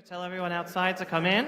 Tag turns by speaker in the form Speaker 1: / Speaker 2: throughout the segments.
Speaker 1: or tell everyone outside to come in.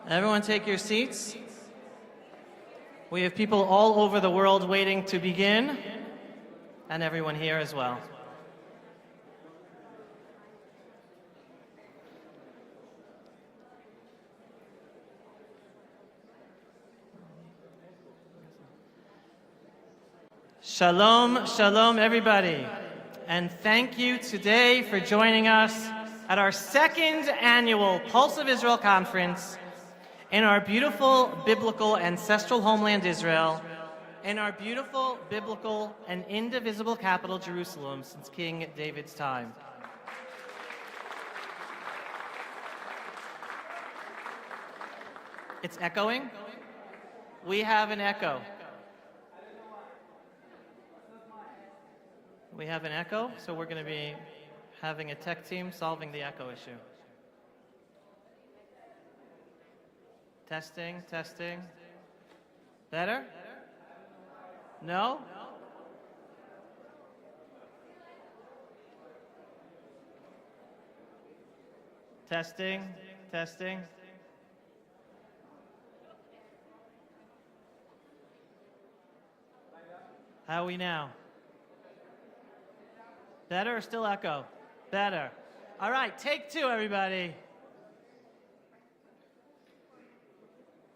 Speaker 1: Everyone take your seats. We have people all over the world waiting to begin, and everyone here as well. Shalom, shalom everybody, and thank you today for joining us at our second annual Pulse of Israel Conference in our beautiful biblical ancestral homeland Israel, in our beautiful biblical and indivisible capital Jerusalem since King David's time. It's echoing? We have an echo. We have an echo, so we're going to be having a tech team solving the echo issue. Testing, testing. Better? No? Testing, testing. How are we now? Better or still echo? Better. All right, take two, everybody.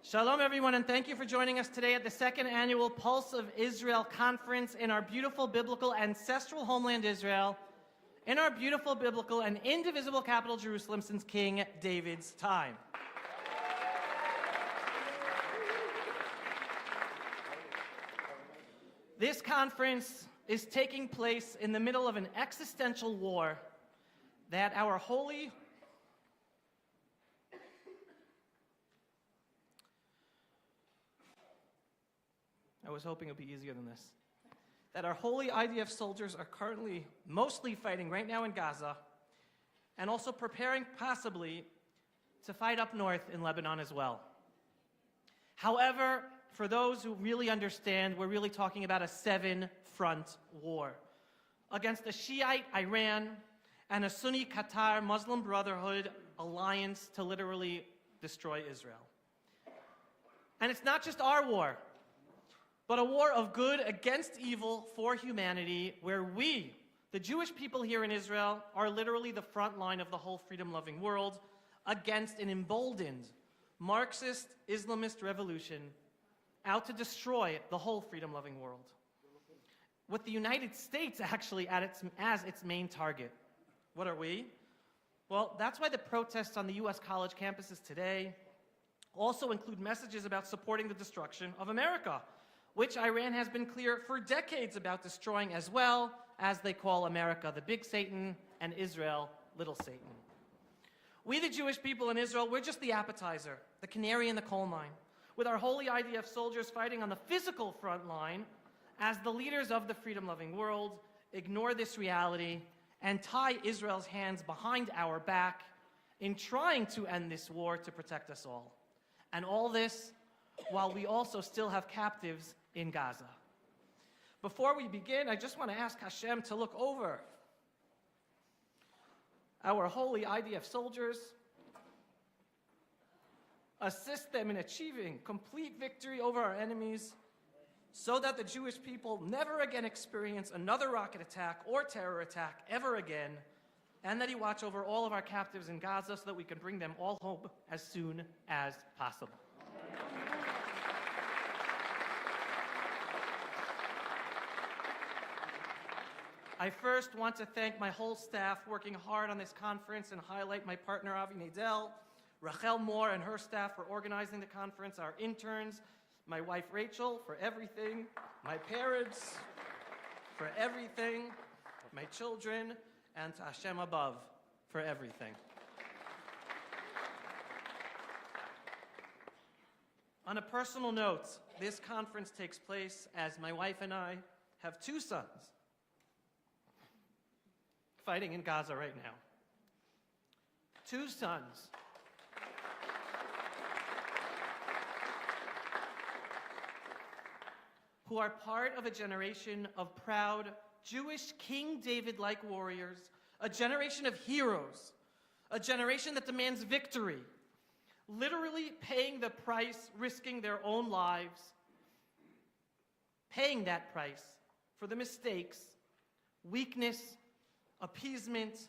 Speaker 1: Shalom, everyone, and thank you for joining us today at the second annual Pulse of Israel Conference in our beautiful biblical ancestral homeland Israel, in our beautiful biblical and indivisible capital Jerusalem since King David's time. This conference is taking place in the middle of an existential war that our holy I was hoping it would be easier than this. That our holy IDF soldiers are currently mostly fighting right now in Gaza and also preparing possibly to fight up north in Lebanon as well. However, for those who really understand, we're really talking about a seven-front war against a Shiite Iran and a Sunni Qatar Muslim Brotherhood alliance to literally destroy Israel. And it's not just our war, but a war of good against evil for humanity, where we, the Jewish people here in Israel, are literally the front line of the whole freedom-loving world against an emboldened Marxist Islamist revolution out to destroy the whole freedom-loving world, with the United States actually as its main target. What are we? Well, that's why the protests on the U.S. college campuses today also include messages about supporting the destruction of America, which Iran has been clear for decades about destroying, as well as they call America the big Satan and Israel little Satan. We, the Jewish people in Israel, we're just the appetizer, the canary in the coal mine, with our holy IDF soldiers fighting on the physical front line as the leaders of the freedom-loving world ignore this reality and tie Israel's hands behind our back in trying to end this war to protect us all. And all this while we also still have captives in Gaza. Before we begin, I just want to ask Hashem to look over our holy IDF soldiers, assist them in achieving complete victory over our enemies, so that the Jewish people never again experience another rocket attack or terror attack ever again, and that he watch over all of our captives in Gaza so that we can bring them all home as soon as possible. I first want to thank my whole staff working hard on this conference and highlight my partner Avi Nadel, Rachel Moore and her staff for organizing the conference, our interns, my wife Rachel for everything, my parents for everything, my children, and to Hashem above for everything. On a personal note, this conference takes place as my wife and I have two sons fighting in Gaza right now. Two sons. Who are part of a generation of proud Jewish King David-like warriors, a generation of heroes, a generation that demands victory, literally paying the price, risking their own lives, paying that price for the mistakes, weakness, appeasement,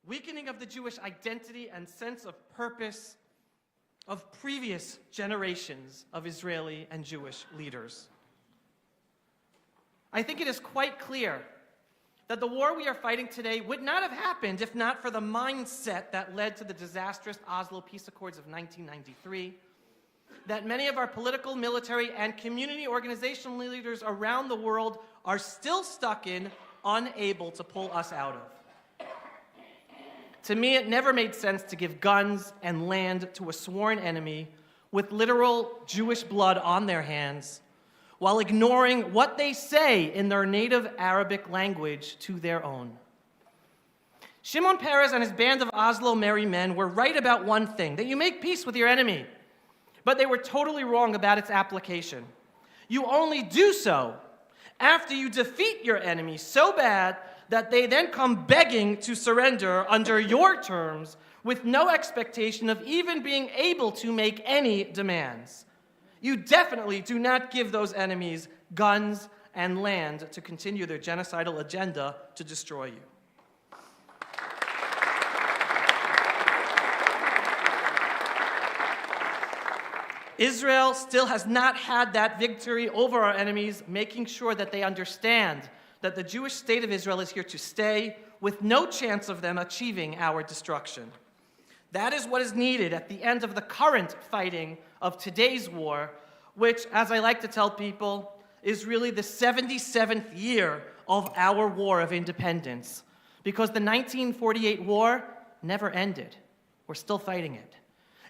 Speaker 1: weakening of the Jewish identity and sense of purpose of previous generations of Israeli and Jewish leaders. I think it is quite clear that the war we are fighting today would not have happened if not for the mindset that led to the disastrous Oslo Peace Accords of 1993, that many of our political, military, and community organizational leaders around the world are still stuck in, unable to pull us out of. To me, it never made sense to give guns and land to a sworn enemy with literal Jewish blood on their hands, while ignoring what they say in their native Arabic language to their own. Shimon Peres and his band of Oslo merry men were right about one thing, that you make peace with your enemy, but they were totally wrong about its application. You only do so after you defeat your enemy so bad that they then come begging to surrender under your terms with no expectation of even being able to make any demands. You definitely do not give those enemies guns and land to continue their genocidal agenda to destroy you. Israel still has not had that victory over our enemies, making sure that they understand that the Jewish state of Israel is here to stay, with no chance of them achieving our destruction. That is what is needed at the end of the current fighting of today's war, which, as I like to tell people, is really the 77th year of our war of independence, because the 1948 war never ended. We're still fighting it.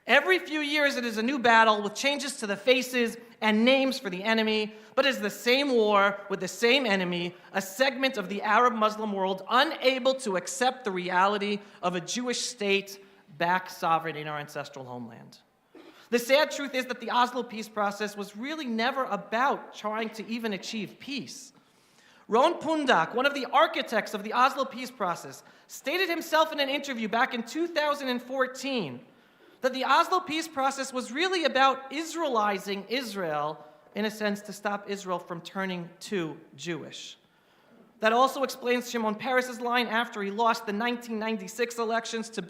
Speaker 1: Every few years it is a new battle with changes to the faces and names for the enemy, but it is the same war with the same enemy, a segment of the Arab Muslim world unable to accept the reality of a Jewish state back sovereign in our ancestral homeland. The sad truth is that the Oslo peace process was really never about trying to even achieve peace. Ron Pundak, one of the architects of the Oslo peace process, stated himself in an interview back in 2014 that the Oslo peace process was really about Israelizing Israel, in a sense, to stop Israel from turning too Jewish. That also explains Shimon Peres' line after he lost the 1996 elections to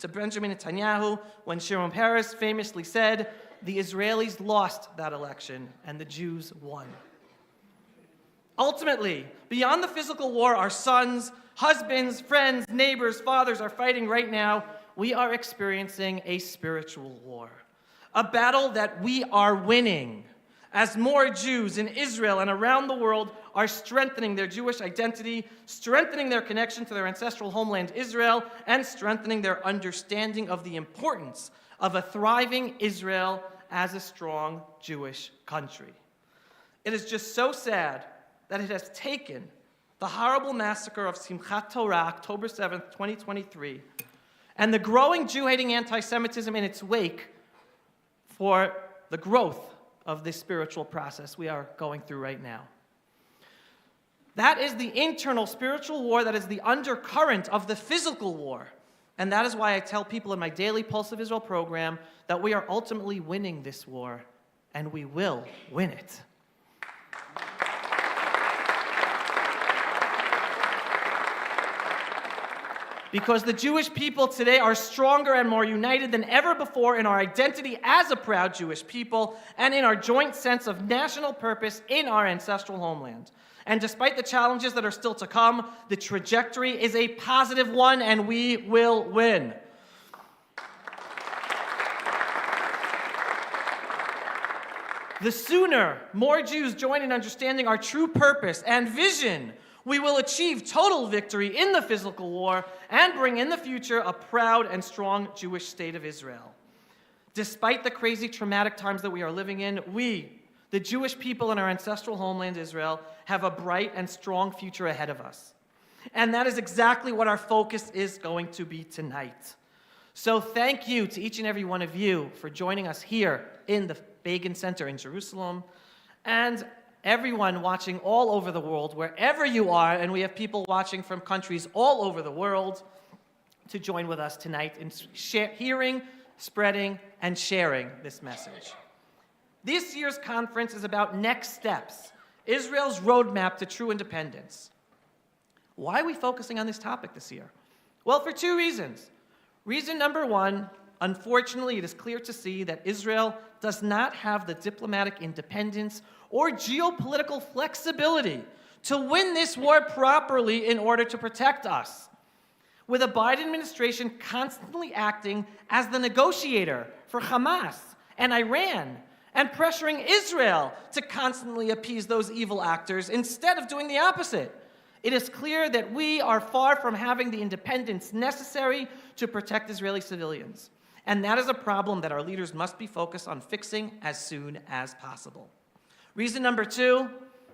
Speaker 1: Benjamin Netanyahu, when Shimon Peres famously said, "The Israelis lost that election and the Jews won." Ultimately, beyond the physical war our sons, husbands, friends, neighbors, fathers are fighting right now, we are experiencing a spiritual war, a battle that we are winning, as more Jews in Israel and around the world are strengthening their Jewish identity, strengthening their connection to their ancestral homeland Israel, and strengthening their understanding of the importance of a thriving Israel as a strong Jewish country. It is just so sad that it has taken the horrible massacre of Simchat Torah, October 7th, 2023, and the growing Jew-hating anti-Semitism in its wake for the growth of this spiritual process we are going through right now. That is the internal spiritual war that is the undercurrent of the physical war. And that is why I tell people in my daily Pulse of Israel program that we are ultimately winning this war, and we will win it. Because the Jewish people today are stronger and more united than ever before in our identity as a proud Jewish people and in our joint sense of national purpose in our ancestral homeland. And despite the challenges that are still to come, the trajectory is a positive one, and we will win. The sooner more Jews join in understanding our true purpose and vision, we will achieve total victory in the physical war and bring in the future a proud and strong Jewish state of Israel. Despite the crazy, traumatic times that we are living in, we, the Jewish people in our ancestral homeland, Israel, have a bright and strong future ahead of us. And that is exactly what our focus is going to be tonight. So thank you to each and every one of you for joining us here in the Begin Center in Jerusalem, and everyone watching all over the world, wherever you are, and we have people watching from countries all over the world, to join with us tonight in hearing, spreading, and sharing this message. This year's conference is about next steps, Israel's roadmap to true independence. Why are we focusing on this topic this year? Well, for two reasons. Reason number one, unfortunately, it is clear to see that Israel does not have the diplomatic independence or geopolitical flexibility to win this war properly in order to protect us. With a Biden administration constantly acting as the negotiator for Hamas and Iran and pressuring Israel to constantly appease those evil actors instead of doing the opposite, it is clear that we are far from having the independence necessary to protect Israeli civilians. And that is a problem that our leaders must be focused on fixing as soon as possible. Reason number two,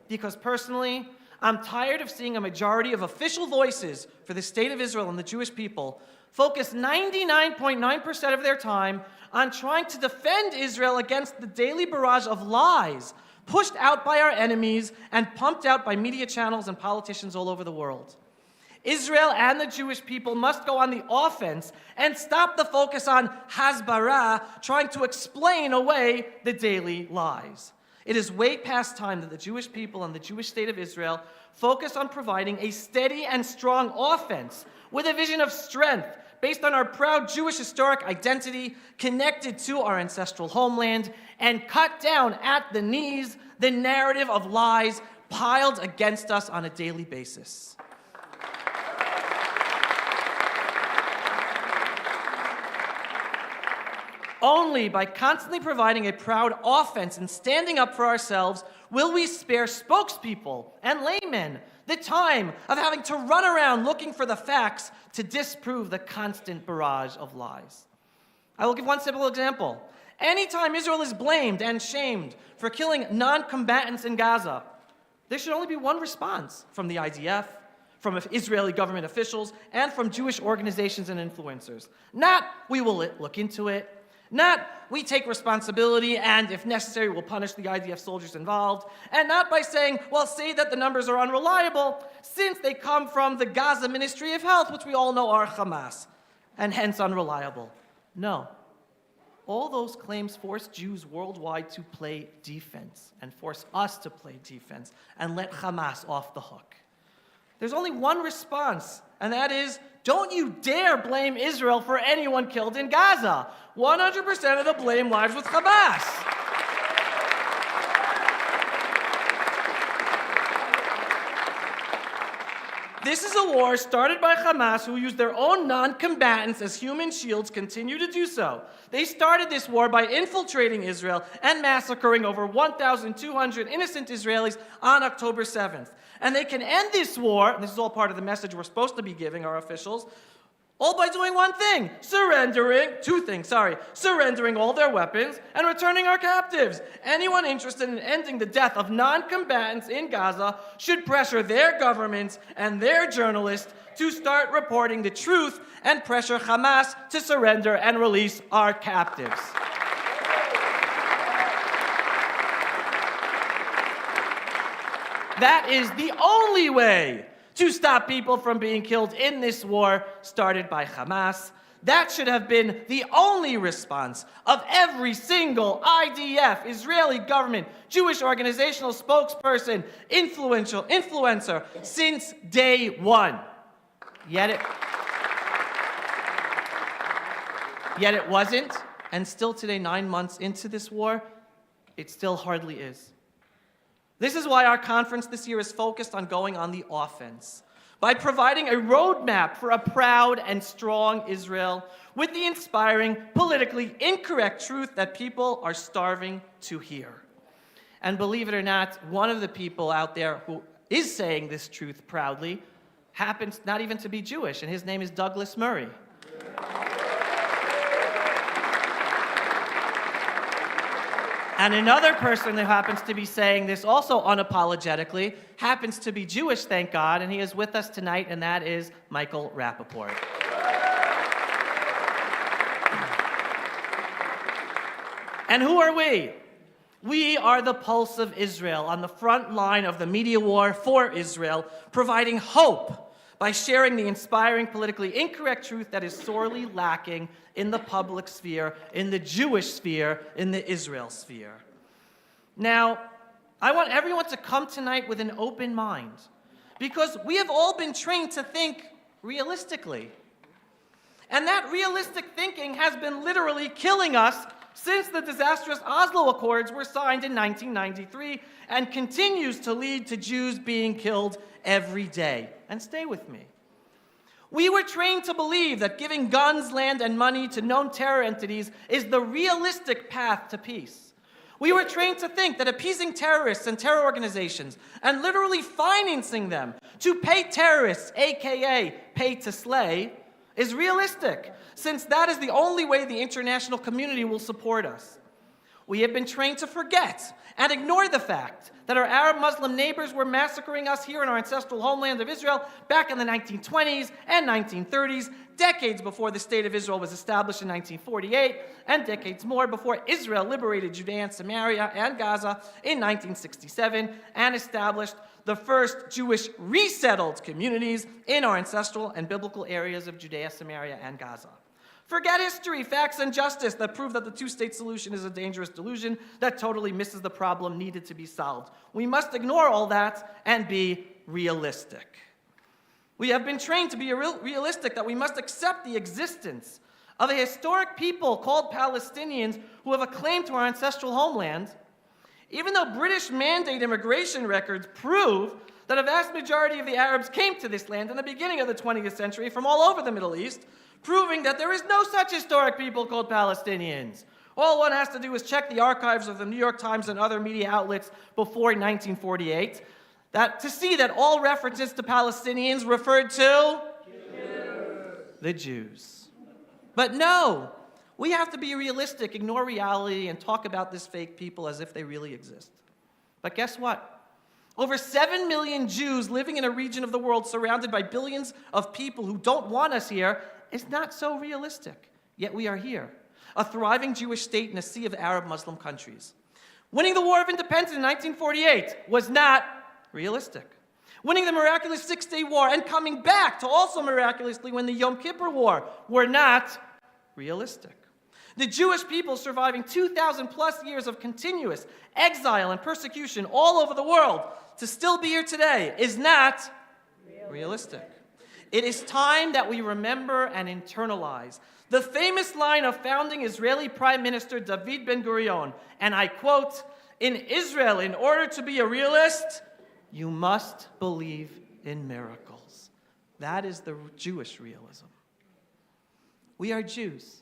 Speaker 1: because personally, I'm tired of seeing a majority of official voices for the state of Israel and the Jewish people focus 99.9% of their time on trying to defend Israel against the daily barrage of lies pushed out by our enemies and pumped out by media channels and politicians all over the world. Israel and the Jewish people must go on the offense and stop the focus on hasbara, trying to explain away the daily lies. It is way past time that the Jewish people and the Jewish state of Israel focus on providing a steady and strong offense with a vision of strength based on our proud Jewish historic identity connected to our ancestral homeland, and cut down at the knees the narrative of lies piled against us on a daily basis. Only by constantly providing a proud offense and standing up for ourselves will we spare spokespeople and laymen the time of having to run around looking for the facts to disprove the constant barrage of lies. I will give one simple example. Anytime Israel is blamed and shamed for killing non-combatants in Gaza, there should only be one response from the IDF, from Israeli government officials, and from Jewish organizations and influencers. Not, we will look into it. Not, we take responsibility and, if necessary, we'll punish the IDF soldiers involved. And not by saying, well, say that the numbers are unreliable, since they come from the Gaza Ministry of Health, which we all know are Hamas, and hence unreliable. No. All those claims force Jews worldwide to play defense, and force us to play defense, and let Hamas off the hook. There's only one response, and that is, don't you dare blame Israel for anyone killed in Gaza. 100% of the blame lies with Hamas. This is a war started by Hamas, who use their own non-combatants as human shields, continue to do so. They started this war by infiltrating Israel and massacring over 1,200 innocent Israelis on October 7th. And they can end this war, and this is all part of the message we're supposed to be giving our officials, all by doing one thing, surrendering all their weapons and returning our captives. Anyone interested in ending the death of non-combatants in Gaza should pressure their governments and their journalists to start reporting the truth and pressure Hamas to surrender and release our captives. That is the only way to stop people from being killed in this war started by Hamas. That should have been the only response of every single IDF, Israeli government, Jewish organizational spokesperson, influencer since day one. Yet Yet it wasn't, and still today, 9 months into this war, it still hardly is. This is why our conference this year is focused on going on the offense, by providing a roadmap for a proud and strong Israel with the inspiring, politically incorrect truth that people are starving to hear. And believe it or not, one of the people out there who is saying this truth proudly happens not even to be Jewish, and his name is Douglas Murray. And another person who happens to be saying this also unapologetically happens to be Jewish, thank God, and he is with us tonight, and that is Michael Rapaport. And who are we? We are the pulse of Israel, on the front line of the media war for Israel, providing hope by sharing the inspiring, politically incorrect truth that is sorely lacking in the public sphere, in the Jewish sphere, in the Israel sphere. Now, I want everyone to come tonight with an open mind, because we have all been trained to think realistically. And that realistic thinking has been literally killing us since the disastrous Oslo Accords were signed in 1993 and continues to lead to Jews being killed every day. And stay with me. We were trained to believe that giving guns, land, and money to known terror entities is the realistic path to peace. We were trained to think that appeasing terrorists and terror organizations and literally financing them to pay terrorists, aka pay to slay, is realistic, since that is the only way the international community will support us. We have been trained to forget and ignore the fact that our Arab Muslim neighbors were massacring us here in our ancestral homeland of Israel back in the 1920s and 1930s, decades before the State of Israel was established in 1948, and decades more before Israel liberated Judea and Samaria and Gaza in 1967 and established the first Jewish resettled communities in our ancestral and biblical areas of Judea, Samaria, and Gaza. Forget history, facts, and justice that prove that the two-state solution is a dangerous delusion that totally misses the problem needed to be solved. We must ignore all that and be realistic. We have been trained to be realistic that we must accept the existence of a historic people called Palestinians who have a claim to our ancestral homeland, even though British mandate immigration records prove that a vast majority of the Arabs came to this land in the beginning of the 20th century from all over the Middle East, proving that there is no such historic people called Palestinians. All one has to do is check the archives of the New York Times and other media outlets before 1948 to see that all references to Palestinians referred to the Jews. But no, we have to be realistic, ignore reality, and talk about this fake people as if they really exist. But guess what? Over 7 million Jews living in a region of the world surrounded by billions of people who don't want us here is not so realistic. Yet we are here, a thriving Jewish state in a sea of Arab Muslim countries. Winning the War of Independence in 1948 was not realistic. Winning the miraculous Six-Day War and coming back to also miraculously win the Yom Kippur War were not realistic. The Jewish people surviving 2,000 plus years of continuous exile and persecution all over the world to still be here today is not realistic. It is time that we remember and internalize the famous line of founding Israeli Prime Minister David Ben-Gurion, and I quote, "In Israel, in order to be a realist, you must believe in miracles." That is the Jewish realism. We are Jews.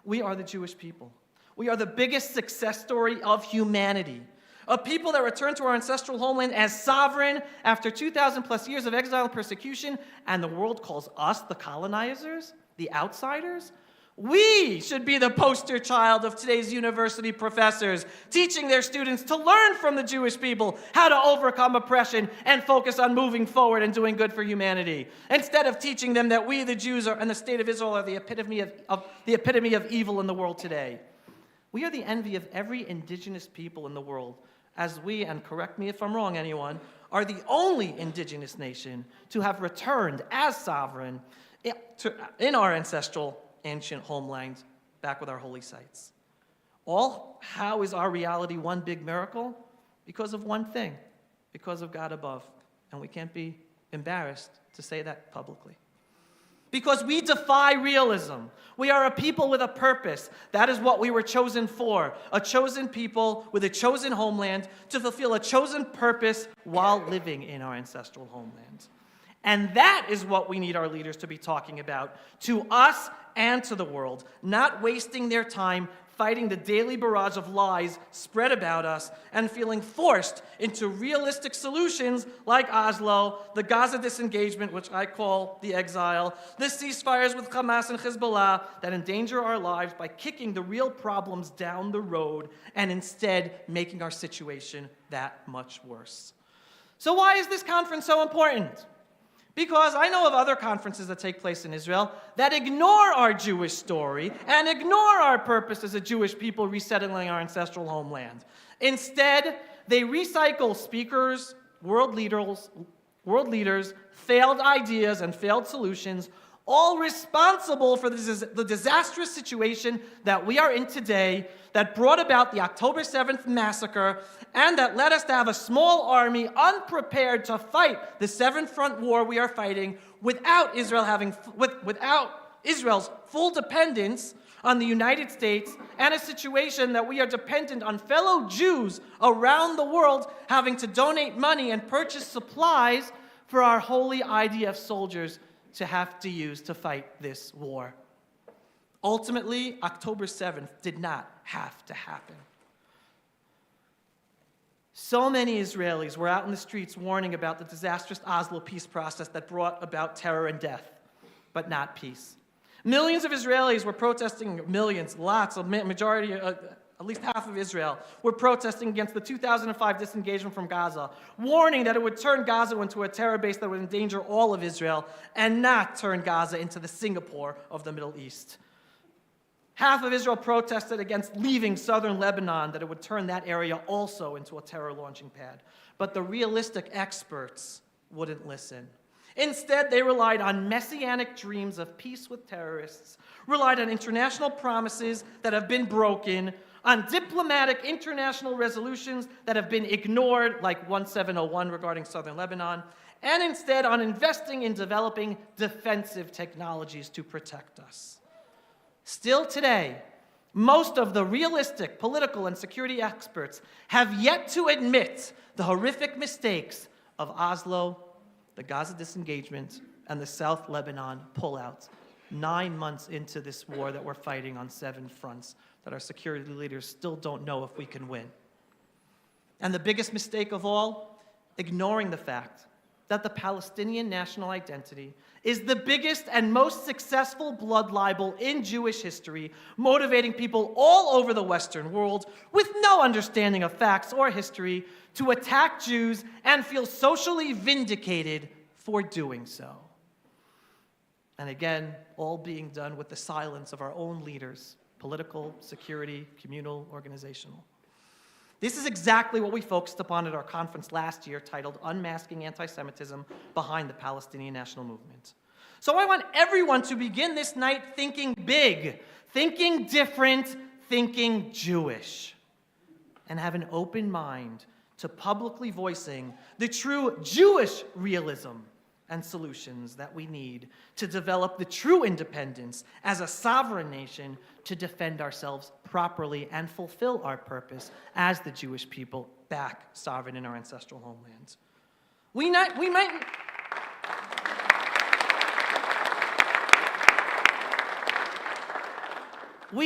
Speaker 1: We are the Jewish people. We are the biggest success story of humanity. A people that returned to our ancestral homeland as sovereign after 2,000 plus years of exile and persecution, and the world calls us the colonizers, the outsiders. We should be the poster child of today's university professors, teaching their students to learn from the Jewish people how to overcome oppression and focus on moving forward and doing good for humanity, instead of teaching them that we, the Jews, and the state of Israel are the epitome of evil in the world today. We are the envy of every indigenous people in the world, as we, and correct me if I'm wrong, anyone, are the only indigenous nation to have returned as sovereign in our ancestral ancient homeland back with our holy sites. How is our reality one big miracle? Because of one thing, because of God above. And we can't be embarrassed to say that publicly. Because we defy realism. We are a people with a purpose. That is what we were chosen for. A chosen people with a chosen homeland to fulfill a chosen purpose while living in our ancestral homeland. And that is what we need our leaders to be talking about to us and to the world, not wasting their time fighting the daily barrage of lies spread about us and feeling forced into realistic solutions like Oslo, the Gaza disengagement, which I call the exile, the ceasefires with Hamas and Hezbollah that endanger our lives by kicking the real problems down the road and instead making our situation that much worse. So why is this conference so important? Because I know of other conferences that take place in Israel that ignore our Jewish story and ignore our purpose as a Jewish people resettling our ancestral homeland. Instead, they recycle speakers, world leaders, failed ideas and failed solutions, all responsible for the disastrous situation that we are in today that brought about the October 7th massacre and that led us to have a small army unprepared to fight the Seventh Front War we are fighting without Israel's full dependence on the United States and a situation that we are dependent on fellow Jews around the world having to donate money and purchase supplies for our holy IDF soldiers to have to use to fight this war. Ultimately, October 7th did not have to happen. So many Israelis were out in the streets warning about the disastrous Oslo peace process that brought about terror and death, but not peace. Millions of Israelis were protesting, majority, at least half of Israel, were protesting against the 2005 disengagement from Gaza, warning that it would turn Gaza into a terror base that would endanger all of Israel and not turn Gaza into the Singapore of the Middle East. Half of Israel protested against leaving southern Lebanon, that it would turn that area also into a terror launching pad. But the realistic experts wouldn't listen. Instead, they relied on messianic dreams of peace with terrorists, relied on international promises that have been broken, on diplomatic international resolutions that have been ignored, like 1701 regarding southern Lebanon, and instead on investing in developing defensive technologies to protect us. Still today, most of the realistic political and security experts have yet to admit the horrific mistakes of Oslo, the Gaza disengagement, and the South Lebanon pullout 9 months into this war that we're fighting on 7 fronts that our security leaders still don't know if we can win. And the biggest mistake of all, ignoring the fact that the Palestinian national identity is the biggest and most successful blood libel in Jewish history, motivating people all over the Western world with no understanding of facts or history to attack Jews and feel socially vindicated for doing so. And again, all being done with the silence of our own leaders, political, security, communal, organizational. This is exactly what we focused upon at our conference last year titled Unmasking Anti-Semitism Behind the Palestinian National Movement. So I want everyone to begin this night thinking big, thinking different, thinking Jewish, and have an open mind to publicly voicing the true Jewish realism and solutions that we need to develop the true independence as a sovereign nation to defend ourselves properly and fulfill our purpose as the Jewish people back sovereign in our ancestral homelands. We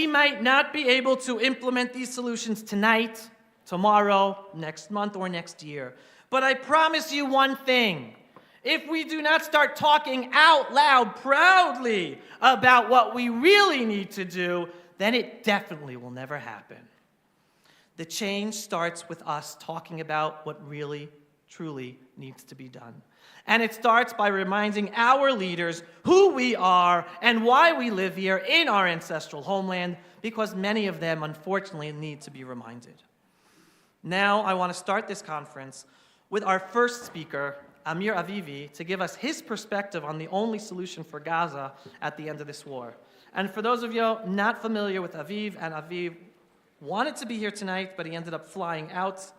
Speaker 1: might not be able to implement these solutions tonight, tomorrow, next month, or next year, but I promise you one thing. If we do not start talking out loud proudly about what we really need to do, then it definitely will never happen. The change starts with us talking about what really, truly needs to be done. And it starts by reminding our leaders who we are and why we live here in our ancestral homeland, because many of them, unfortunately, need to be reminded. Now, I want to start this conference with our first speaker, Amir Avivi, to give us his perspective on the only solution for Gaza at the end of this war. And for those of you not familiar with Aviv, and Aviv wanted to be here tonight, but he ended up flying out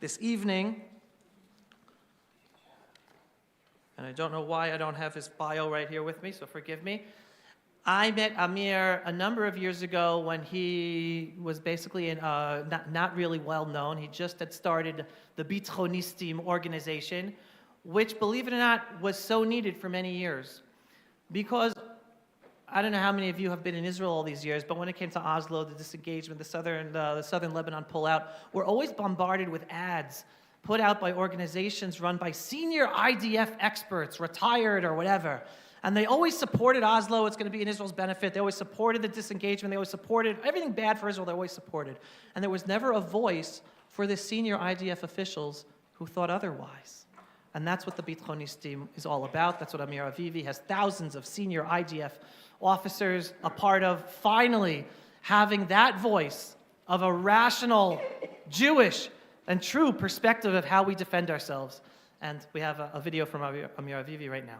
Speaker 1: this evening. and I don't know why I don't have his bio right here with me, so forgive me. I met Amir a number of years ago when he was basically not really well known. He just had started the Bitzchonistim organization, which, believe it or not, was so needed for many years. Because I don't know how many of you have been in Israel all these years, but when it came to Oslo, the disengagement, the southern Lebanon pullout, we're always bombarded with ads put out by organizations run by senior IDF experts, retired or whatever. And they always supported Oslo. It's going to be in Israel's benefit. They always supported the disengagement. They always supported everything bad for Israel. They always supported. And there was never a voice for the senior IDF officials who thought otherwise. And that's what the Bitzchonistim is all about. That's what Amir Avivi has thousands of senior IDF officers a part of, finally having that voice of a rational, Jewish, and true perspective of how we defend ourselves. And we have a video from Amir Avivi right now.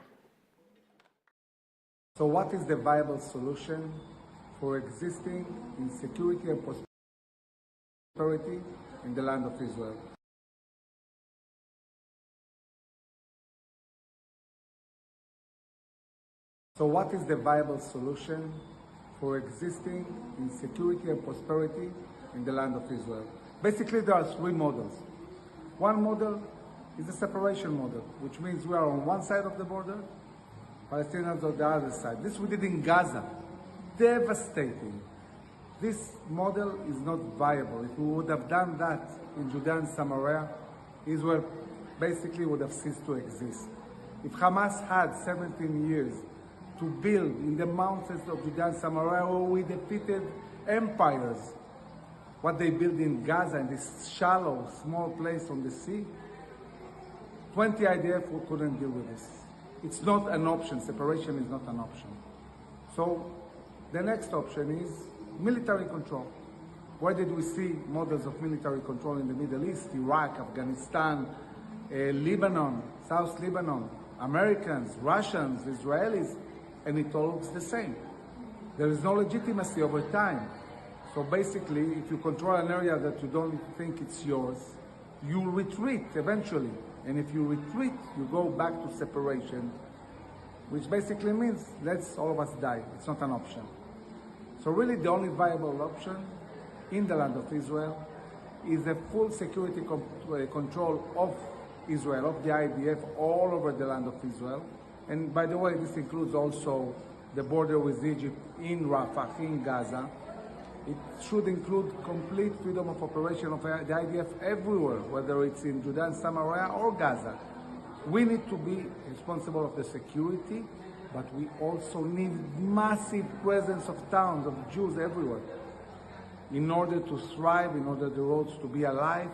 Speaker 2: So what is the viable solution for existing insecurity and prosperity in the land of Israel? So what is the viable solution for existing insecurity and prosperity in the land of Israel? Basically, there are three models. One model is a separation model, which means we are on one side of the border, Palestinians on the other side. This we did in Gaza. Devastating. This model is not viable. If we would have done that in Judea and Samaria, Israel basically would have ceased to exist. If Hamas had 17 years to build in the mountains of Judea and Samaria, where we defeated empires, what they built in Gaza, in this shallow, small place on the sea, 20 IDF couldn't deal with this. It's not an option. Separation is not an option. So the next option is military control. Where did we see models of military control in the Middle East? Iraq, Afghanistan, Lebanon, South Lebanon, Americans, Russians, Israelis, and it all looks the same. There is no legitimacy over time. So basically, if you control an area that you don't think it's yours, you retreat eventually. And if you retreat, you go back to separation, which basically means let's all of us die. It's not an option. So really the only viable option in the land of Israel is a full security control of Israel, of the IDF, all over the land of Israel. And by the way, this includes also the border with Egypt in Rafah, in Gaza. It should include complete freedom of operation of the IDF everywhere, whether it's in Judea and Samaria or Gaza. We need to be responsible of the security, but we also need massive presence of towns, of Jews everywhere, in order to thrive, in order the roads to be alive,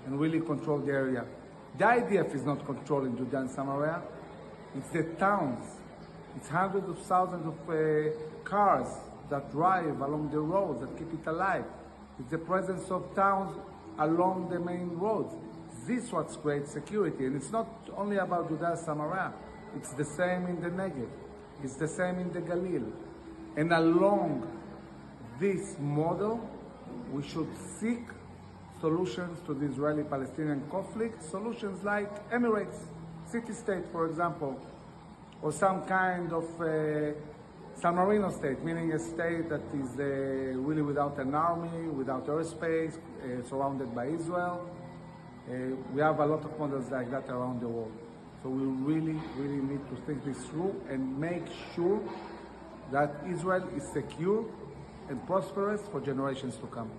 Speaker 2: and really control the area. The IDF is not controlling Judea and Samaria. It's the towns. It's hundreds of thousands of cars that drive along the roads, that keep it alive. It's the presence of towns along the main roads. This is what creates security. And it's not only about Judea and Samaria. It's the same in the Negev. It's the same in the Galil. And along this model, we should seek solutions to the Israeli-Palestinian conflict, solutions like Emirates, city-state, for example, or some kind of San Marino state, meaning a state that is really without an army, without airspace, surrounded by Israel. We have a lot of models like that around the world. So we really, really need to think this through and make sure that Israel is secure and prosperous for generations to come.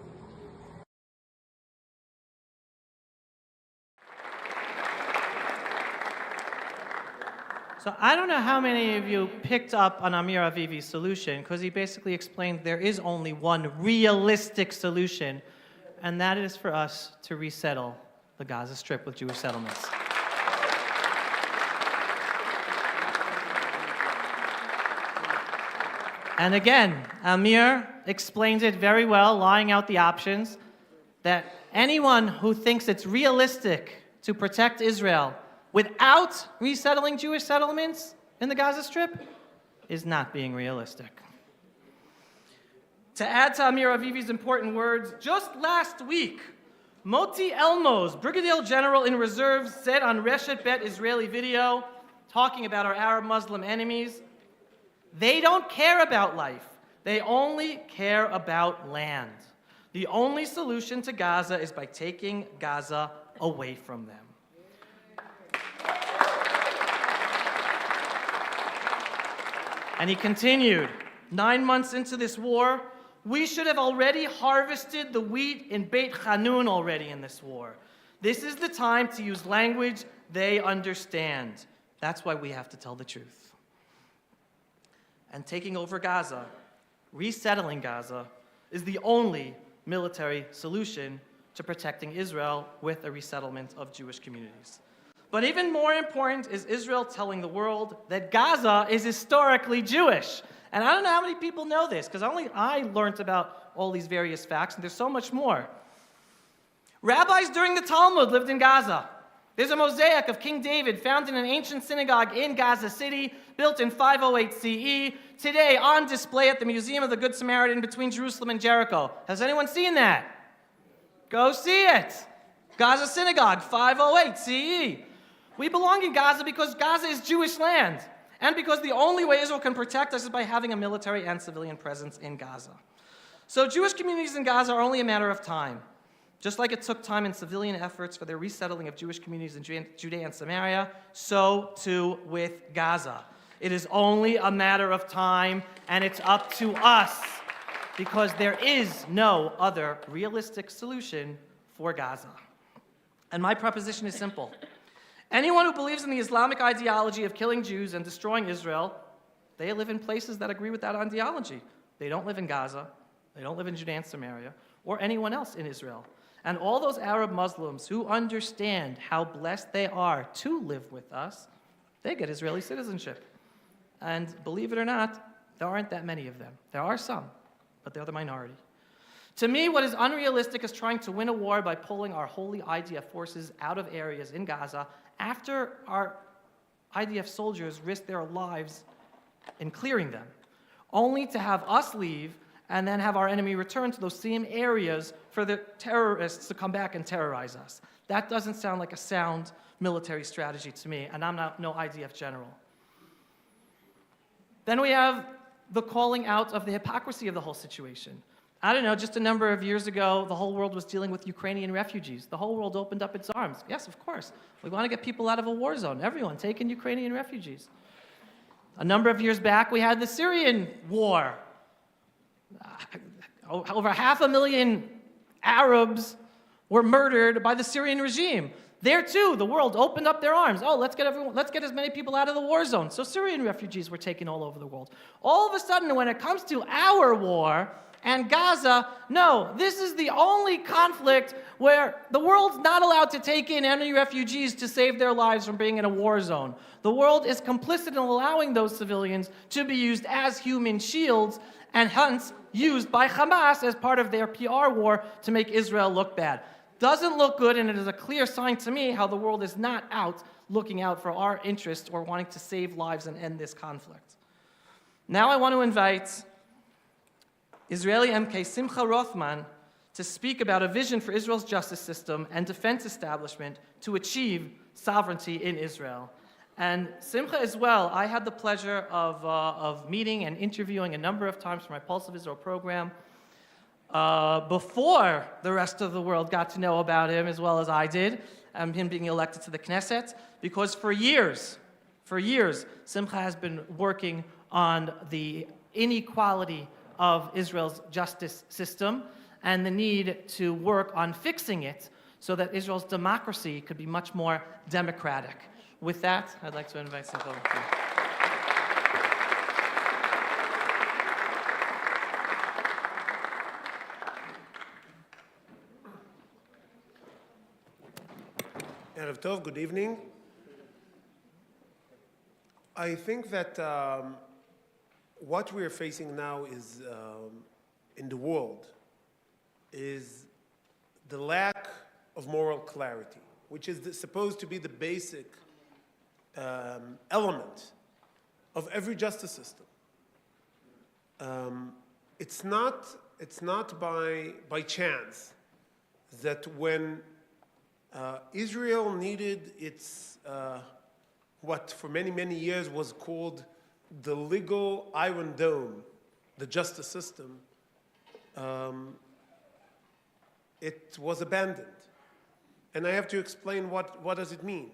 Speaker 1: So I don't know how many of you picked up on Amir Avivi's solution, because he basically explained there is only one realistic solution, and that is for us to resettle the Gaza Strip with Jewish settlements. And again, Amir explains it very well, laying out the options, that anyone who thinks it's realistic to protect Israel without resettling Jewish settlements in the Gaza Strip is not being realistic. To add to Amir Avivi's important words, just last week, Moti Elmos, Brigadier General in Reserve, said on Reshet Bet Israeli video talking about our Arab Muslim enemies, they don't care about life. They only care about land. The only solution to Gaza is by taking Gaza away from them. And he continued, 9 months into this war, we should have already harvested the wheat in Beit Hanun already in this war. This is the time to use language they understand. That's why we have to tell the truth. And taking over Gaza, resettling Gaza, is the only military solution to protecting Israel with a resettlement of Jewish communities. But even more important is Israel telling the world that Gaza is historically Jewish. And I don't know how many people know this, because only I learned about all these various facts, and there's so much more. Rabbis during the Talmud lived in Gaza. There's a mosaic of King David found in an ancient synagogue in Gaza City, built in 508 CE, today on display at the Museum of the Good Samaritan between Jerusalem and Jericho. Has anyone seen that? Go see it. Gaza Synagogue, 508 CE. We belong in Gaza because Gaza is Jewish land, and because the only way Israel can protect us is by having a military and civilian presence in Gaza. So Jewish communities in Gaza are only a matter of time. Just like it took time and civilian efforts for the resettling of Jewish communities in Judea and Samaria, so too with Gaza. It is only a matter of time, and it's up to us, because there is no other realistic solution for Gaza. And my proposition is simple. Anyone who believes in the Islamic ideology of killing Jews and destroying Israel, they live in places that agree with that ideology. They don't live in Gaza, they don't live in Judea and Samaria, or anyone else in Israel. And all those Arab Muslims who understand how blessed they are to live with us, they get Israeli citizenship. And believe it or not, there aren't that many of them. There are some, but they're the minority. To me, what is unrealistic is trying to win a war by pulling our holy IDF forces out of areas in Gaza after our IDF soldiers risk their lives in clearing them, only to have us leave and then have our enemy return to those same areas for the terrorists to come back and terrorize us. That doesn't sound like a sound military strategy to me, and I'm no IDF general. Then we have the calling out of the hypocrisy of the whole situation. I don't know, just a number of years ago, the whole world was dealing with Ukrainian refugees. The whole world opened up its arms. Yes, of course. We want to get people out of a war zone. Everyone, take in Ukrainian refugees. A number of years back, we had the Syrian war. Over 500,000 Arabs were murdered by the Syrian regime. There too, the world opened up their arms. Oh, let's get as many people out of the war zone. So Syrian refugees were taken all over the world. All of a sudden, when it comes to our war and Gaza, no, this is the only conflict where the world's not allowed to take in any refugees to save their lives from being in a war zone. The world is complicit in allowing those civilians to be used as human shields, and hence used by Hamas as part of their PR war to make Israel look bad. Doesn't look good, and it is a clear sign to me how the world is not looking out for our interest or wanting to save lives and end this conflict. Now I want to invite Israeli MK Simcha Rothman to speak about a vision for Israel's justice system and defense establishment to achieve sovereignty in Israel. And Simcha as well, I had the pleasure of meeting and interviewing a number of times for my Pulse of Israel program before the rest of the world got to know about him as well as I did, him being elected to the Knesset, because for years, Simcha has been working on the inequality of Israel's justice system and the need to work on fixing it so that Israel's democracy could be much more democratic. With that, I'd like to invite Simcha.
Speaker 3: Erev Tov, good evening. I think that what we are facing now is in the world is the lack of moral clarity, which is supposed to be the basic element of every justice system. It's not by chance that when Israel needed its what for many, many years was called the legal Iron Dome, the justice system, it was abandoned. And I have to explain what does it mean.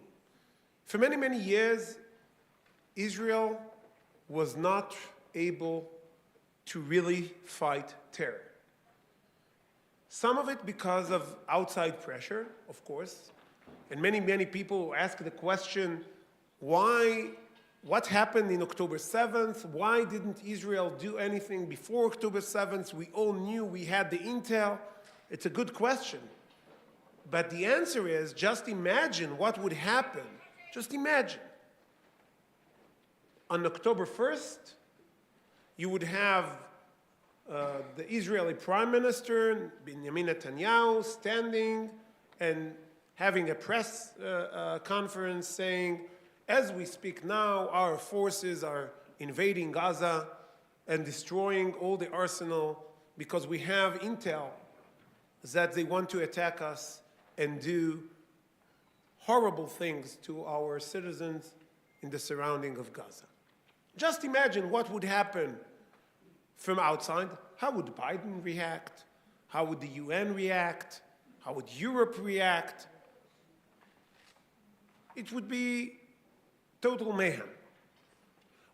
Speaker 3: For many, many years, Israel was not able to really fight terror. Some of it because of outside pressure, of course. And many, many people ask the question, what happened in October 7th? Why didn't Israel do anything before October 7th? We all knew, we had the intel. It's a good question. But the answer is, just imagine what would happen. Just imagine. On October 1st, you would have the Israeli Prime Minister, Benjamin Netanyahu, standing and having a press conference saying, as we speak now, our forces are invading Gaza and destroying all the arsenal because we have intel that they want to attack us and do horrible things to our citizens in the surrounding of Gaza. Just imagine what would happen from outside. How would Biden react? How would the UN react? How would Europe react? It would be total mayhem.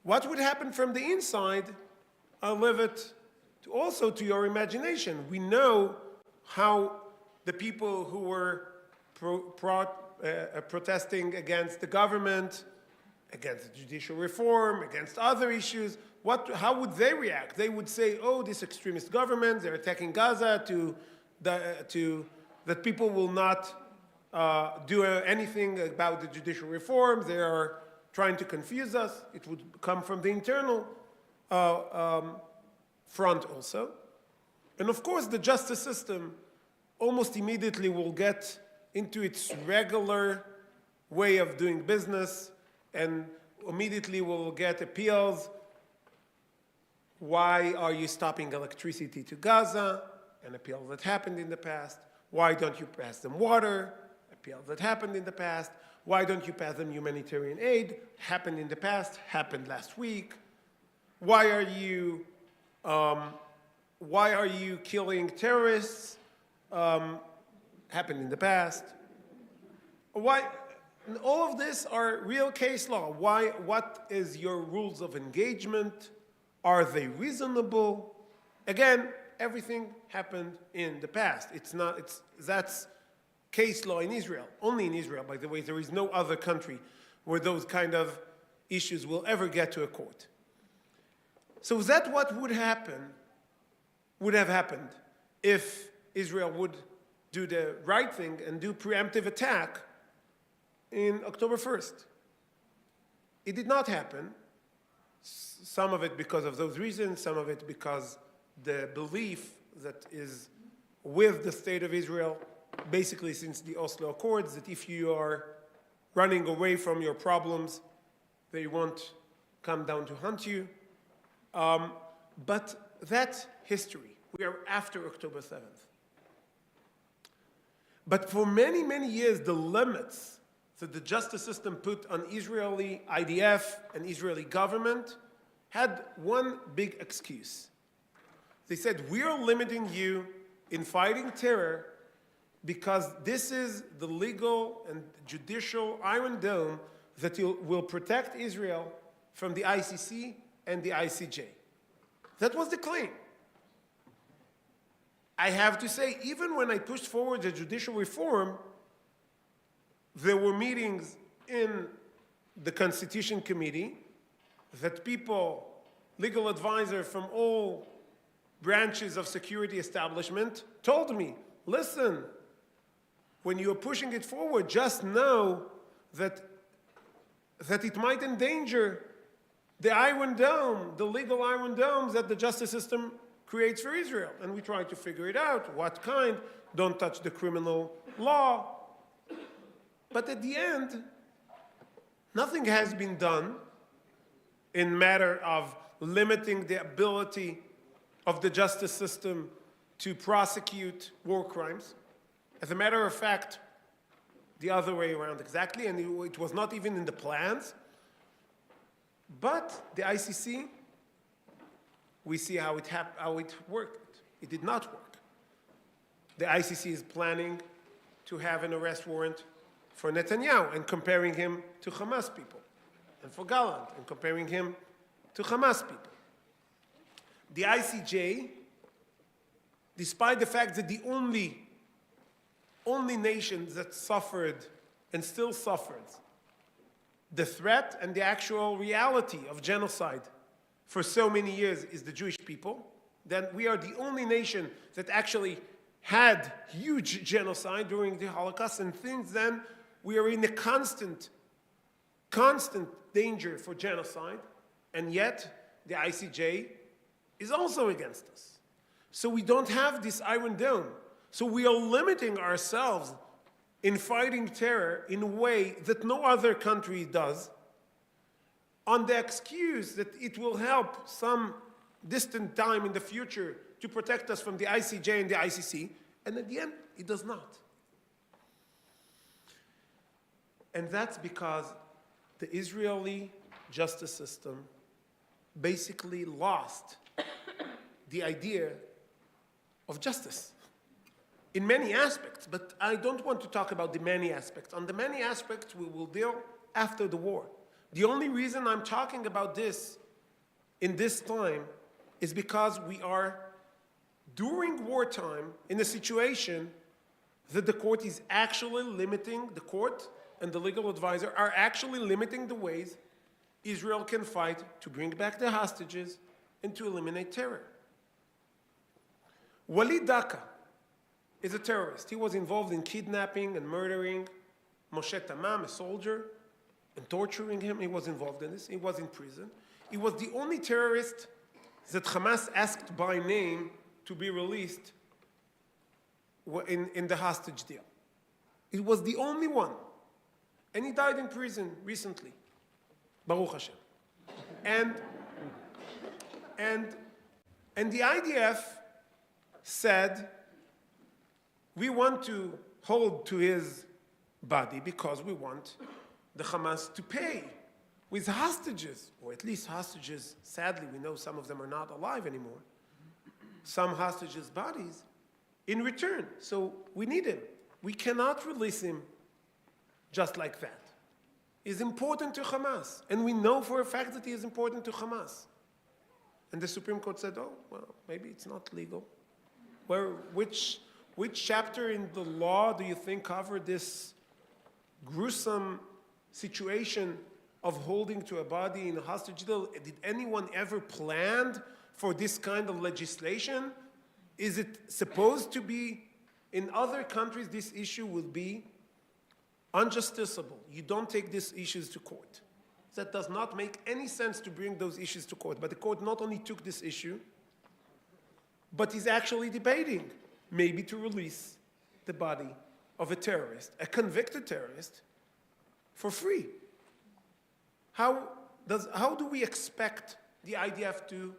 Speaker 3: What would happen from the inside? I'll leave it also to your imagination. We know how the people who were protesting against the government, against judicial reform, against other issues, how would they react? They would say, oh, this extremist government, they're attacking Gaza that people will not do anything about the judicial reforms. They are trying to confuse us. It would come from the internal front also. And of course, the justice system almost immediately will get into its regular way of doing business and immediately will get appeals. Why are you stopping electricity to Gaza? An appeal that happened in the past. Why don't you pass them water? Appeal that happened in the past. Why don't you pass them humanitarian aid? Happened in the past, happened last week. Why are you killing terrorists? Happened in the past. Why? All of this are real case law. Why? What is your rules of engagement? Are they reasonable? Again, everything happened in the past. That's case law in Israel. Only in Israel, by the way. There is no other country where those kind of issues will ever get to a court. So is that what would have happened if Israel would do the right thing and do preemptive attack in October 1st? It did not happen. Some of it because of those reasons, some of it because the belief that is with the state of Israel, basically since the Oslo Accords, that if you are running away from your problems, they won't come down to hunt you. But that's history. We are after October 7th. But for many, many years, the limits that the justice system put on Israeli IDF and Israeli government had one big excuse. They said, we are limiting you in fighting terror because this is the legal and judicial Iron Dome that will protect Israel from the ICC and the ICJ. That was the claim. I have to say, even when I pushed forward the judicial reform, there were meetings in the Constitution Committee that people, legal advisors from all branches of security establishment told me, listen, when you're pushing it forward, just know that it might endanger the Iron Dome, the legal Iron Domes that the justice system creates for Israel. And we try to figure it out, what kind, don't touch the criminal law. But at the end, nothing has been done in matter of limiting the ability of the justice system to prosecute war crimes. As a matter of fact, the other way around exactly, and it was not even in the plans. But the ICC, we see how it worked. It did not work. The ICC is planning to have an arrest warrant for Netanyahu and comparing him to Hamas people, and for Gallant and comparing him to Hamas people. The ICJ, despite the fact that the only nation that suffered and still suffers the threat and the actual reality of genocide for so many years is the Jewish people, then we are the only nation that actually had huge genocide during the Holocaust, and since then we are in a constant danger for genocide, and yet the ICJ is also against us. So we don't have this Iron Dome. So we are limiting ourselves in fighting terror in a way that no other country does, on the excuse that it will help some distant time in the future to protect us from the ICJ and the ICC, and at the end, it does not. And that's because the Israeli justice system basically lost the idea of justice in many aspects, but I don't want to talk about the many aspects. On the many aspects, we will deal after the war. The only reason I'm talking about this in this time is because we are, during wartime, in a situation that the court is actually limiting, the court and the legal advisor are actually limiting the ways Israel can fight to bring back the hostages and to eliminate terror. Walid Daka is a terrorist. He was involved in kidnapping and murdering Moshe Tamam, a soldier, and torturing him. He was involved in this. He was in prison. He was the only terrorist that Hamas asked by name to be released in the hostage deal. It was the only one. And he died in prison recently. Baruch Hashem. And the IDF said, we want to hold to his body because we want the Hamas to pay with hostages, or at least hostages, sadly we know some of them are not alive anymore, some hostages' bodies in return. So we need him. We cannot release him just like that. He's important to Hamas, and we know for a fact that he is important to Hamas. And the Supreme Court said, oh, well, maybe it's not legal. Which chapter in the law do you think covered this gruesome situation of holding to a body in a hostage deal? Did anyone ever plan for this kind of legislation? Is it supposed to be, in other countries, this issue will be unjusticiable. You don't take these issues to court. That does not make any sense to bring those issues to court. But the court not only took this issue, but is actually debating maybe to release the body of a terrorist, a convicted terrorist, for free. How do we expect the IDF to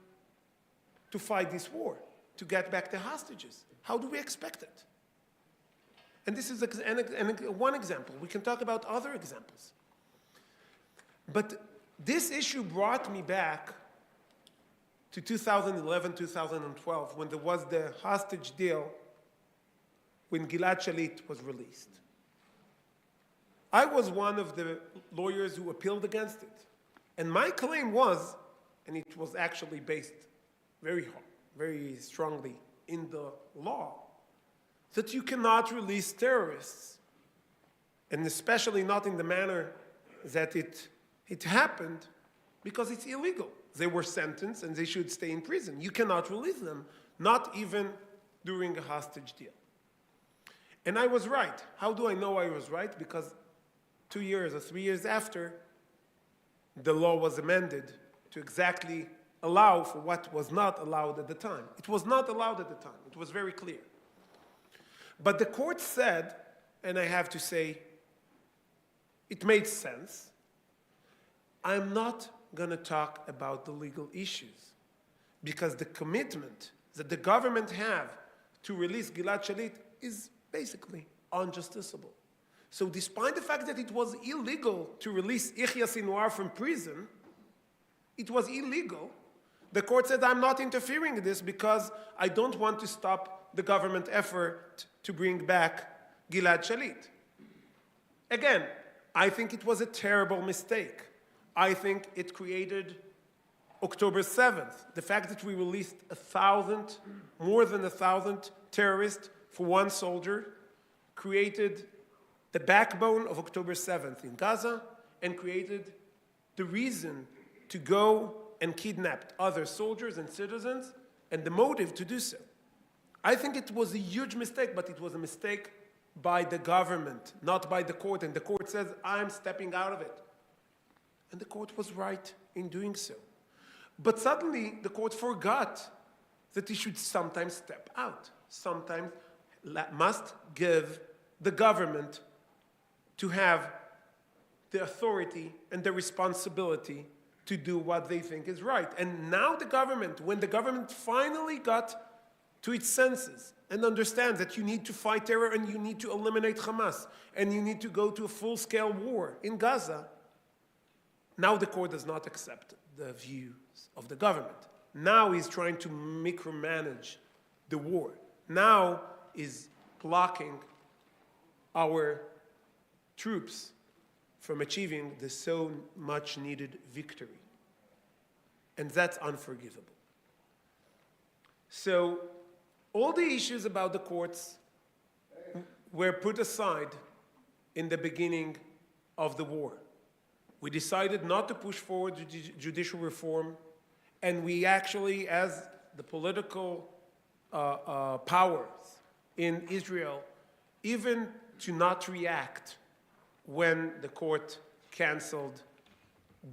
Speaker 3: fight this war, to get back the hostages? How do we expect it? And this is one example. We can talk about other examples. But this issue brought me back to 2011, 2012, when there was the hostage deal when Gilad Shalit was released. I was one of the lawyers who appealed against it. And my claim was, and it was actually based very strongly in the law, that you cannot release terrorists, and especially not in the manner that it happened, because it's illegal. They were sentenced and they should stay in prison. You cannot release them, not even during a hostage deal. And I was right. How do I know I was right? Because 2 years or 3 years after, the law was amended to exactly allow for what was not allowed at the time. It was not allowed at the time. It was very clear. But the court said, and I have to say, it made sense. I'm not going to talk about the legal issues, because the commitment that the government have to release Gilad Shalit is basically unjusticiable. So despite the fact that it was illegal to release Yahya Sinwar from prison, It was illegal. The court said, I'm not interfering in this because I don't want to stop the government effort to bring back Gilad Shalit. Again, I think it was a terrible mistake. I think it created October 7th, the fact that we released more than 1,000 terrorists for one soldier, created the backbone of October 7th in Gaza and created the reason to go and kidnap other soldiers and citizens and the motive to do so. I think it was a huge mistake, but it was a mistake by the government, not by the court. And the court says, I'm stepping out of it. And the court was right in doing so. But suddenly, the court forgot that he should sometimes step out, sometimes must give the government to have the authority and the responsibility to do what they think is right. And now the government, when the government finally got to its senses and understands that you need to fight terror and you need to eliminate Hamas and you need to go to a full-scale war in Gaza, now the court does not accept the views of the government. Now he's trying to micromanage the war. Now is blocking our troops from achieving the so much needed victory. And that's unforgivable. So all the issues about the courts were put aside in the beginning of the war. We decided not to push forward judicial reform, and we actually, as the political powers in Israel, even to not react when the court canceled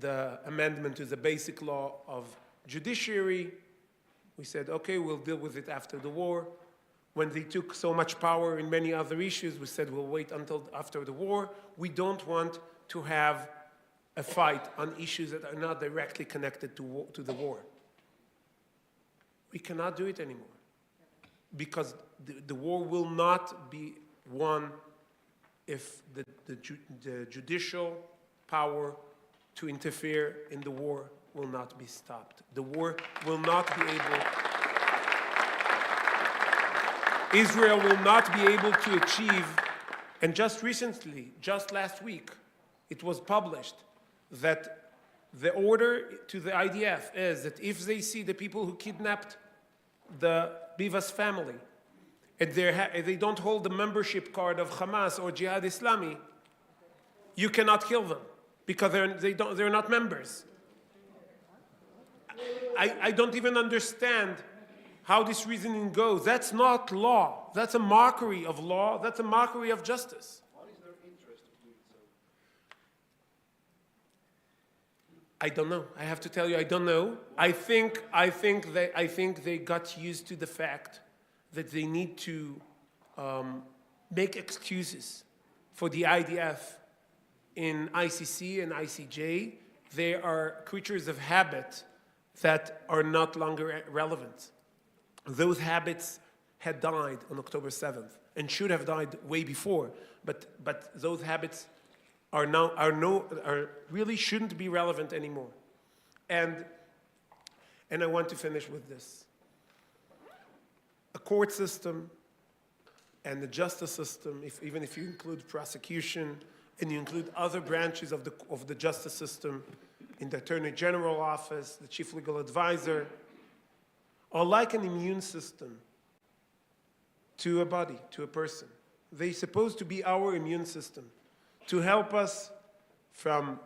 Speaker 3: the amendment to the basic law of judiciary. We said, okay, we'll deal with it after the war. When they took so much power in many other issues, we said, we'll wait until after the war. We don't want to have a fight on issues that are not directly connected to the war. We cannot do it anymore because the war will not be won if the judicial power to interfere in the war will not be stopped. The war will not be able, Israel will not be able to achieve, and just recently, just last week, it was published that the order to the IDF is that if they see the people who kidnapped the Bivas family and they don't hold the membership card of Hamas or Jihad Islami, you cannot kill them because they're not members. I don't even understand how this reasoning goes. That's not law. That's a mockery of law. That's a mockery of justice.
Speaker 4: What is their interest of doing so?
Speaker 3: I don't know. I have to tell you, I don't know. I think they got used to the fact that they need to make excuses for the IDF in ICC and ICJ. They are creatures of habit that are not longer relevant. Those habits had died on October 7th and should have died way before, but those habits really shouldn't be relevant anymore. And I want to finish with this. A court system and the justice system, even if you include prosecution and you include other branches of the justice system, in the Attorney General office, the Chief Legal Advisor, are like an immune system to a body, to a person. They're supposed to be our immune system to help us from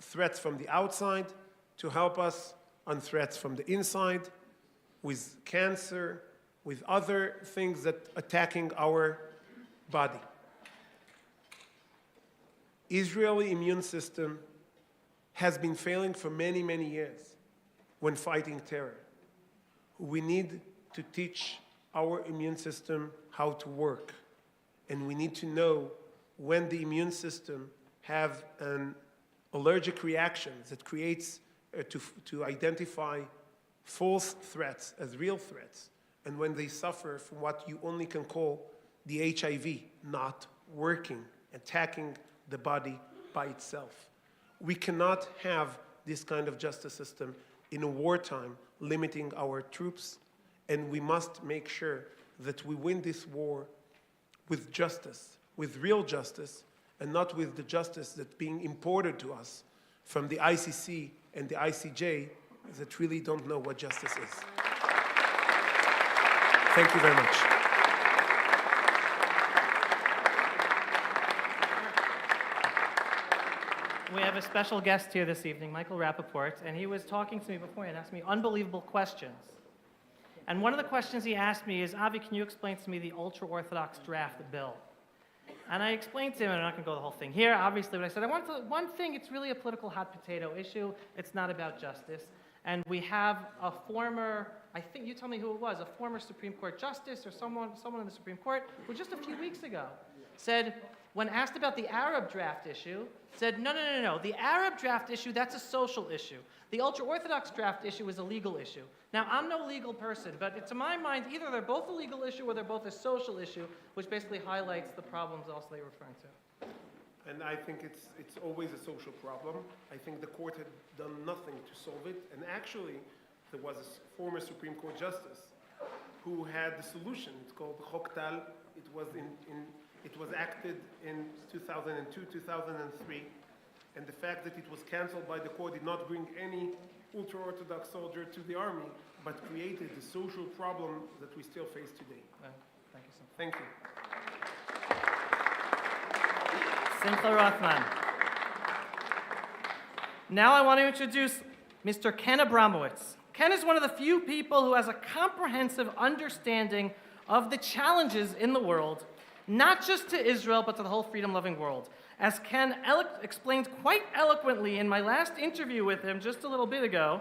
Speaker 3: threats from the outside, to help us on threats from the inside, with cancer, with other things that are attacking our body. Israeli immune system has been failing for many, many years when fighting terror. We need to teach our immune system how to work. And we need to know when the immune system have an allergic reaction that creates to identify false threats as real threats, and when they suffer from what you only can call the HIV not working, attacking the body by itself. We cannot have this kind of justice system in a wartime, limiting our troops, and we must make sure that we win this war with justice, with real justice, and not with the justice that's being imported to us from the ICC and the ICJ that really don't know what justice is. Thank you very much.
Speaker 1: We have a special guest here this evening, Michael Rapaport, and he was talking to me before and asked me unbelievable questions. And one of the questions he asked me is, Avi, can you explain to me the ultra-Orthodox draft bill? And I explained to him, and I'm not going to go the whole thing here, obviously, but I said, one thing, it's really a political hot potato issue. It's not about justice. And we have a former, I think you tell me who it was, a former Supreme Court justice or someone in the Supreme Court who just a few weeks ago said, when asked about the Arab draft issue, said, no. The Arab draft issue, that's a social issue. The ultra-Orthodox draft issue is a legal issue. Now, I'm no legal person, but to my mind, either they're both a legal issue or they're both a social issue, which basically highlights the problems also they're referring to.
Speaker 3: And I think it's always a social problem. I think the court had done nothing to solve it. And actually, there was a former Supreme Court justice who had the solution. It's called Chok Tal. It was acted in 2002, 2003. And the fact that it was canceled by the court did not bring any ultra-Orthodox soldier to the army, but created the social problem that we still face today.
Speaker 1: Thank you so much.
Speaker 3: Thank you.
Speaker 1: Simcha Rothman. Now I want to introduce Mr. Ken Abramowitz. Ken is one of the few people who has a comprehensive understanding of the challenges in the world, not just to Israel, but to the whole freedom-loving world. As Ken explained quite eloquently in my last interview with him just a little bit ago,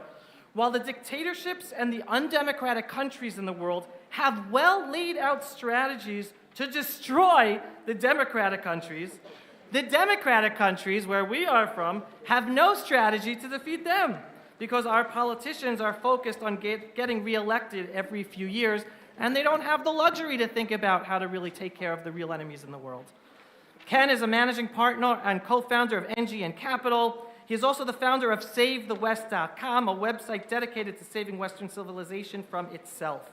Speaker 1: while the dictatorships and the undemocratic countries in the world have well laid out strategies to destroy the democratic countries, the democratic countries where we are from have no strategy to defeat them because our politicians are focused on getting reelected every few years, and they don't have the luxury to think about how to really take care of the real enemies in the world. Ken is a managing partner and co-founder of NGN Capital. He is also the founder of SaveTheWest.com, a website dedicated to saving Western civilization from itself.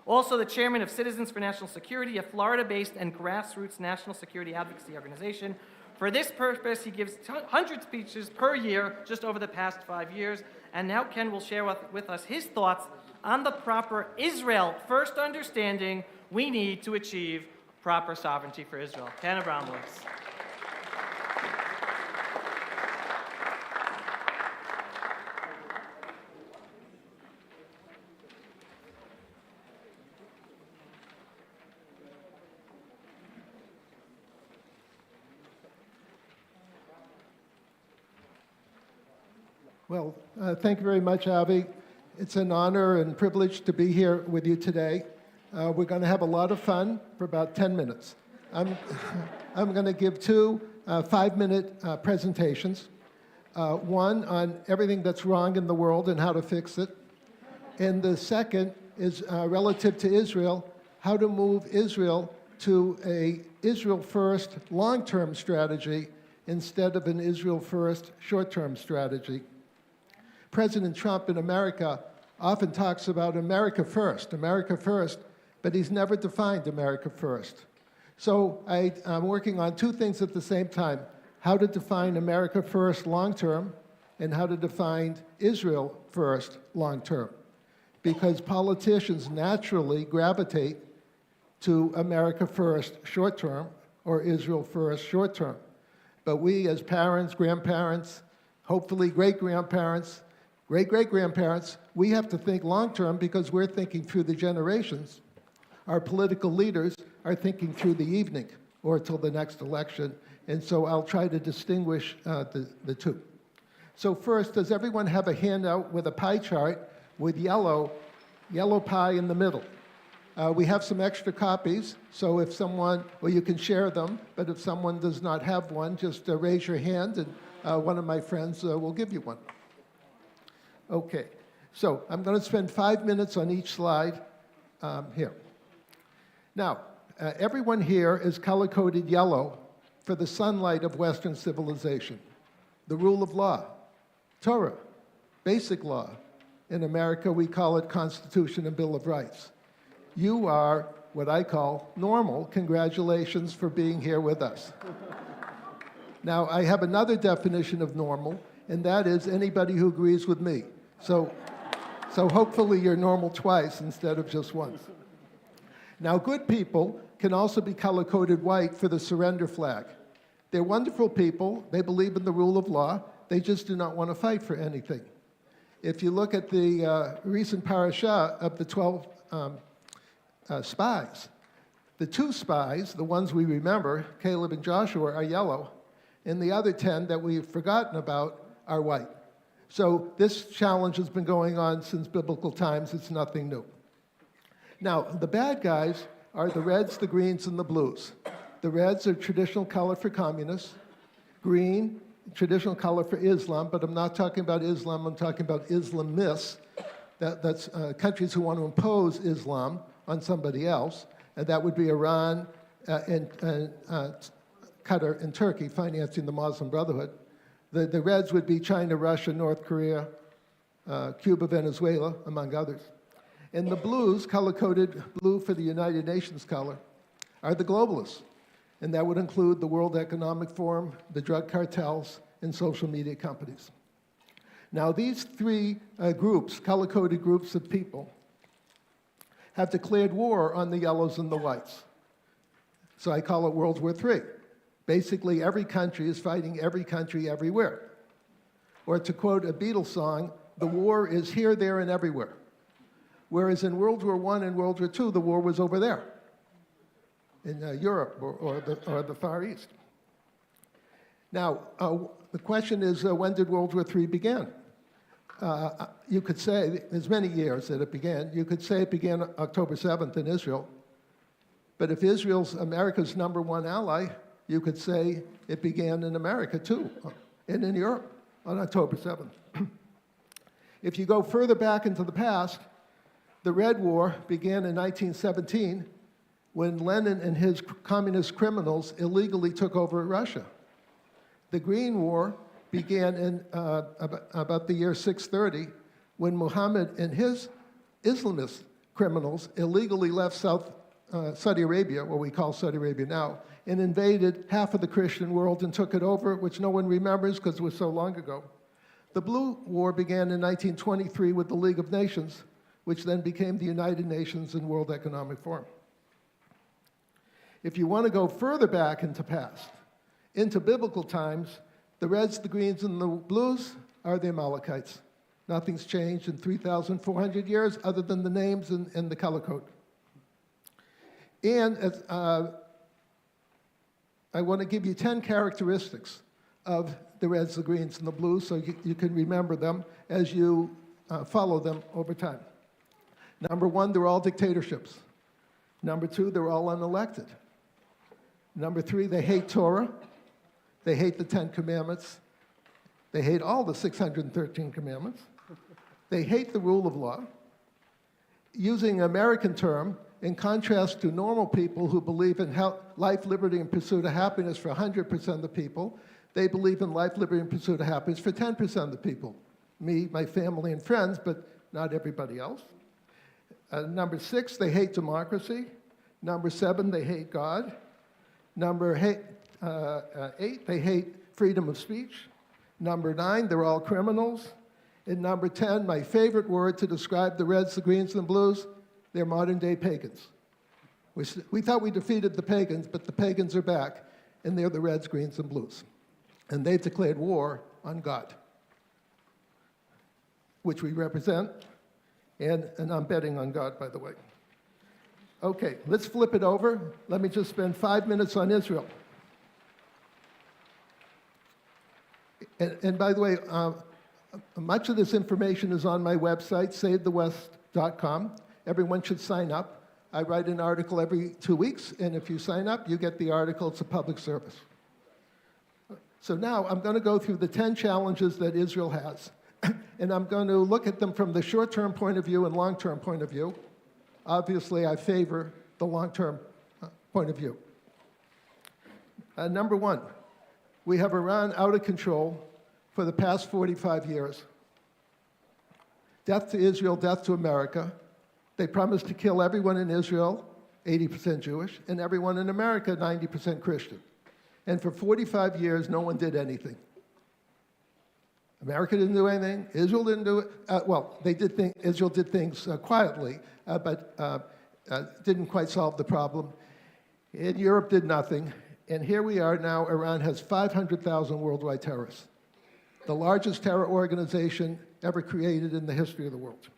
Speaker 1: Also the chairman of Citizens for National Security, a Florida-based and grassroots national security advocacy organization. For this purpose, he gives 100 speeches per year just over the past 5 years. And now Ken will share with us his thoughts on the proper Israel-first understanding we need to achieve proper sovereignty for Israel. Ken Abramowitz.
Speaker 5: Well, thank you very much, Avi. It's an honor and privilege to be here with you today. We're going to have a lot of fun for about 10 minutes. I'm going to give two 5-minute presentations. One on everything that's wrong in the world and how to fix it. And the second is relative to Israel, how to move Israel to a Israel-first long-term strategy instead of an Israel-first short-term strategy. President Trump in America often talks about America first, but he's never defined America first. So I'm working on two things at the same time, how to define America first long-term and how to define Israel first long-term. Because politicians naturally gravitate to America first short-term or Israel first short-term. But we as parents, grandparents, hopefully great-grandparents, great-great-grandparents, we have to think long-term because we're thinking through the generations. Our political leaders are thinking through the evening or till the next election, and so I'll try to distinguish the two. So first, does everyone have a handout with a pie chart with yellow pie in the middle? We have some extra copies, so if someone, well, you can share them, but if someone does not have one, just raise your hand and one of my friends will give you one. Okay, so I'm going to spend 5 minutes on each slide here. Now, everyone here is color-coded yellow for the sunlight of Western civilization, the rule of law, Torah, basic law. In America, we call it Constitution and Bill of Rights. You are what I call normal. Congratulations for being here with us. Now, I have another definition of normal, and that is anybody who agrees with me. So hopefully you're normal twice instead of just once. Now, good people can also be color-coded white for the surrender flag. They're wonderful people. They believe in the rule of law. They just do not want to fight for anything. If you look at the recent parasha of the 12 spies, the 2 spies, the ones we remember, Caleb and Joshua, are yellow, and the other 10 that we've forgotten about are white. So this challenge has been going on since biblical times. It's nothing new. Now, the bad guys are the reds, the greens, and the blues. The reds are traditional color for communists. Green, traditional color for Islam, but I'm not talking about Islam, I'm talking about Islamists. That's countries who want to impose Islam on somebody else, and that would be Iran and Qatar and Turkey financing the Muslim Brotherhood. The reds would be China, Russia, North Korea, Cuba, Venezuela, among others. And the blues, color-coded blue for the United Nations color, are the globalists. And that would include the World Economic Forum, the drug cartels, and social media companies. Now, these 3 groups, color-coded groups of people, have declared war on the yellows and the whites. So I call it World War III. Basically, every country is fighting every country everywhere. Or to quote a Beatles song, the war is here, there, and everywhere. Whereas in World War I and World War II, the war was over there, in Europe or the Far East. Now, the question is, when did World War III begin? You could say, there's many years that it began. You could say it began October 7th in Israel. But if Israel's America's #1 ally, you could say it began in America too, and in Europe on October 7th. If you go further back into the past, the Red War began in 1917 when Lenin and his communist criminals illegally took over Russia. The Green War began in about the year 630 when Muhammad and his Islamist criminals illegally left Saudi Arabia, what we call Saudi Arabia now, and invaded half of the Christian world and took it over, which no one remembers because it was so long ago. The Blue War began in 1923 with the League of Nations, which then became the United Nations and World Economic Forum. If you want to go further back into past, into biblical times, the reds, the greens, and the blues are the Amalekites. Nothing's changed in 3,400 years other than the names and the color code. And I want to give you 10 characteristics of the reds, the greens, and the blues so you can remember them as you follow them over time. Number 1, they're all dictatorships. Number 2, they're all unelected. Number 3, they hate Torah. They hate the 10 Commandments. They hate all the 613 commandments. They hate the rule of law. Using an American term, in contrast to normal people who believe in life, liberty, and pursuit of happiness for 100% of the people, they believe in life, liberty, and pursuit of happiness for 10% of the people. Me, my family, and friends, but not everybody else. Number 6, they hate democracy. Number 7, they hate God. Number 8, they hate freedom of speech. Number 9, they're all criminals. And number 10, my favorite word to describe the reds, the greens, and the blues, they're modern-day pagans. We thought we defeated the pagans, but the pagans are back, and they're the reds, greens, and blues. And they've declared war on God, which we represent, and I'm betting on God, by the way. Okay, let's flip it over. Let me just spend 5 minutes on Israel. And by the way, much of this information is on my website, savethewest.com. Everyone should sign up. I write an article every 2 weeks, and if you sign up, you get the article. It's a public service. So now I'm going to go through the 10 challenges that Israel has, and I'm going to look at them from the short-term point of view and long-term point of view. Obviously, I favor the long-term point of view. Number 1, we have Iran out of control for the past 45 years. Death to Israel, death to America. They promised to kill everyone in Israel, 80% Jewish, and everyone in America, 90% Christian. And for 45 years, no one did anything. America didn't do anything. Israel didn't do it. Israel did things quietly, but didn't quite solve the problem. And Europe did nothing. And here we are now. Iran has 500,000 worldwide terrorists, the largest terror organization ever created in the history of the world.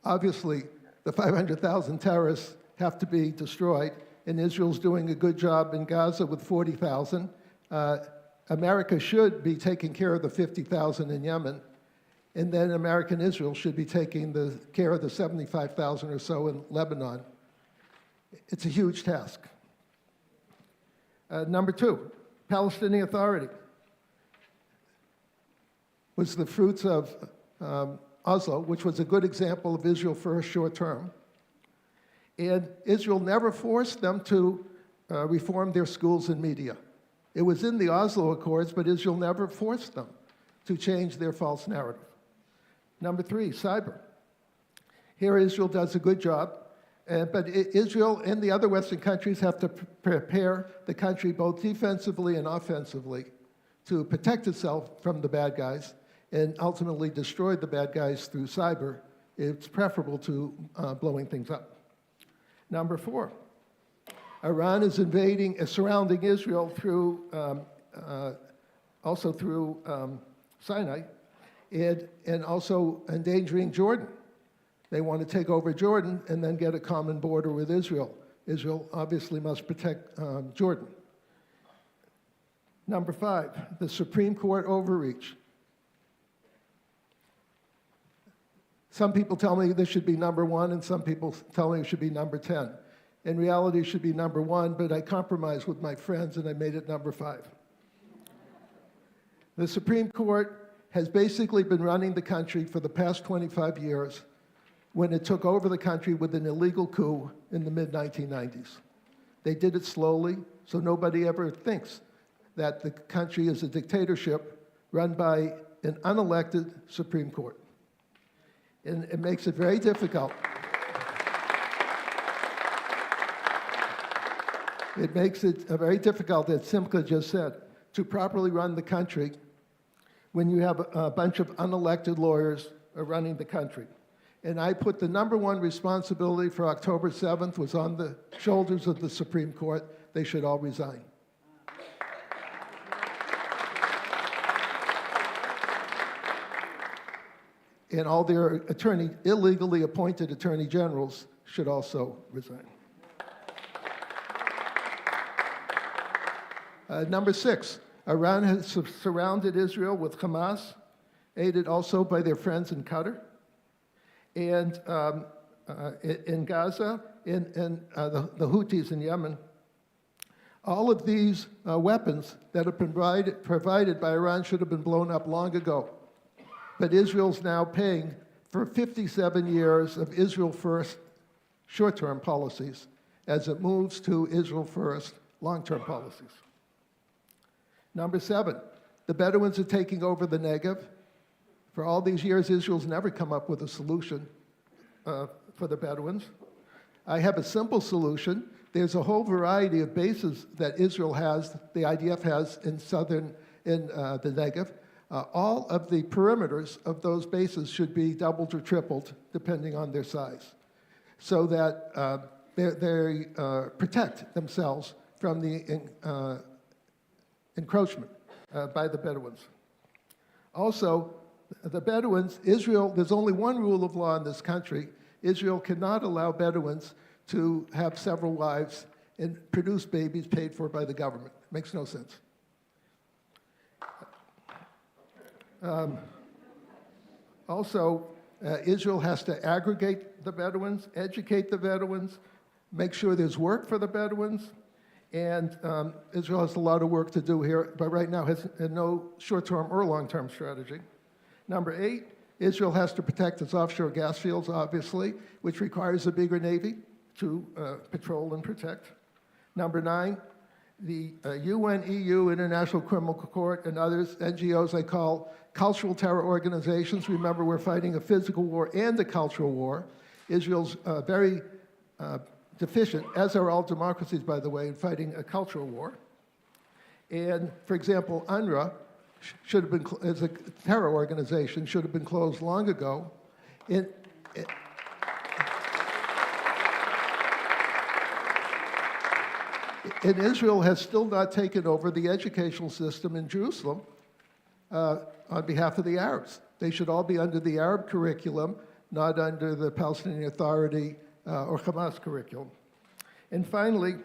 Speaker 5: Obviously, the 500,000 terrorists have to be destroyed, and Israel's doing a good job in Gaza with 40,000. America should be taking care of the 50,000 in Yemen, and then America and Israel should be taking care of the 75,000 or so in Lebanon. It's a huge task. Number two, Palestinian Authority was the fruits of Oslo, which was a good example of Israel first short term. And Israel never forced them to reform their schools and media. It was in the Oslo Accords, but Israel never forced them to change their false narrative. Number three, cyber. Here Israel does a good job, but Israel and the other Western countries have to prepare the country both defensively and offensively to protect itself from the bad guys and ultimately destroy the bad guys through cyber. It's preferable to blowing things up. Number four, Iran is surrounding Israel also through Sinai, and also endangering Jordan. They want to take over Jordan and then get a common border with Israel. Israel obviously must protect Jordan. Number five, the Supreme Court overreach. Some people tell me this should be number one, and some people tell me it should be number 10. In reality, it should be number one, but I compromised with my friends and I made it number 5. The Supreme Court has basically been running the country for the past 25 years when it took over the country with an illegal coup in the mid-1990s. They did it slowly, so nobody ever thinks that the country is a dictatorship run by an unelected Supreme Court. And it makes it very difficult. It makes it very difficult, as Simcha just said, to properly run the country when you have a bunch of unelected lawyers running the country. And I put the number one responsibility for October 7th was on the shoulders of the Supreme Court. They should all resign. And all their illegally appointed attorney generals should also resign. Number 6, Iran has surrounded Israel with Hamas, aided also by their friends in Qatar, and in Gaza, and the Houthis in Yemen. All of these weapons that have been provided by Iran should have been blown up long ago. But Israel's now paying for 57 years of Israel first short-term policies as it moves to Israel first long-term policies. Number 7, the Bedouins are taking over the Negev. For all these years, Israel's never come up with a solution for the Bedouins. I have a simple solution. There's a whole variety of bases that Israel has, the IDF has in the Negev. All of the perimeters of those bases should be doubled or tripled, depending on their size, so that they protect themselves from the encroachment by the Bedouins. Also, the Bedouins, Israel, there's only one rule of law in this country. Israel cannot allow Bedouins to have several wives and produce babies paid for by the government. Makes no sense. Israel has to aggregate the Bedouins, educate the Bedouins, make sure there's work for the Bedouins, and Israel has a lot of work to do here, but right now has no short-term or long-term strategy. Number 8, Israel has to protect its offshore gas fields, obviously, which requires a bigger navy to patrol and protect. Number 9, the UN, EU, International Criminal Court, and others, NGOs I call cultural terror organizations. Remember, we're fighting a physical war and a cultural war. Israel's very deficient, as are all democracies, by the way, in fighting a cultural war. And, for example, UNRWA should have been, as a terror organization, should have been closed long ago. And Israel has still not taken over the educational system in Jerusalem on behalf of the Arabs. They should all be under the Arab curriculum, not under the Palestinian Authority or Hamas curriculum. And finally,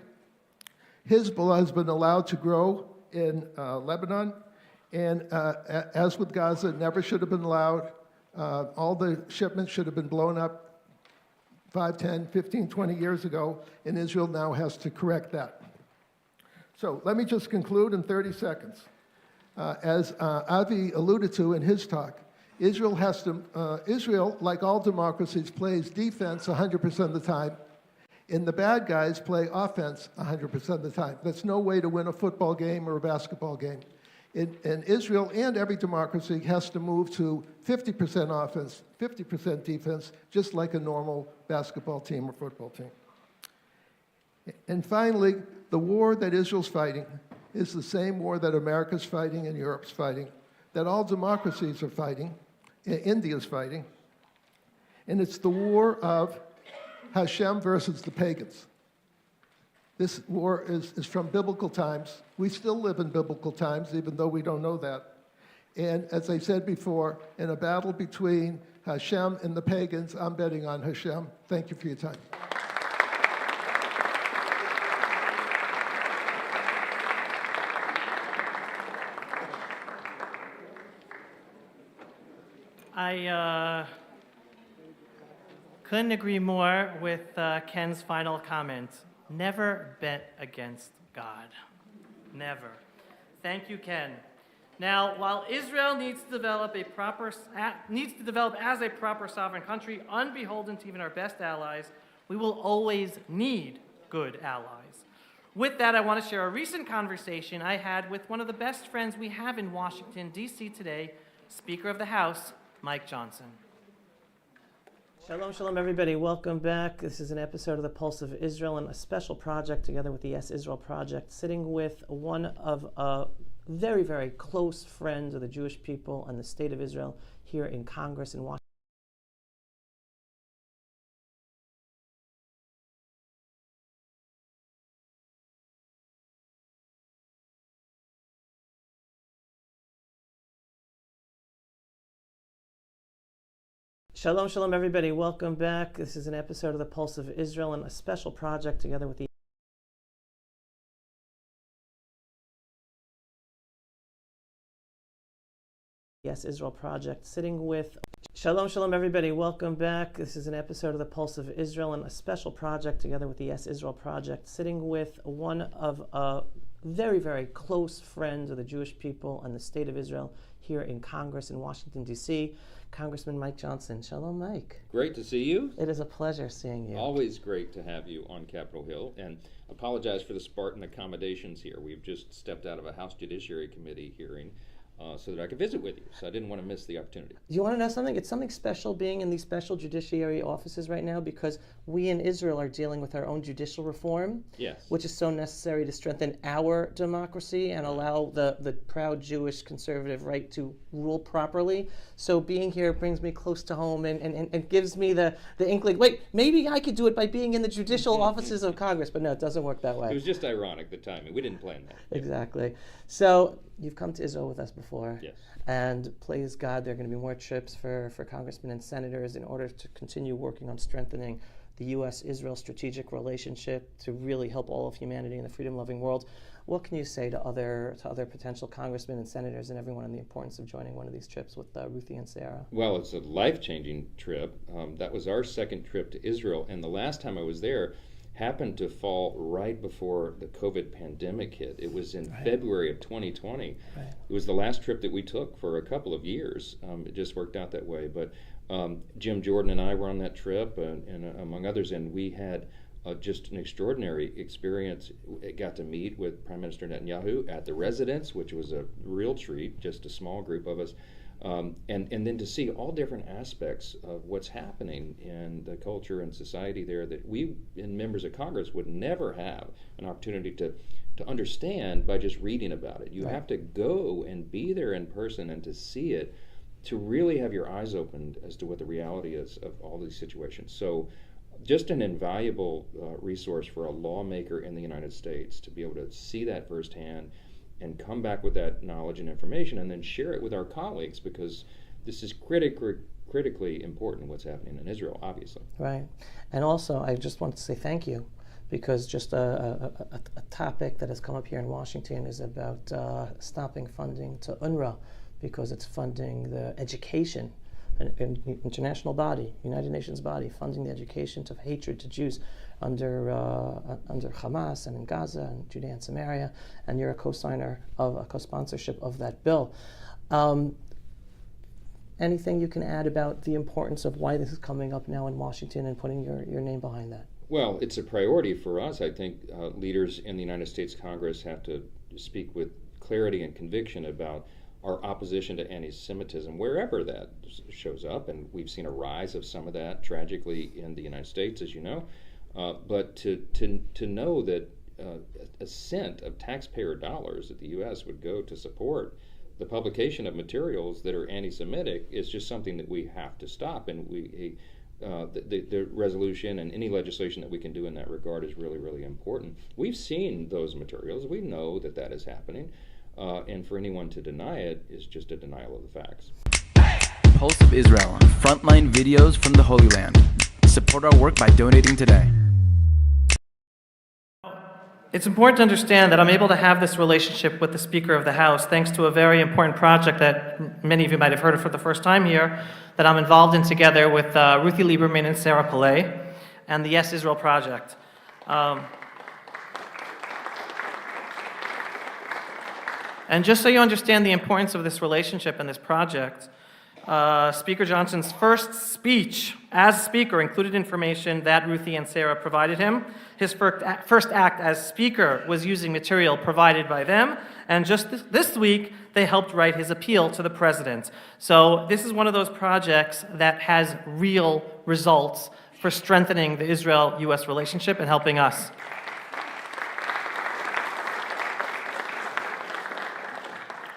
Speaker 5: Hezbollah has been allowed to grow in Lebanon, and as with Gaza, it never should have been allowed. All the shipments should have been blown up 5, 10, 15, 20 years ago, and Israel now has to correct that. So let me just conclude in 30 seconds. As Avi alluded to in his talk, Israel, like all democracies, plays defense 100% of the time, and the bad guys play offense 100% of the time. That's no way to win a football game or a basketball game. And Israel and every democracy has to move to 50% offense, 50% defense, just like a normal basketball team or football team. And finally, the war that Israel's fighting is the same war that America's fighting and Europe's fighting, that all democracies are fighting, India's fighting, and it's the war of Hashem versus the pagans. This war is from biblical times. We still live in biblical times, even though we don't know that. And as I said before, in a battle between Hashem and the pagans, I'm betting on Hashem. Thank you for your time.
Speaker 1: I couldn't agree more with Ken's final comment. Never bet against God. Never. Thank you, Ken. Now, while Israel needs to develop as a proper sovereign country, unbeholden to even our best allies, we will always need good allies. With that, I want to share a recent conversation I had with one of the best friends we have in Washington, D.C. today, Speaker of the House, Mike Johnson.
Speaker 6: Shalom, shalom, everybody. Welcome back. This is an episode of The Pulse of Israel and a special project together with the Yes Israel Project, sitting with one of a very, very close friends of the Jewish people and the state of Israel here in Congress in Washington. Shalom, shalom, everybody. Welcome back. This is an episode of The Pulse of Israel and a special project together with the Yes Israel Project, sitting with Shalom, shalom, everybody. Welcome back. This is an episode of The Pulse of Israel and a special project together with the Yes Israel Project, sitting with one of a very, very close friends of the Jewish people and the state of Israel here in Congress in Washington, D.C., Congressman Mike Johnson. Shalom, Mike.
Speaker 7: Great to see you.
Speaker 6: It is a pleasure seeing you.
Speaker 7: Always great to have you on Capitol Hill, and apologize for the Spartan accommodations here. We've just stepped out of a House Judiciary Committee hearing so that I could visit with you, so I didn't want to miss the opportunity.
Speaker 6: You want to know something? It's something special being in these special judiciary offices right now, because we in Israel are dealing with our own judicial reform,
Speaker 7: Yes.
Speaker 6: which is so necessary to strengthen our democracy and allow the proud Jewish conservative right to rule properly. So being here brings me close to home and gives me the inkling, wait, maybe I could do it by being in the judicial offices of Congress, but no, it doesn't work that way.
Speaker 7: It was just ironic, the timing. We didn't plan that.
Speaker 6: Exactly. So you've come to Israel with us before.
Speaker 7: Yes.
Speaker 6: And please God, there are going to be more trips for congressmen and senators in order to continue working on strengthening the U.S.-Israel strategic relationship to really help all of humanity in the freedom-loving world. What can you say to other potential congressmen and senators and everyone on the importance of joining one of these trips with Ruthie and Sarah?
Speaker 7: Well, it's a life-changing trip. That was our second trip to Israel, and the last time I was there happened to fall right before the COVID pandemic hit. It was in February of 2020.
Speaker 6: Right.
Speaker 7: It was the last trip that we took for a couple of years. It just worked out that way. But Jim Jordan and I were on that trip, and among others, and we had just an extraordinary experience. It got to meet with Prime Minister Netanyahu at the residence, which was a real treat, just a small group of us. And then to see all different aspects of what's happening in the culture and society there that we, in members of Congress, would never have an opportunity to understand by just reading about it. You have to go and be there in person and to see it, to really have your eyes opened as to what the reality is of all these situations. So just an invaluable resource for a lawmaker in the United States to be able to see that firsthand and come back with that knowledge and information and then share it with our colleagues, because this is critically important what's happening in Israel, obviously.
Speaker 6: Right. And also, I just want to say thank you, because just a topic that has come up here in Washington is about stopping funding to UNRWA, because it's funding the education, an international body, United Nations body, funding the education of hatred to Jews under Hamas and in Gaza and Judea and Samaria, and you're a co-sponsorship of that bill. Anything you can add about the importance of why this is coming up now in Washington and putting your name behind that?
Speaker 7: Well, it's a priority for us. I think leaders in the United States Congress have to speak with clarity and conviction about our opposition to anti-Semitism, wherever that shows up, and we've seen a rise of some of that, tragically, in the United States, as you know. But to know that a cent of taxpayer dollars that the U.S. would go to support the publication of materials that are anti-Semitic is just something that we have to stop. And the resolution and any legislation that we can do in that regard is really, really important. We've seen those materials. We know that that is happening. And for anyone to deny it is just a denial of the facts.
Speaker 8: Pulse of Israel, frontline videos from the Holy Land. Support our work by donating today.
Speaker 1: It's important to understand that I'm able to have this relationship with the Speaker of the House thanks to a very important project that many of you might have heard of for the first time here, that I'm involved in together with Ruthie Lieberman and Sarah Pillay, and the Yes Israel Project. And just so you understand the importance of this relationship and this project, Speaker Johnson's first speech as Speaker included information that Ruthie and Sarah provided him. His first act as Speaker was using material provided by them, and just this week, they helped write his appeal to the President. So this is one of those projects that has real results for strengthening the Israel-U.S. relationship and helping us.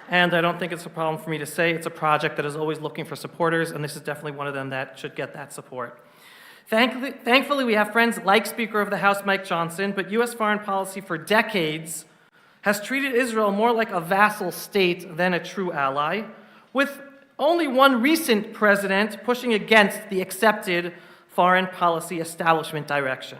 Speaker 1: And I don't think it's a problem for me to say it's a project that is always looking for supporters, and this is definitely one of them that should get that support. Thankfully, we have friends like Speaker of the House Mike Johnson, but U.S. foreign policy for decades has treated Israel more like a vassal state than a true ally, with only one recent president pushing against the accepted foreign policy establishment direction.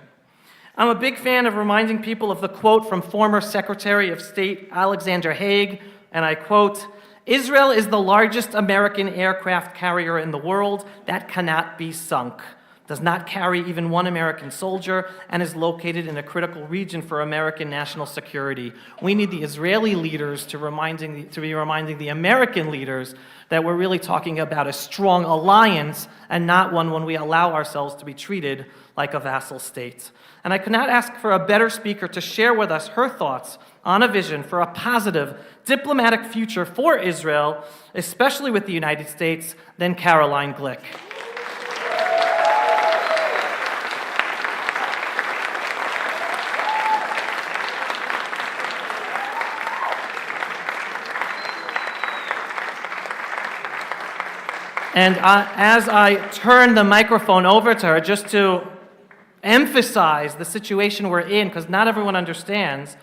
Speaker 1: I'm a big fan of reminding people of the quote from former Secretary of State Alexander Haig, and I quote, "Israel is the largest American aircraft carrier in the world that cannot be sunk, does not carry even one American soldier, and is located in a critical region for American national security." We need the Israeli leaders to be reminding the American leaders that we're really talking about a strong alliance and not one when we allow ourselves to be treated like a vassal state. And I could not ask for a better speaker to share with us her thoughts on a vision for a positive diplomatic future for Israel, especially with the United States, than Caroline Glick. And as I turn the microphone over to her, just to emphasize the situation we're in, because not everyone understands,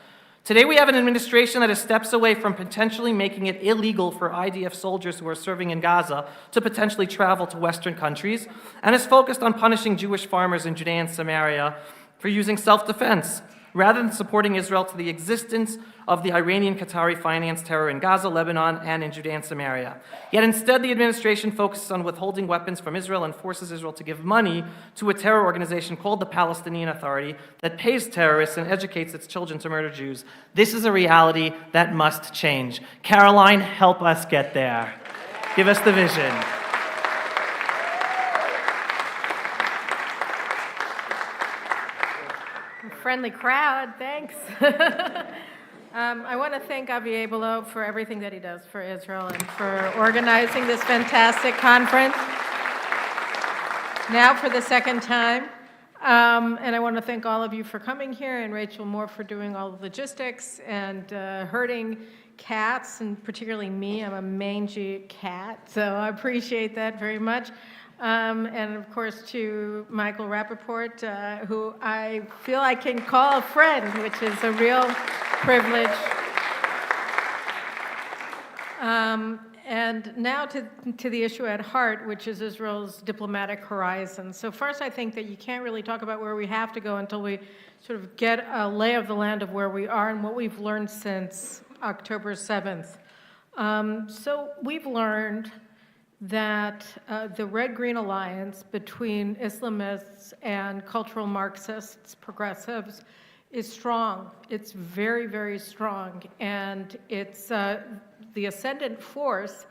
Speaker 1: today we have an administration that is steps away from potentially making it illegal for IDF soldiers who are serving in Gaza to potentially travel to Western countries, and is focused on punishing Jewish farmers in Judea and Samaria for using self-defense, rather than supporting Israel to the existence of the Iranian-Qatari financed terror in Gaza, Lebanon, and in Judea and Samaria. Yet instead, the administration focuses on withholding weapons from Israel and forces Israel to give money to a terror organization called the Palestinian Authority that pays terrorists and educates its children to murder Jews. This is a reality that must change. Caroline, help us get there. Give us the vision.
Speaker 9: friendly crowd, thanks. I want to thank Abelow for everything that he does for Israel and for organizing this fantastic conference, now for the second time. And I want to thank all of you for coming here, and Rachel Moore for doing all the logistics and herding cats, and particularly me. I'm a mangy cat, so I appreciate that very much. And of course to Michael Rapaport, who I feel I can call a friend, which is a real privilege. And now to the issue at heart, which is Israel's diplomatic horizon. So first, I think that you can't really talk about where we have to go until we sort of get a lay of the land of where we are and what we've learned since October 7th. So we've learned that the Red-Green alliance between Islamists and cultural Marxists, progressives, is strong. It's very, very strong. And it's the ascendant force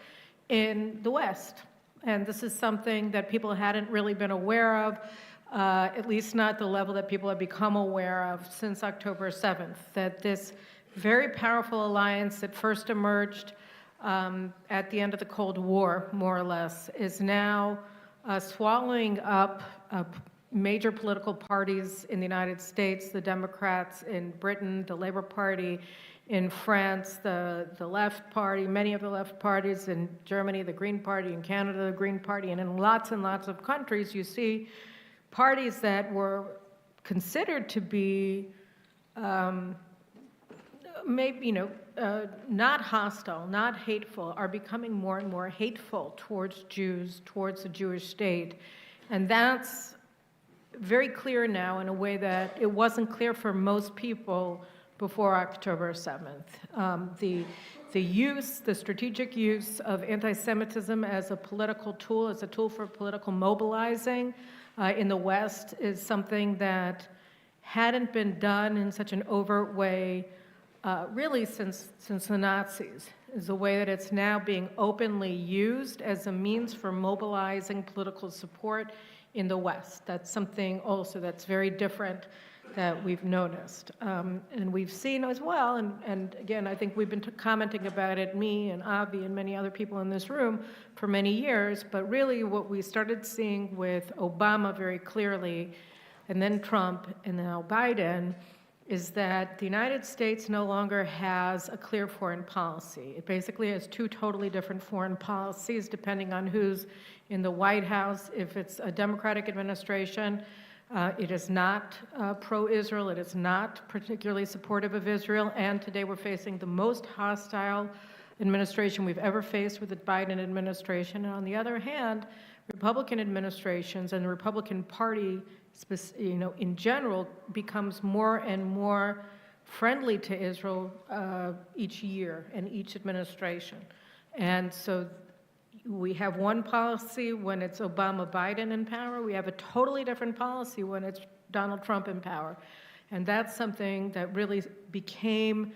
Speaker 9: in the West. And this is something that people hadn't really been aware of, at least not the level that people have become aware of since October 7th, that this very powerful alliance that first emerged at the end of the Cold War, more or less, is now swallowing up major political parties in the United States, the Democrats in Britain, the Labour Party in France, the Left Party, many of the left parties in Germany, the Green Party in Canada, the Green Party, and in lots and lots of countries, you see parties that were considered to be maybe, not hostile, not hateful, are becoming more and more hateful towards Jews, towards the Jewish state. And that's very clear now in a way that it wasn't clear for most people before October 7th. The strategic use of anti-Semitism as a political tool, as a tool for political mobilizing in the West is something that hadn't been done in such an overt way really since the Nazis, is the way that it's now being openly used as a means for mobilizing political support in the West. That's something also that's very different that we've noticed. And we've seen as well, and again, I think we've been commenting about it, me and Avi and many other people in this room, for many years, but really what we started seeing with Obama very clearly, and then Trump, and now Biden, is that the United States no longer has a clear foreign policy. It basically has two totally different foreign policies depending on who's in the White House. If it's a Democratic administration, it is not pro-Israel, it is not particularly supportive of Israel, and today we're facing the most hostile administration we've ever faced with the Biden administration. And on the other hand, Republican administrations and the Republican Party in general becomes more and more friendly to Israel each year and each administration. And so we have one policy when it's Obama-Biden in power. We have a totally different policy when it's Donald Trump in power. And that's something that really became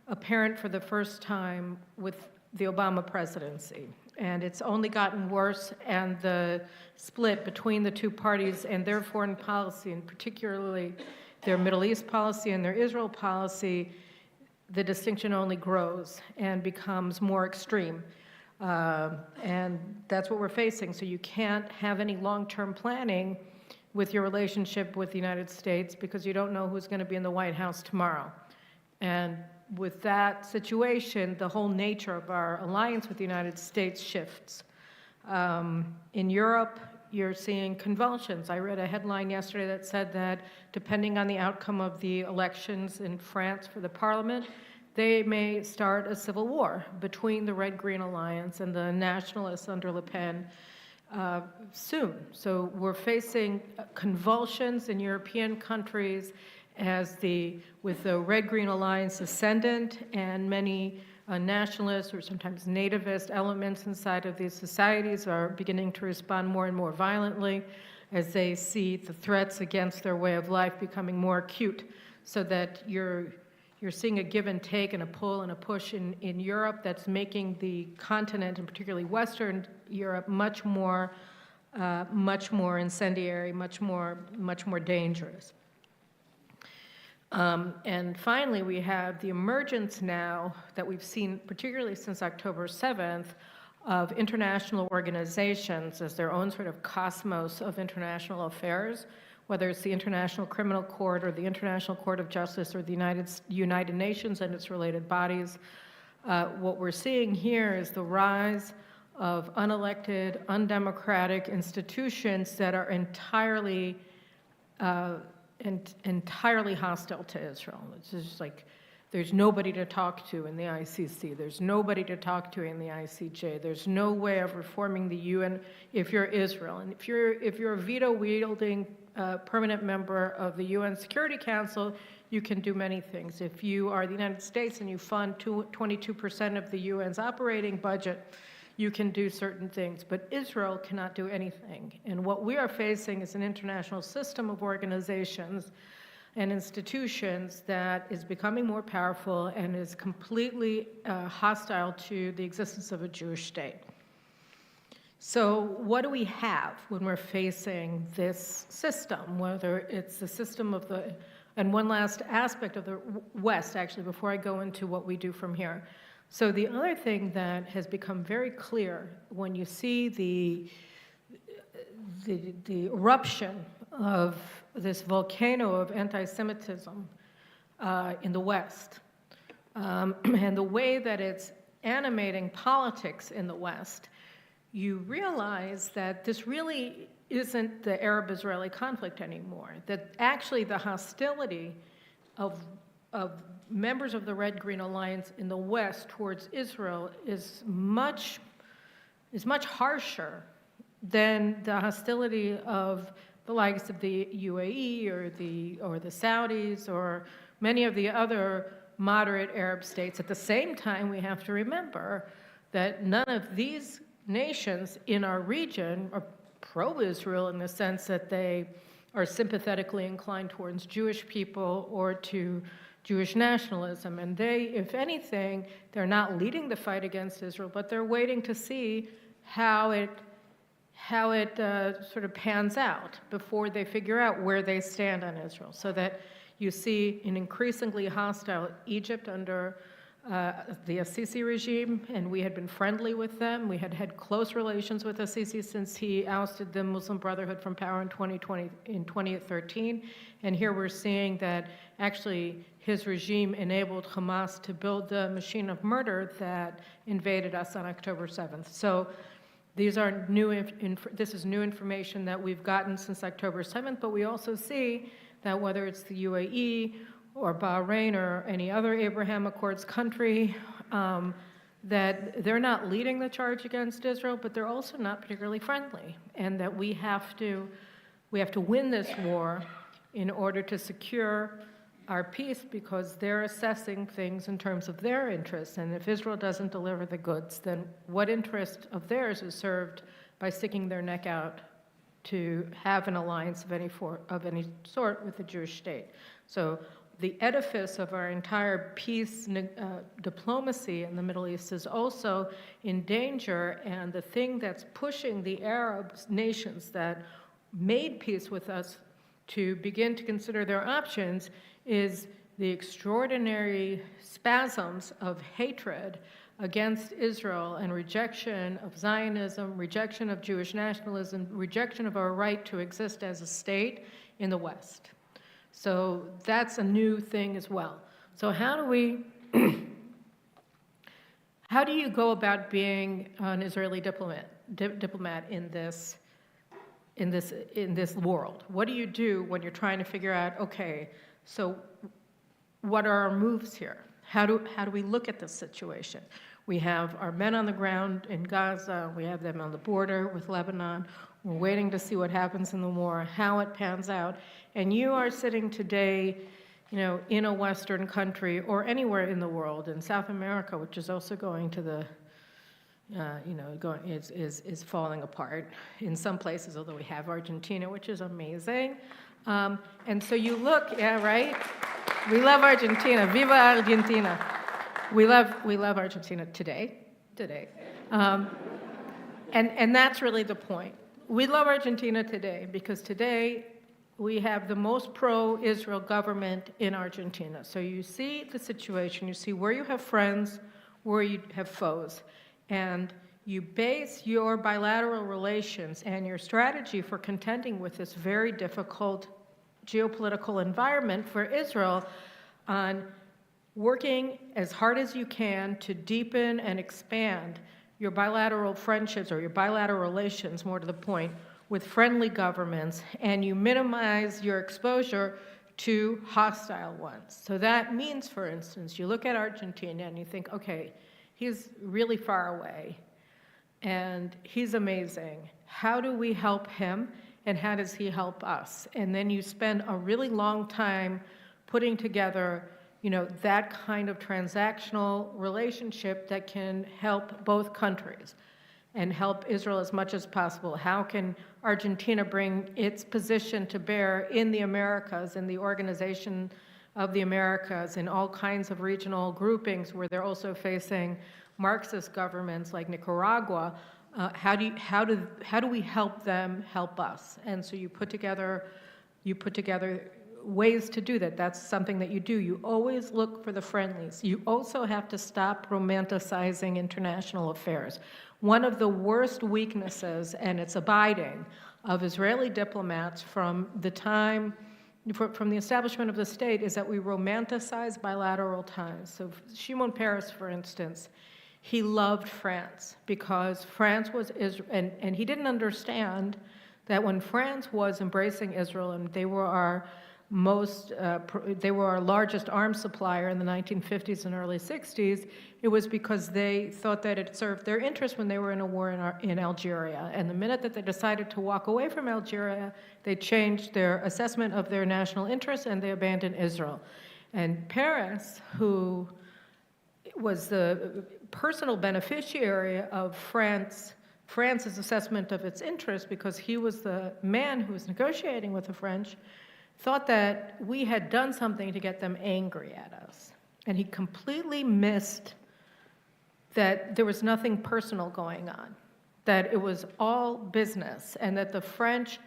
Speaker 9: apparent for the first time with the Obama presidency. And it's only gotten worse, and the split between the two parties and their foreign policy, and particularly their Middle East policy and their Israel policy, the distinction only grows and becomes more extreme. And that's what we're facing. So you can't have any long-term planning with your relationship with the United States because you don't know who's going to be in the White House tomorrow. And with that situation, the whole nature of our alliance with the United States shifts. In Europe, you're seeing convulsions. I read a headline yesterday that said that depending on the outcome of the elections in France for the parliament, they may start a civil war between the Red-Green alliance and the nationalists under Le Pen soon. So we're facing convulsions in European countries with the Red-Green alliance ascendant, and many nationalist or sometimes nativist elements inside of these societies are beginning to respond more and more violently as they see the threats against their way of life becoming more acute, so that you're seeing a give and take and a pull and a push in Europe that's making the continent, and particularly Western Europe, much more incendiary, much more dangerous. And finally, we have the emergence now that we've seen, particularly since October 7th, of international organizations as their own sort of cosmos of international affairs, whether it's the International Criminal Court or the International Court of Justice or the United Nations and its related bodies. What we're seeing here is the rise of unelected, undemocratic institutions that are entirely hostile to Israel. It's just like there's nobody to talk to in the ICC. There's nobody to talk to in the ICJ. There's no way of reforming the UN if you're Israel. And if you're a veto-wielding permanent member of the UN Security Council, you can do many things. If you are the United States and you fund 22% of the UN's operating budget, you can do certain things, but Israel cannot do anything. And what we are facing is an international system of organizations and institutions that is becoming more powerful and is completely hostile to the existence of a Jewish state. So what do we have when we're facing this system, whether it's the system of the, and one last aspect of the West, actually, before I go into what we do from here. So the other thing that has become very clear when you see the eruption of this volcano of anti-Semitism in the West, and the way that it's animating politics in the West, you realize that this really isn't the Arab-Israeli conflict anymore, that actually the hostility of members of the Red-Green Alliance in the West towards Israel is much harsher than the hostility of the likes of the UAE or the Saudis or many of the other moderate Arab states. At the same time, we have to remember that none of these nations in our region are pro-Israel in the sense that they are sympathetically inclined towards Jewish people or to Jewish nationalism. And they, if anything, they're not leading the fight against Israel, but they're waiting to see how it sort of pans out before they figure out where they stand on Israel. So that you see an increasingly hostile Egypt under the Assisi regime, and we had been friendly with them. We had had close relations with Assisi since he ousted the Muslim Brotherhood from power in 2013. And here we're seeing that actually his regime enabled Hamas to build the machine of murder that invaded us on October 7th. So these are this is new information that we've gotten since October 7th, but we also see that whether it's the UAE or Bahrain or any other Abraham Accords country, that they're not leading the charge against Israel, but they're also not particularly friendly, and that we have to win this war in order to secure our peace, because they're assessing things in terms of their interests. And if Israel doesn't deliver the goods, then what interest of theirs is served by sticking their neck out to have an alliance of any sort with the Jewish state? So the edifice of our entire peace diplomacy in the Middle East is also in danger, and the thing that's pushing the Arab nations that made peace with us to begin to consider their options is the extraordinary spasms of hatred against Israel and rejection of Zionism, rejection of Jewish nationalism, rejection of our right to exist as a state in the West. So that's a new thing as well. So how do you go about being an Israeli diplomat in this world? What do you do when you're trying to figure out, okay, so what are our moves here? How do we look at this situation? We have our men on the ground in Gaza. We have them on the border with Lebanon. We're waiting to see what happens in the war, how it pans out. And you are sitting today, in a Western country or anywhere in the world, in South America, which is also going to the, is falling apart in some places, although we have Argentina, which is amazing. And so you look, yeah, right? We love Argentina. Viva Argentina. We love Argentina today. And that's really the point. We love Argentina today because today we have the most pro-Israel government in Argentina. So you see the situation, you see where you have friends, where you have foes, and you base your bilateral relations and your strategy for contending with this very difficult geopolitical environment for Israel on working as hard as you can to deepen and expand your bilateral friendships or your bilateral relations, more to the point, with friendly governments, and you minimize your exposure to hostile ones. So that means, for instance, you look at Argentina and you think, okay, he's really far away, and he's amazing. How do we help him, and how does he help us? And then you spend a really long time putting together, that kind of transactional relationship that can help both countries and help Israel as much as possible. How can Argentina bring its position to bear in the Americas, in the Organization of the Americas, in all kinds of regional groupings where they're also facing Marxist governments like Nicaragua? How do we help them help us? And so you put together ways to do that. That's something that you do. You always look for the friendlies. You also have to stop romanticizing international affairs. One of the worst weaknesses, and it's abiding, of Israeli diplomats from the establishment of the state is that we romanticize bilateral ties. So Shimon Peres, for instance, he loved France because France was Israel, and he didn't understand that when France was embracing Israel and they were our largest arms supplier in the 1950s and early 60s, it was because they thought that it served their interest when they were in a war in Algeria. And the minute that they decided to walk away from Algeria, they changed their assessment of their national interests and they abandoned Israel. And Peres, who was the personal beneficiary of France's assessment of its interests because he was the man who was negotiating with the French, thought that we had done something to get them angry at us. And he completely missed that there was nothing personal going on, that it was all business, and that the French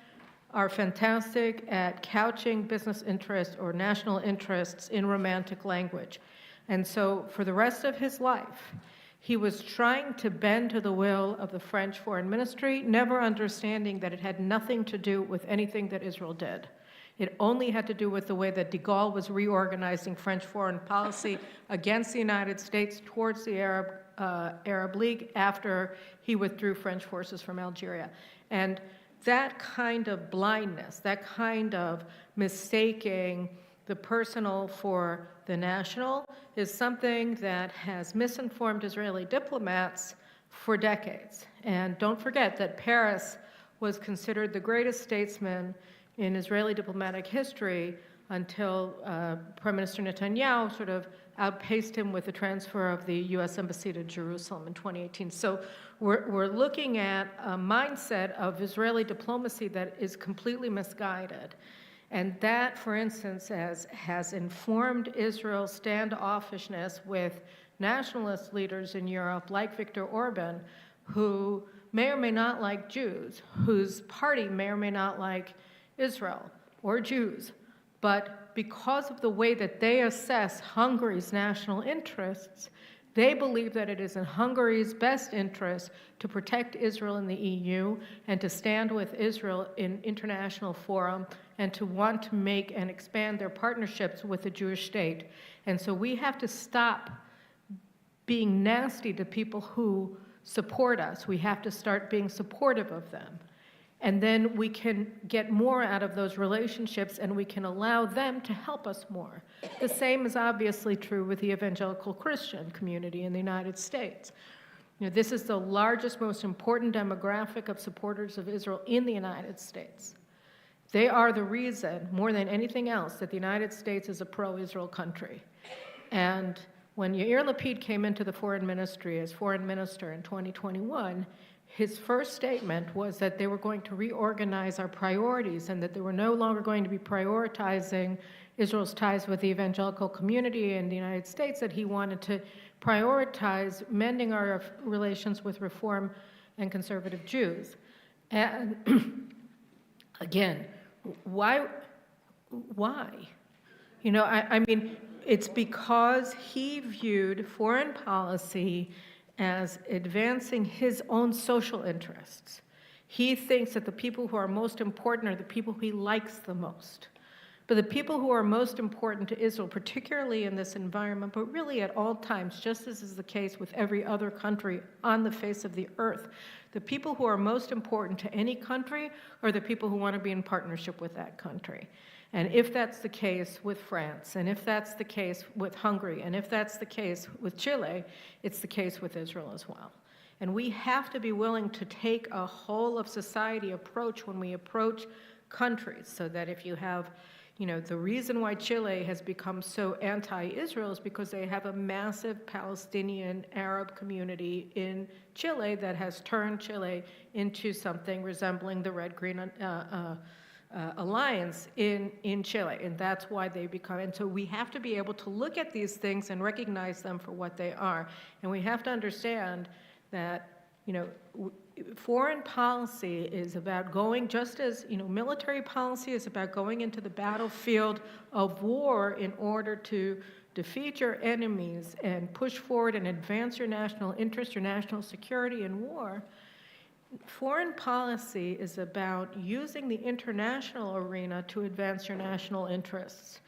Speaker 9: are fantastic at couching business interests or national interests in romantic language. And so for the rest of his life, he was trying to bend to the will of the French foreign ministry, never understanding that it had nothing to do with anything that Israel did. It only had to do with the way that de Gaulle was reorganizing French foreign policy against the United States towards the Arab League after he withdrew French forces from Algeria. And that kind of blindness, that kind of mistaking the personal for the national is something that has misinformed Israeli diplomats for decades. And don't forget that Peres was considered the greatest statesman in Israeli diplomatic history until Prime Minister Netanyahu sort of outpaced him with the transfer of the U.S. Embassy to Jerusalem in 2018. So we're looking at a mindset of Israeli diplomacy that is completely misguided. And that, for instance, has informed Israel's standoffishness with nationalist leaders in Europe like Viktor Orban, who may or may not like Jews, whose party may or may not like Israel or Jews, but because of the way that they assess Hungary's national interests, they believe that it is in Hungary's best interest to protect Israel in the EU and to stand with Israel in international forum and to want to make and expand their partnerships with the Jewish state. And so we have to stop being nasty to people who support us. We have to start being supportive of them. And then we can get more out of those relationships and we can allow them to help us more. The same is obviously true with the evangelical Christian community in the United States. This is the largest, most important demographic of supporters of Israel in the United States. They are the reason, more than anything else, that the United States is a pro-Israel country. And when Yair Lapid came into the foreign ministry as foreign minister in 2021, his first statement was that they were going to reorganize our priorities and that they were no longer going to be prioritizing Israel's ties with the evangelical community in the United States, that he wanted to prioritize mending our relations with Reform and conservative Jews. And again, Why? Why? You know, I mean, it's because he viewed foreign policy as advancing his own social interests. He thinks that the people who are most important are the people he likes the most. But the people who are most important to Israel, particularly in this environment, but really at all times, just as is the case with every other country on the face of the earth, the people who are most important to any country are the people who want to be in partnership with that country. And if that's the case with France, and if that's the case with Hungary, and if that's the case with Chile, it's the case with Israel as well. And we have to be willing to take a whole of society approach when we approach countries, so that if you have, you know, the reason why Chile has become so anti-Israel is because they have a massive Palestinian Arab community in Chile that has turned Chile into something resembling the Red-Green alliance in Chile, and that's why they become, and so we have to be able to look at these things and recognize them for what they are, and we have to understand that, you know, foreign policy is about going, just as, you know, military policy is about going into the battlefield of war in order to defeat your enemies and push forward and advance your national interest, your national security in war. Foreign policy is about using the international arena to advance your national interests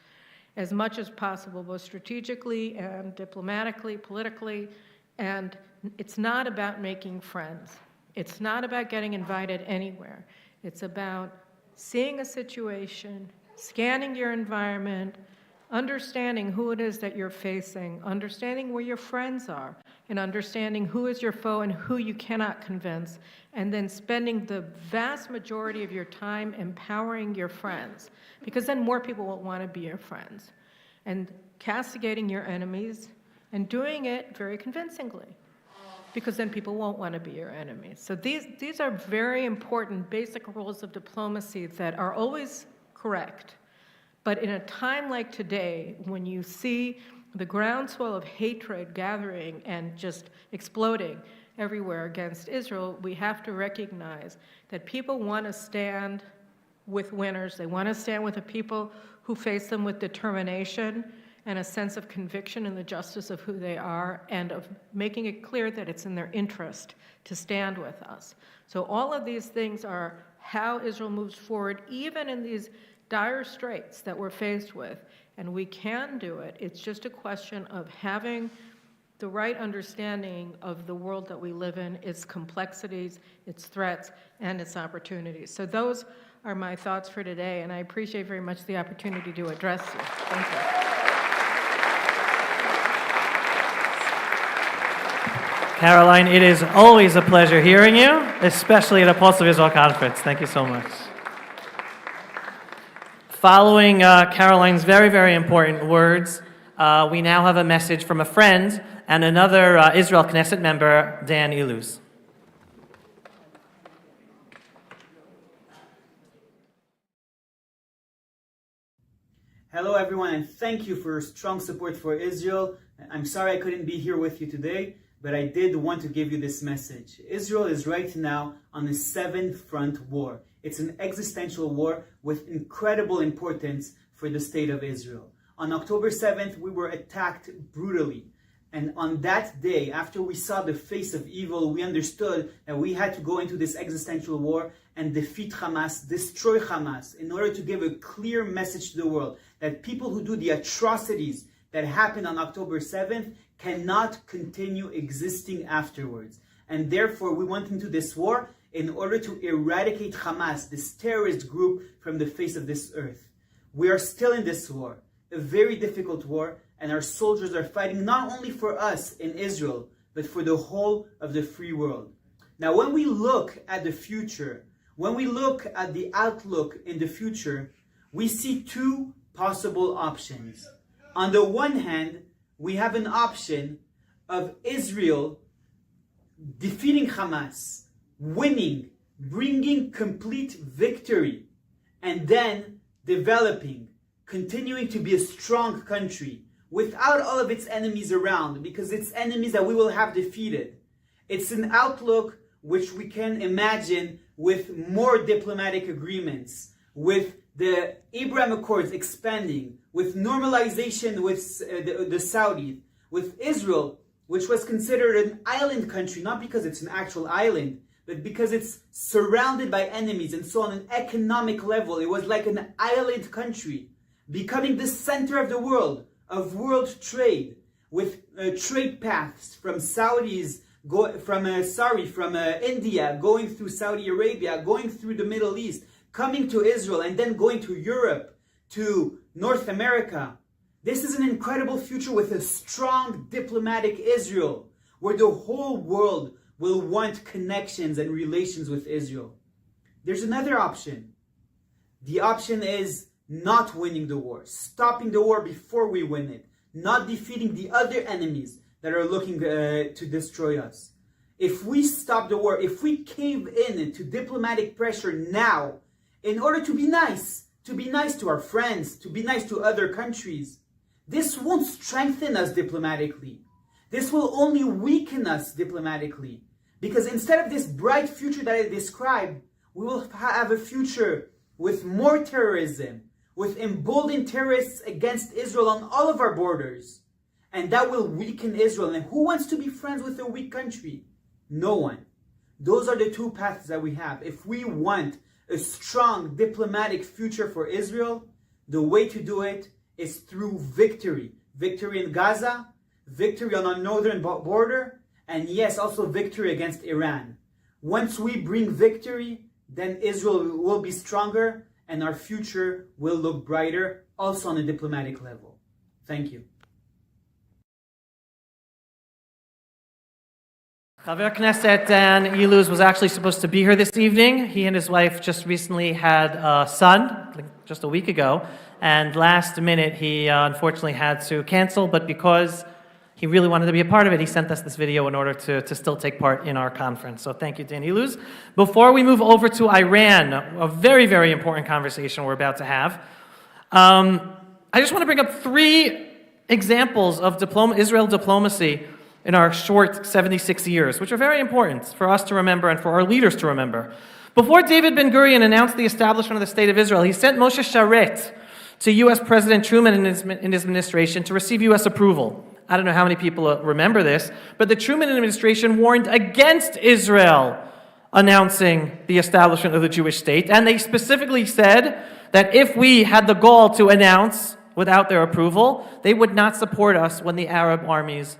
Speaker 9: as much as possible, both strategically and diplomatically, politically, and it's not about making friends. It's not about getting invited anywhere. It's about seeing a situation, scanning your environment, understanding who it is that you're facing, understanding where your friends are, and understanding who is your foe and who you cannot convince, and then spending the vast majority of your time empowering your friends, because then more people will want to be your friends, and castigating your enemies, and doing it very convincingly, because then people won't want to be your enemies. So these are very important basic rules of diplomacy that are always correct. But in a time like today, when you see the groundswell of hatred gathering and just exploding everywhere against Israel, we have to recognize that people want to stand with winners. They want to stand with the people who face them with determination and a sense of conviction in the justice of who they are, and of making it clear that it's in their interest to stand with us. So all of these things are how Israel moves forward, even in these dire straits that we're faced with. And we can do it. It's just a question of having the right understanding of the world that we live in, its complexities, its threats, and its opportunities. So those are my thoughts for today, and I appreciate very much the opportunity to address you. Thank you.
Speaker 6: Caroline, it is always a pleasure hearing you, especially at a Pulse of Israel conference. Thank you so much. Following Caroline's very, very important words, we now have a message from a friend and another Israel Knesset member, Dan Iluz.
Speaker 10: Hello everyone, and thank you for your strong support for Israel. I'm sorry I couldn't be here with you today, but I did want to give you this message. Israel is right now on a 7-front war. It's an existential war with incredible importance for the state of Israel. On October 7th, we were attacked brutally. And on that day, after we saw the face of evil, we understood that we had to go into this existential war and defeat Hamas, destroy Hamas, in order to give a clear message to the world that people who do the atrocities that happened on October 7th cannot continue existing afterwards. And therefore, we went into this war in order to eradicate Hamas, this terrorist group, from the face of this earth. We are still in this war, a very difficult war, and our soldiers are fighting not only for us in Israel, but for the whole of the free world. Now, when we look at the future, when we look at the outlook in the future, we see two possible options. On the one hand, we have an option of Israel defeating Hamas, winning, bringing complete victory, and then developing, continuing to be a strong country without all of its enemies around, because it's enemies that we will have defeated. It's an outlook which we can imagine with more diplomatic agreements, with the Abraham Accords expanding, with normalization with the Saudis, with Israel, which was considered an island country, not because it's an actual island, but because it's surrounded by enemies. And so on an economic level, it was like an island country, becoming the center of the world, of world trade, with trade paths from from India, going through Saudi Arabia, going through the Middle East, coming to Israel, and then going to Europe, to North America. This is an incredible future with a strong diplomatic Israel, where the whole world will want connections and relations with Israel. There's another option. The option is not winning the war, stopping the war before we win it, not defeating the other enemies that are looking to destroy us. If we stop the war, if we cave in to diplomatic pressure now, in order to be nice to our friends, to be nice to other countries, this won't strengthen us diplomatically. This will only weaken us diplomatically. Because instead of this bright future that I described, we will have a future with more terrorism, with emboldened terrorists against Israel on all of our borders. And that will weaken Israel. And who wants to be friends with a weak country? No one. Those are the two paths that we have. If we want a strong diplomatic future for Israel, the way to do it is through victory. Victory in Gaza, victory on our northern border, and yes, also victory against Iran. Once we bring victory, then Israel will be stronger and our future will look brighter, also on a diplomatic level. Thank you.
Speaker 1: Chaver Knesset Dan Iluz was actually supposed to be here this evening. He and his wife just recently had a son, just a week ago, and last minute he unfortunately had to cancel, but because he really wanted to be a part of it, he sent us this video in order to still take part in our conference. So thank you, Dan Iluz. Before we move over to Iran, a very, very important conversation we're about to have, I just want to bring up 3 examples of Israel diplomacy in our short 76 years, which are very important for us to remember and for our leaders to remember. Before David Ben-Gurion announced the establishment of the State of Israel, he sent Moshe Sharet to U.S. President Truman in his administration to receive U.S. approval. I don't know how many people remember this, but the Truman administration warned against Israel announcing the establishment of the Jewish state, and they specifically said that if we had the gall to announce without their approval, they would not support us when the Arab armies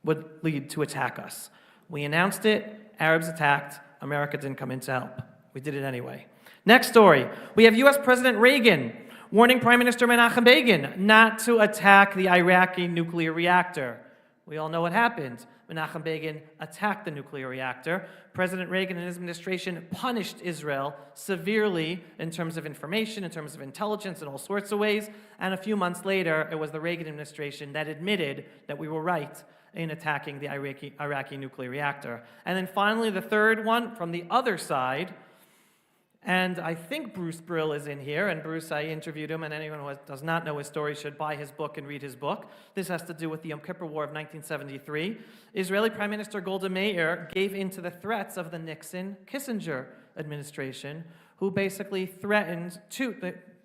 Speaker 1: would lead to attack us. We announced it, Arabs attacked, America didn't come in to help. We did it anyway. Next story. We have U.S. President Reagan warning Prime Minister Menachem Begin not to attack the Iraqi nuclear reactor. We all know what happened. Menachem Begin attacked the nuclear reactor. President Reagan and his administration punished Israel severely in terms of information, in terms of intelligence, in all sorts of ways. And a few months later, it was the Reagan administration that admitted that we were right in attacking the Iraqi nuclear reactor. And then finally, the third one from the other side, and I think Bruce Brill is in here, and Bruce, I interviewed him, and anyone who does not know his story should buy his book and read his book. This has to do with the Yom Kippur War of 1973. Israeli Prime Minister Golda Meir gave in to the threats of the Nixon-Kissinger administration, who basically threatened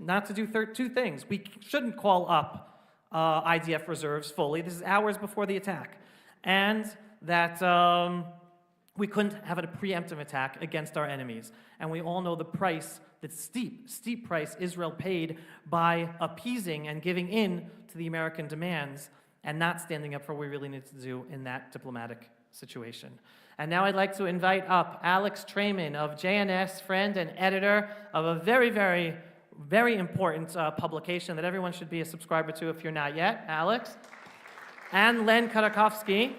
Speaker 1: not to do 2 things. We shouldn't call up IDF reserves fully. This is hours before the attack. And that we couldn't have a preemptive attack against our enemies. And we all know the price, the steep price Israel paid by appeasing and giving in to the American demands and not standing up for what we really need to do in that diplomatic situation. And now I'd like to invite up Alex Trayman of JNS, friend and editor of a very, very, very important publication that everyone should be a subscriber to if you're not yet, Alex. And Len Khodorkovsky.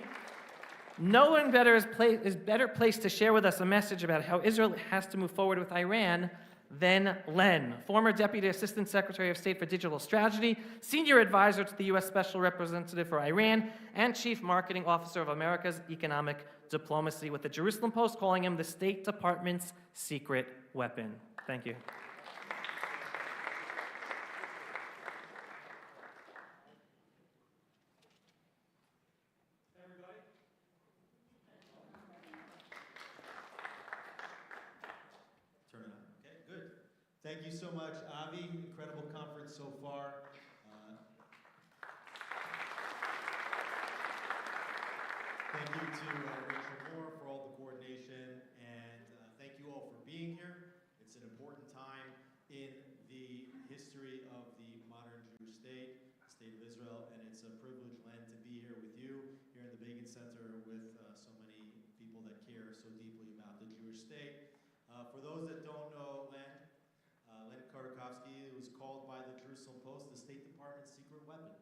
Speaker 1: No one is better placed to share with us a message about how Israel has to move forward with Iran than Len, former Deputy Assistant Secretary of State for Digital Strategy, Senior Advisor to the U.S. Special Representative for Iran, and Chief Marketing Officer of America's Economic Diplomacy, with the Jerusalem Post calling him the State Department's secret weapon. Thank you.
Speaker 11: Thank you so much, Avi. Incredible conference so far. Thank you to Rachel Moore for all the coordination, and thank you all for being here. It's an important time in the history of the modern Jewish state, the state of Israel, and it's a privilege, Len, to be here with you, here in the Begin Center with so many people that care so deeply about the Jewish state. For those that don't know Len Khodorkovsky was called by the Jerusalem Post the State Department's secret weapon.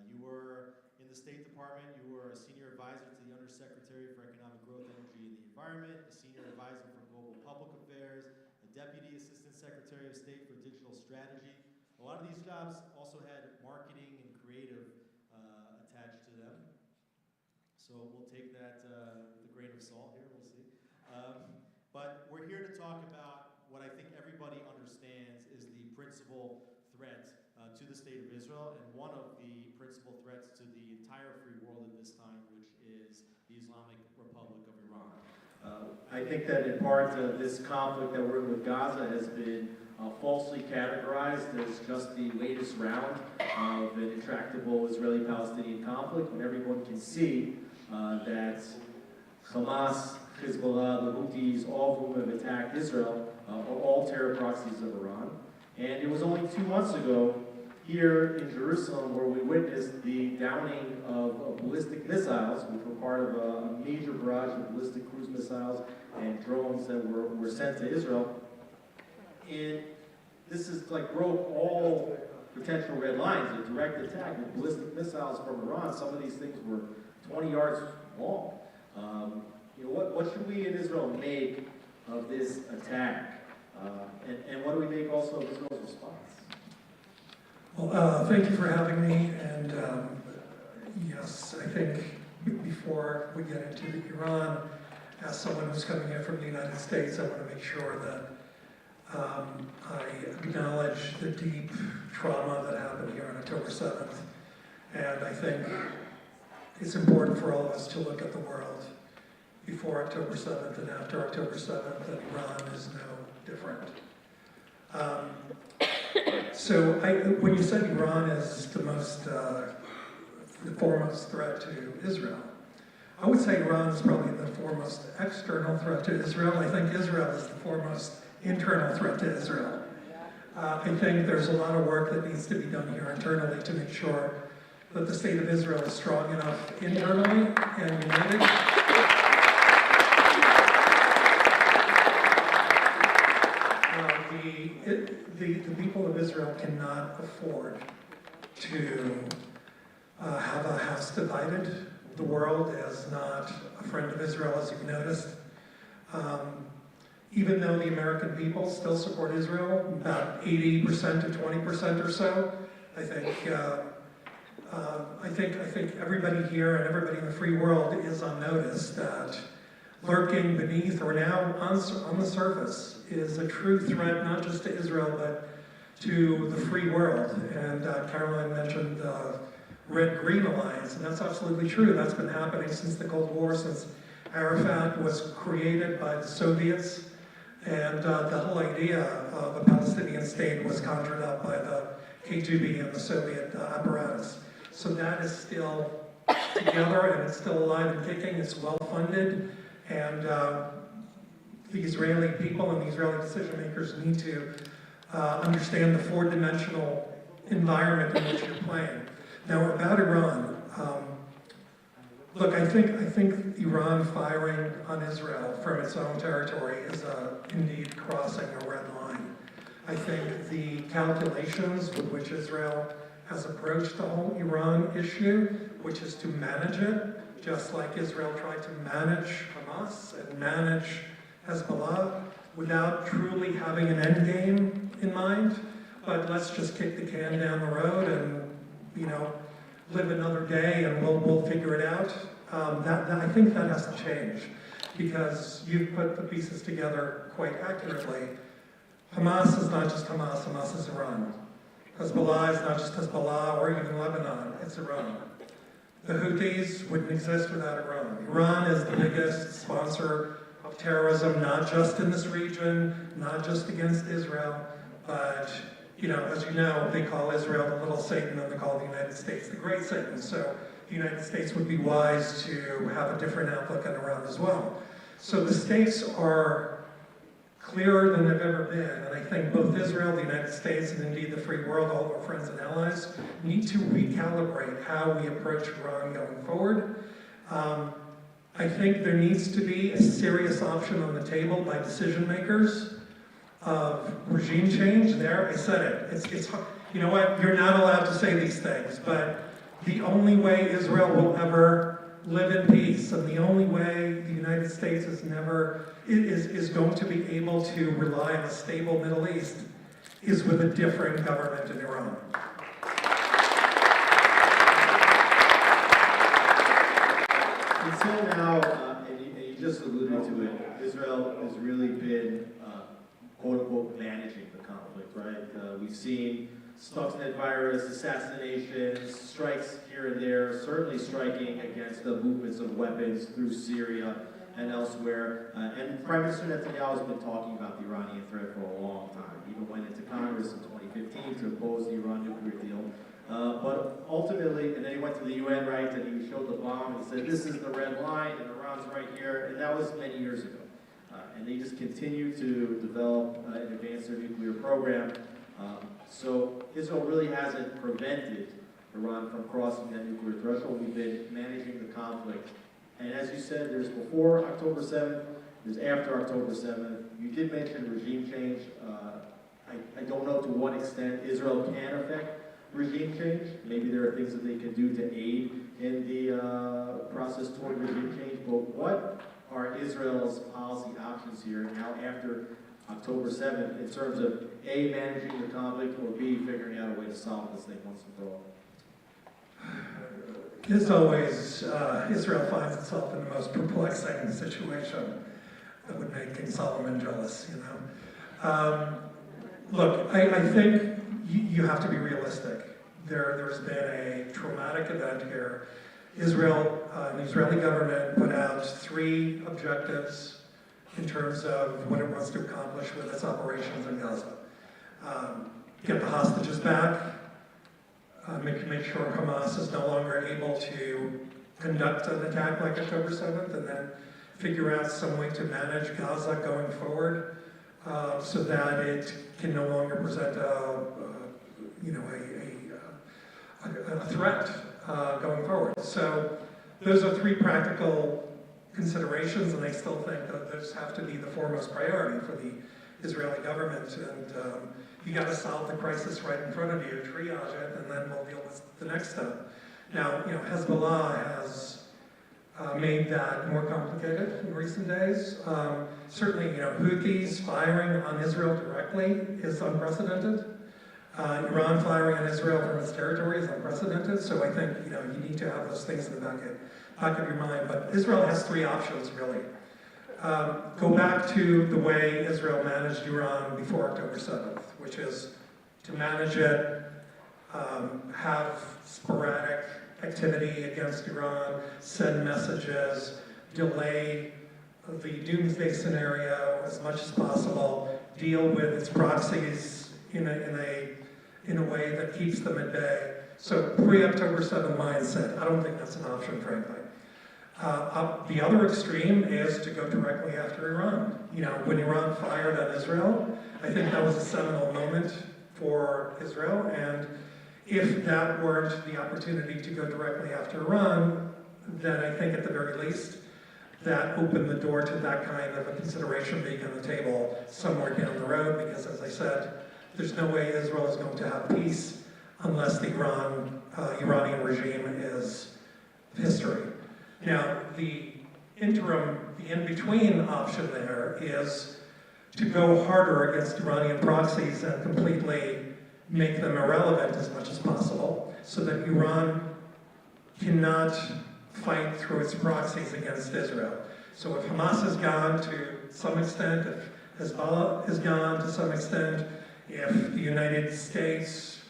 Speaker 11: You were in the State Department, you were a senior advisor to the Undersecretary for Economic Growth, Energy, and the Environment, a senior advisor for Global Public Affairs, a Deputy Assistant Secretary of State for Digital Strategy. A lot of these jobs also had marketing and creative attached to them. So we'll take that with a grain of salt here, we'll see. But we're here to talk about what I think everybody understands is the principal threat to the state of Israel, and one of the principal threats to the entire free world at this time, which is the Islamic Republic of Iran. I think that in part this conflict that we're in with Gaza has been falsely categorized as just the latest round of an intractable Israeli-Palestinian conflict, when everyone can see that Hamas, Hezbollah, the Houthis, all of whom have attacked Israel, are all terror proxies of Iran. And it was only 2 months ago here in Jerusalem where we witnessed the downing of ballistic missiles, which were part of a major barrage of ballistic cruise missiles and drones that were sent to Israel. And this is like broke all potential red lines, a direct attack with ballistic missiles from Iran. Some of these things were 20 yards long. What should we in Israel make of this attack? And what do we make also of Israel's response?
Speaker 12: Well, thank you for having me. And yes, I think before we get into Iran, as someone who's coming in from the United States, I want to make sure that I acknowledge the deep trauma that happened here on October 7th. And I think it's important for all of us to look at the world before October 7th and after October 7th, and Iran is no different. So when you said Iran is the foremost threat to Israel, I would say Iran is probably the foremost external threat to Israel. I think Israel is the foremost internal threat to Israel. I think there's a lot of work that needs to be done here internally to make sure that the state of Israel is strong enough internally and united. The people of Israel cannot afford to have a house divided. The world is not a friend of Israel, as you've noticed. Even though the American people still support Israel, about 80% to 20% or so, I think everybody here and everybody in the free world is on notice that lurking beneath or now on the surface is a true threat, not just to Israel, but to the free world. And Caroline mentioned the Red-Green Alliance, and that's absolutely true. That's been happening since the Cold War, since Arafat was created by the Soviets, and the whole idea of a Palestinian state was conjured up by the KGB and the Soviet apparatus. So that is still together, and it's still alive and kicking. It's well-funded, and the Israeli people and the Israeli decision makers need to understand the four-dimensional environment in which you're playing. Now, about Iran, look, I think Iran firing on Israel from its own territory is indeed crossing a red line. I think the calculations with which Israel has approached the whole Iran issue, which is to manage it, just like Israel tried to manage Hamas and manage Hezbollah without truly having an end game in mind, but let's just kick the can down the road and, live another day and we'll figure it out. I think that has to change, because you've put the pieces together quite accurately. Hamas is not just Hamas, Hamas is Iran. Hezbollah is not just Hezbollah or even Lebanon, it's Iran. The Houthis wouldn't exist without Iran. Iran is the biggest sponsor of terrorism, not just in this region, not just against Israel, but, as you know, they call Israel the little Satan and they call the United States the great Satan. So the United States would be wise to have a different outlook on Iran as well. So the stakes are clearer than they've ever been, and I think both Israel, the United States, and indeed the free world, all of our friends and allies, need to recalibrate how we approach Iran going forward. I think there needs to be a serious option on the table by decision makers of regime change. There, I said it. It's you know what? You're not allowed to say these things, but the only way Israel will ever live in peace, and the only way the United States is going to be able to rely on a stable Middle East is with a different government in Iran.
Speaker 11: Until now, and you just alluded to it, Israel has really been, quote unquote, managing the conflict, right? We've seen Stuxnet virus, assassinations, strikes here and there, certainly striking against the movements of weapons through Syria and elsewhere. And Prime Minister Netanyahu has been talking about the Iranian threat for a long time. Even went into Congress in 2015 to oppose the Iran nuclear deal. But ultimately, and then he went to the UN, right, and he showed the bomb and he said, this is the red line, and Iran's right here, and that was many years ago. And they just continue to develop and advance their nuclear program. So Israel really hasn't prevented Iran from crossing that nuclear threshold. We've been managing the conflict. And as you said, there's before October 7th, there's after October 7th. You did mention regime change. I don't know to what extent Israel can affect regime change. Maybe there are things that they can do to aid in the process toward regime change. But what are Israel's policy options here now after October 7th in terms of A, managing the conflict, or B, figuring out a way to solve this thing once and for all?
Speaker 12: As always, Israel finds itself in the most perplexing situation that would make King Solomon jealous, Look, I think you have to be realistic. There's been a traumatic event here. Israel, the Israeli government put out 3 objectives in terms of what it wants to accomplish with its operations in Gaza. Get the hostages back, make sure Hamas is no longer able to conduct an attack like October 7th, and then figure out some way to manage Gaza going forward so that it can no longer present a threat going forward. So those are 3 practical considerations, and I still think that those have to be the foremost priority for the Israeli government. And you got to solve the crisis right in front of you, triage it, and then we'll deal with the next step. Now, Hezbollah has made that more complicated in recent days. Certainly, Houthis firing on Israel directly is unprecedented. Iran firing on Israel from its territory is unprecedented. So I think you need to have those things in the back of your mind. But Israel has 3 options, really. Go back to the way Israel managed Iran before October 7th, which is to manage it, have sporadic activity against Iran, send messages, delay the doomsday scenario as much as possible, deal with its proxies in a way that keeps them at bay. So pre-October 7 mindset, I don't think that's an option, frankly. The other extreme is to go directly after Iran. When Iran fired on Israel, I think that was a seminal moment for Israel, and if that weren't the opportunity to go directly after Iran, then I think at the very least, that opened the door to that kind of a consideration being on the table somewhere down the road, because as I said, there's no way Israel is going to have peace unless the Iranian regime is history. Now, the in-between option there is to go harder against Iranian proxies and completely make them irrelevant as much as possible, so that Iran cannot fight through its proxies against Israel. So if Hamas is gone to some extent, if Hezbollah is gone to some extent, if the United States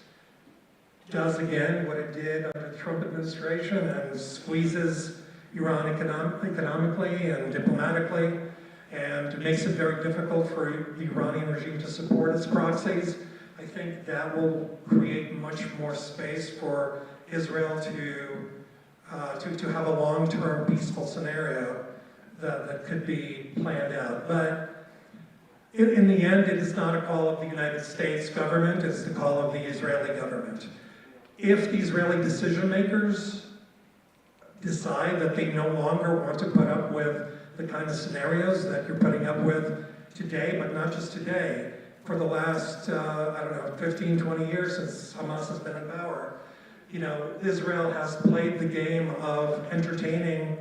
Speaker 12: does again what it did under the Trump administration and squeezes Iran economically and diplomatically, and it makes it very difficult for the Iranian regime to support its proxies. I think that will create much more space for Israel to have a long-term peaceful scenario that could be planned out. But in the end, it is not a call of the United States government, it's the call of the Israeli government. If the Israeli decision makers decide that they no longer want to put up with the kind of scenarios that you're putting up with today, but not just today, for the last, 15, 20 years since Hamas has been in power, Israel has played the game of entertaining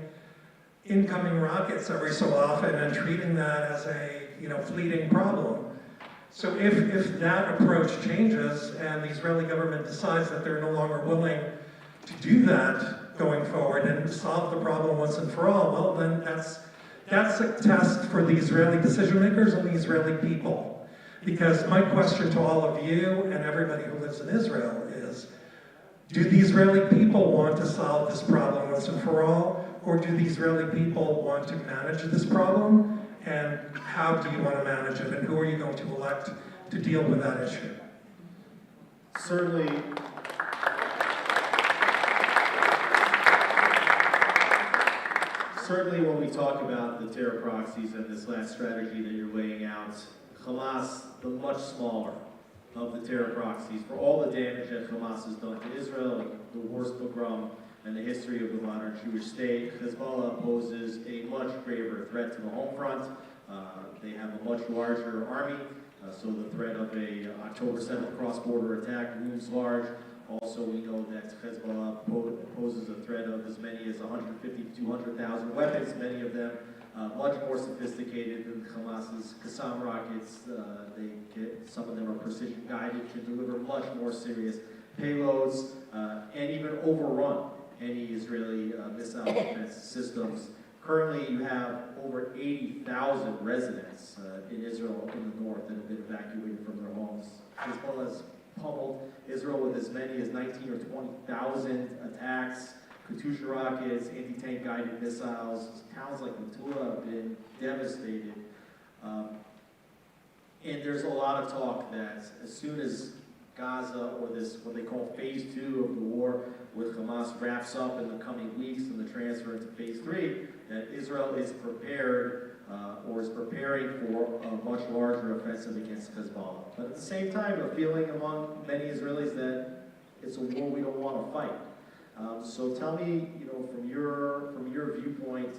Speaker 12: incoming rockets every so often and treating that as a fleeting problem. So if that approach changes and the Israeli government decides that they're no longer willing to do that going forward and solve the problem once and for all, well then that's a test for the Israeli decision makers and the Israeli people. Because my question to all of you and everybody who lives in Israel is, do the Israeli people want to solve this problem once and for all, or do the Israeli people want to manage this problem? And how do you want to manage it, and who are you going to elect to deal with that issue?
Speaker 11: Certainly, when we talk about the terror proxies and this last strategy that you're laying out, Hamas, the much smaller of the terror proxies, for all the damage that Hamas has done to Israel, the worst pogrom in the history of the modern Jewish state, Hezbollah poses a much graver threat to the home front. They have a much larger army, so the threat of a October 7th cross-border attack looms large. Also, we know that Hezbollah poses a threat of as many as 150 to 200,000 weapons, many of them much more sophisticated than Hamas's Qassam rockets. Some of them are precision guided, can deliver much more serious payloads, and even overrun any Israeli missile defense systems. Currently, you have over 80,000 residents in Israel in the north that have been evacuated from their homes. Hezbollah has pummeled Israel with as many as 19 or 20,000 attacks, Katyusha rockets, anti-tank guided missiles. Towns like Metula have been devastated. And there's a lot of talk that as soon as Gaza, or this, what they call phase 2 of the war with Hamas, wraps up in the coming weeks and the transfer into phase 3, that Israel is prepared or is preparing for a much larger offensive against Hezbollah. But at the same time, a feeling among many Israelis that it's a war we don't want to fight. So tell me, from your viewpoint,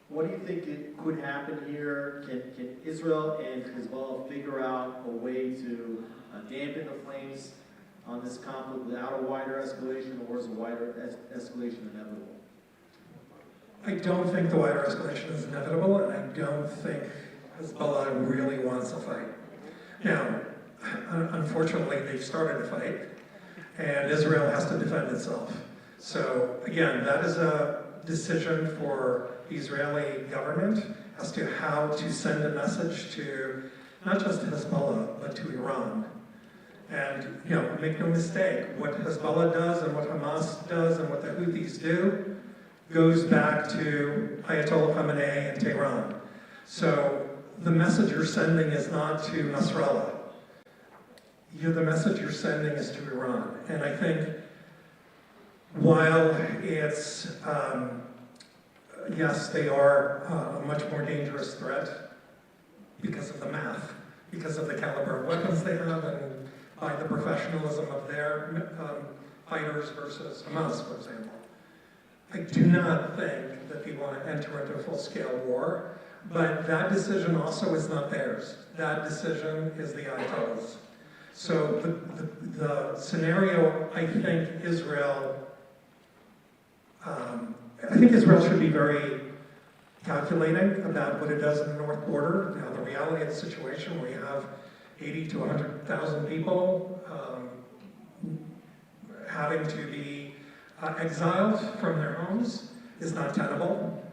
Speaker 11: what do you think it could happen here? Can Israel and Hezbollah figure out a way to dampen the flames on this conflict without a wider escalation, or is a wider escalation inevitable?
Speaker 12: I don't think the wider escalation is inevitable, and I don't think Hezbollah really wants a fight. Now, unfortunately, they've started a fight, and Israel has to defend itself. So, again, that is a decision for the Israeli government as to how to send a message to not just Hezbollah, but to Iran. And, make no mistake, what Hezbollah does and what Hamas does and what the Houthis do goes back to Ayatollah Khamenei and Tehran. So the message you're sending is not to Nasrallah. The message you're sending is to Iran. And I think while it's, yes, they are a much more dangerous threat because of the math, because of the caliber of weapons they have, and by the professionalism of their fighters versus Hamas, for example. I do not think that they want to enter into a full-scale war, but that decision also is not theirs. That decision is the Ayatollah's. So the scenario, I think Israel should be very calculating about what it does in the north border. Now, the reality of the situation where you have 80 to 100,000 people having to be exiled from their homes is not tenable.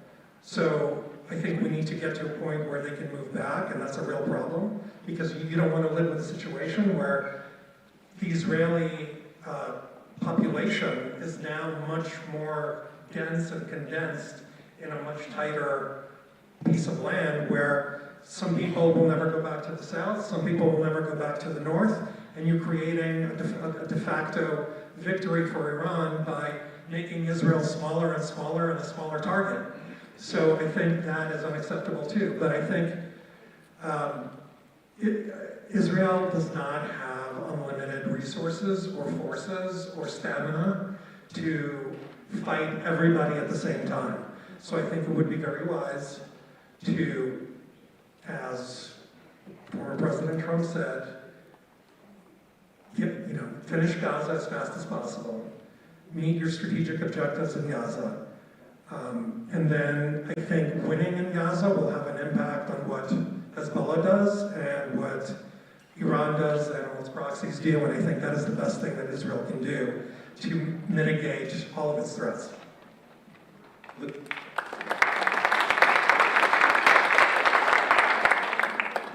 Speaker 12: So I think we need to get to a point where they can move back, and that's a real problem, because you don't want to live with a situation where the Israeli population is now much more dense and condensed in a much tighter piece of land where some people will never go back to the south, some people will never go back to the north, and you're creating a de facto victory for Iran by making Israel smaller and smaller and a smaller target. So I think that is unacceptable too. But I think Israel does not have unlimited resources or forces or stamina to fight everybody at the same time. So I think it would be very wise to, as former President Trump said, finish Gaza as fast as possible, meet your strategic objectives in Gaza, and then I think winning in Gaza will have an impact on what Hezbollah does and what Iran does and all its proxies do, and I think that is the best thing that Israel can do to mitigate all of its threats.
Speaker 11: The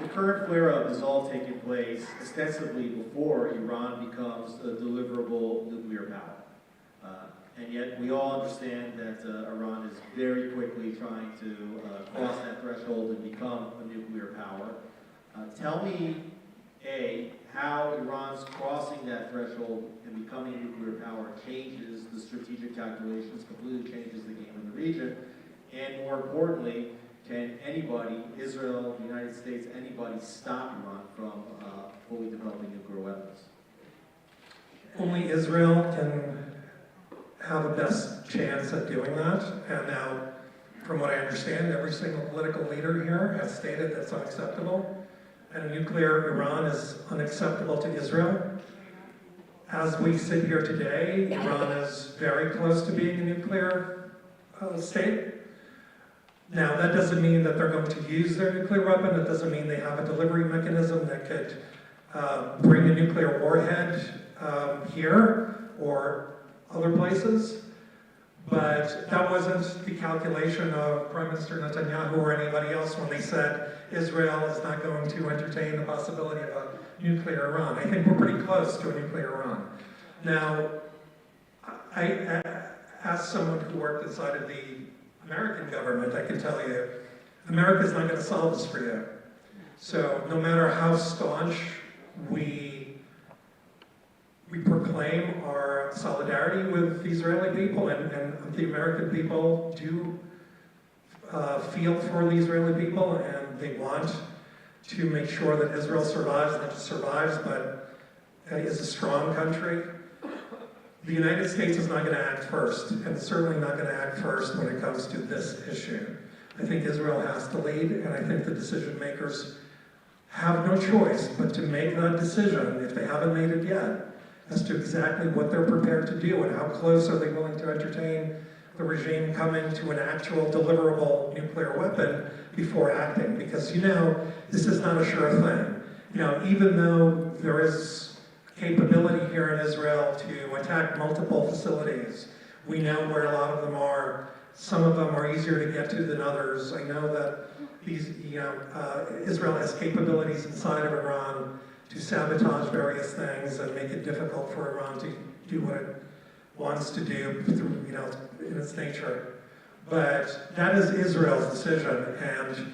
Speaker 11: current flare-up is all taking place ostensibly before Iran becomes a deliverable nuclear power. And yet we all understand that Iran is very quickly trying to cross that threshold and become a nuclear power. Tell me, A, how Iran's crossing that threshold and becoming a nuclear power changes the strategic calculations, completely changes the game in the region, and more importantly, can anybody, Israel, the United States, anybody stop Iran from fully developing nuclear weapons?
Speaker 12: Only Israel can have the best chance at doing that. And now, from what I understand, every single political leader here has stated that's unacceptable. And a nuclear Iran is unacceptable to Israel. As we sit here today, Iran is very close to being a nuclear state. Now, that doesn't mean that they're going to use their nuclear weapon. It doesn't mean they have a delivery mechanism that could bring a nuclear warhead here or other places. But that wasn't the calculation of Prime Minister Netanyahu or anybody else when they said Israel is not going to entertain the possibility of a nuclear Iran. I think we're pretty close to a nuclear Iran. Now, I asked someone who worked inside of the American government, I can tell you, America's not going to solve this for you. So no matter how staunch we proclaim our solidarity with the Israeli people, and the American people do feel for the Israeli people, and they want to make sure that Israel survives, not just survives, but is a strong country. The United States is not going to act first, and certainly not going to act first when it comes to this issue. I think Israel has to lead, and I think the decision makers have no choice but to make that decision, if they haven't made it yet, as to exactly what they're prepared to do and how close are they willing to entertain the regime coming to an actual deliverable nuclear weapon before acting. Because, this is not a sure thing. Even though there is capability here in Israel to attack multiple facilities, we know where a lot of them are. Some of them are easier to get to than others. I know that Israel has capabilities inside of Iran to sabotage various things and make it difficult for Iran to do what it wants to do through, in its nature. But that is Israel's decision. And,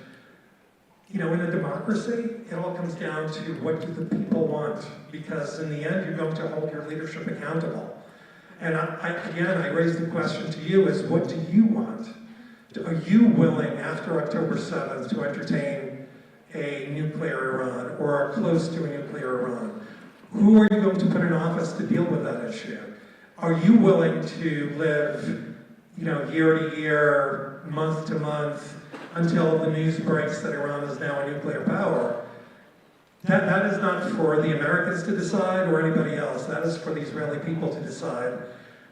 Speaker 12: in a democracy, it all comes down to what do the people want? Because in the end, you're going to hold your leadership accountable. And I raise the question to you is, what do you want? Are you willing, after October 7th, to entertain a nuclear Iran or are close to a nuclear Iran? Who are you going to put in office to deal with that issue? Are you willing to live, year to year, month to month, until the news breaks that Iran is now a nuclear power? That is not for the Americans to decide or anybody else. That is for the Israeli people to decide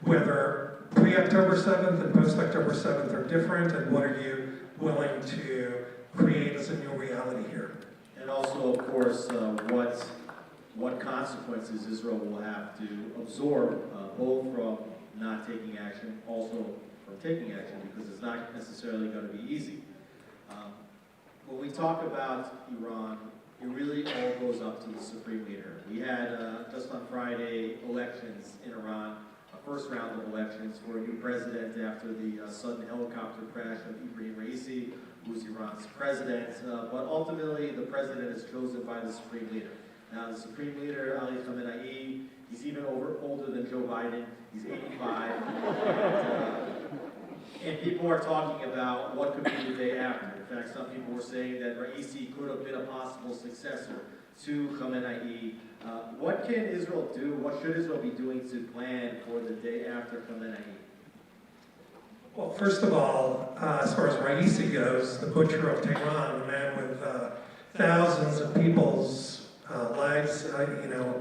Speaker 12: whether pre-October 7th and post-October 7th are different, and what are you willing to create as a new reality here.
Speaker 11: And also, of course, what consequences Israel will have to absorb, both from not taking action, also from taking action, because it's not necessarily going to be easy. When we talk about Iran, it really all goes up to the supreme leader. We had, just on Friday, elections in Iran. first round of elections for a new president after the sudden helicopter crash of Ibrahim Raisi, who's Iran's president. But ultimately, the president is chosen by the Supreme Leader. Now, the Supreme Leader, Ali Khamenei, he's even older than Joe Biden. He's 85. And people are talking about what could be the day after. In fact, some people were saying that Raisi could have been a possible successor to Khamenei. What can Israel do? What should Israel be doing to plan for the day after Khamenei?
Speaker 12: Well, first of all, as far as Raisi goes, the butcher of Tehran, the man with thousands of people's lives,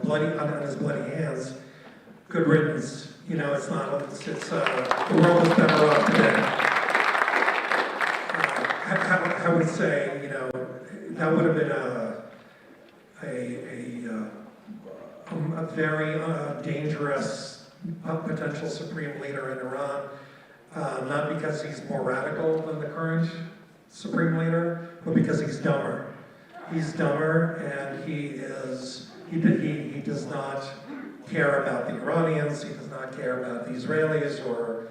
Speaker 12: bloody on his bloody hands, good riddance. It's not. The world is better off today. I would say, that would have been a very dangerous potential supreme leader in Iran. Not because he's more radical than the current supreme leader, but because he's dumber. He's dumber, and he does not care about the Iranians. He does not care about the Israelis or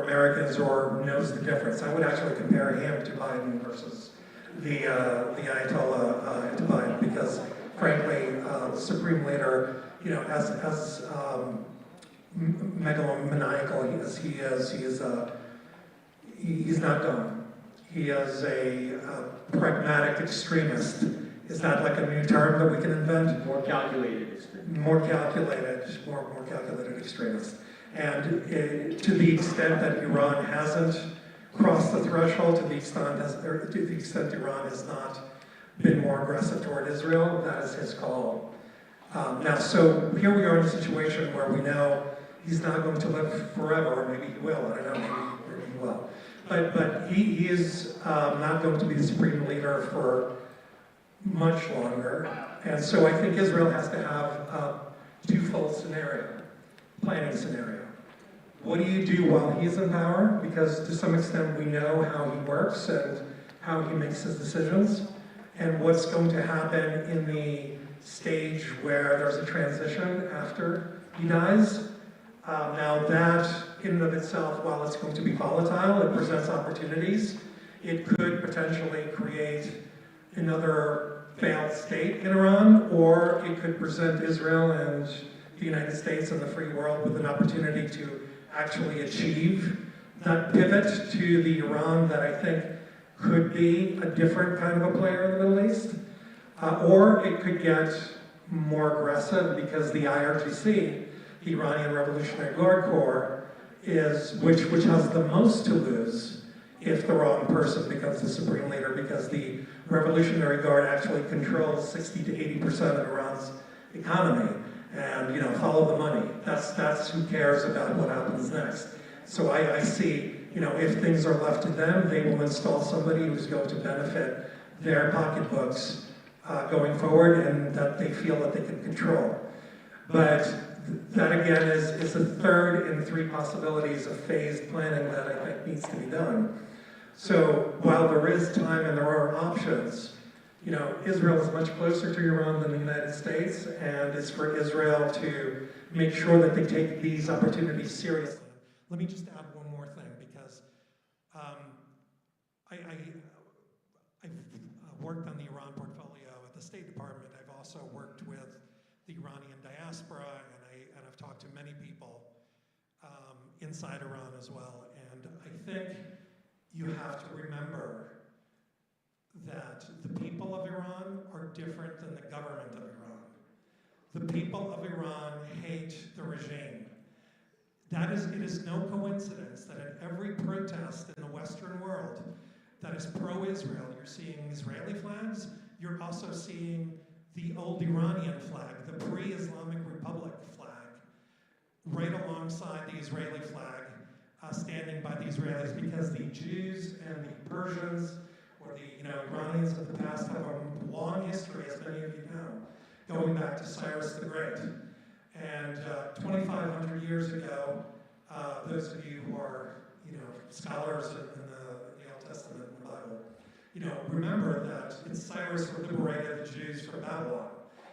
Speaker 12: Americans, or knows the difference. I would actually compare him to Biden versus the Ayatollah to Biden, because frankly, the supreme leader, as megalomaniacal as he is, he's not dumb. He is a pragmatic extremist. Is that like a new term that we can invent?
Speaker 11: More calculated extremist.
Speaker 12: More calculated extremist. And to the extent that Iran hasn't crossed the threshold, to the extent Iran has not been more aggressive toward Israel, that is his call. Now, so here we are in a situation where we know he's not going to live forever, or maybe he will, I don't know, maybe he will. But he is not going to be the supreme leader for much longer. And so I think Israel has to have a twofold planning scenario. What do you do while he's in power? Because to some extent we know how he works and how he makes his decisions, and what's going to happen in the stage where there's a transition after he dies. Now that, in and of itself, while it's going to be volatile, it presents opportunities. It could potentially create another failed state in Iran, or it could present Israel and the United States and the free world with an opportunity to actually achieve that pivot to the Iran that I think could be a different kind of a player in the Middle East. Or it could get more aggressive, because the IRGC, the Iranian Revolutionary Guard Corps, which has the most to lose if the wrong person becomes the supreme leader, because the Revolutionary Guard actually controls 60 to 80% of Iran's economy. And follow the money. That's who cares about what happens next. So I see, if things are left to them, they will install somebody who's going to benefit their pocketbooks going forward, and that they feel that they can control. But that again is a third in three possibilities of phased planning that I think needs to be done. So while there is time and there are options, Israel is much closer to Iran than the United States, and it's for Israel to make sure that they take these opportunities seriously. Let me just add one more thing, because I've worked on the Iran portfolio at the State Department. I've also worked with the Iranian diaspora, and I've talked to many people inside Iran as well. And I think you have to remember that the people of Iran are different than the government of Iran. The people of Iran hate the regime. It is no coincidence that at every protest in the Western world that is pro-Israel, you're seeing Israeli flags, you're also seeing the old Iranian flag, the pre-Islamic Republic flag, right alongside the Israeli flag, standing by the Israelis, because the Jews and the Persians, or the Iranians of the past, have a long history, as many of you know, going back to Cyrus the Great. And 2,500 years ago, those of you who are scholars in the Old Testament and the Bible, remember that it's Cyrus who liberated the Jews from Babylon.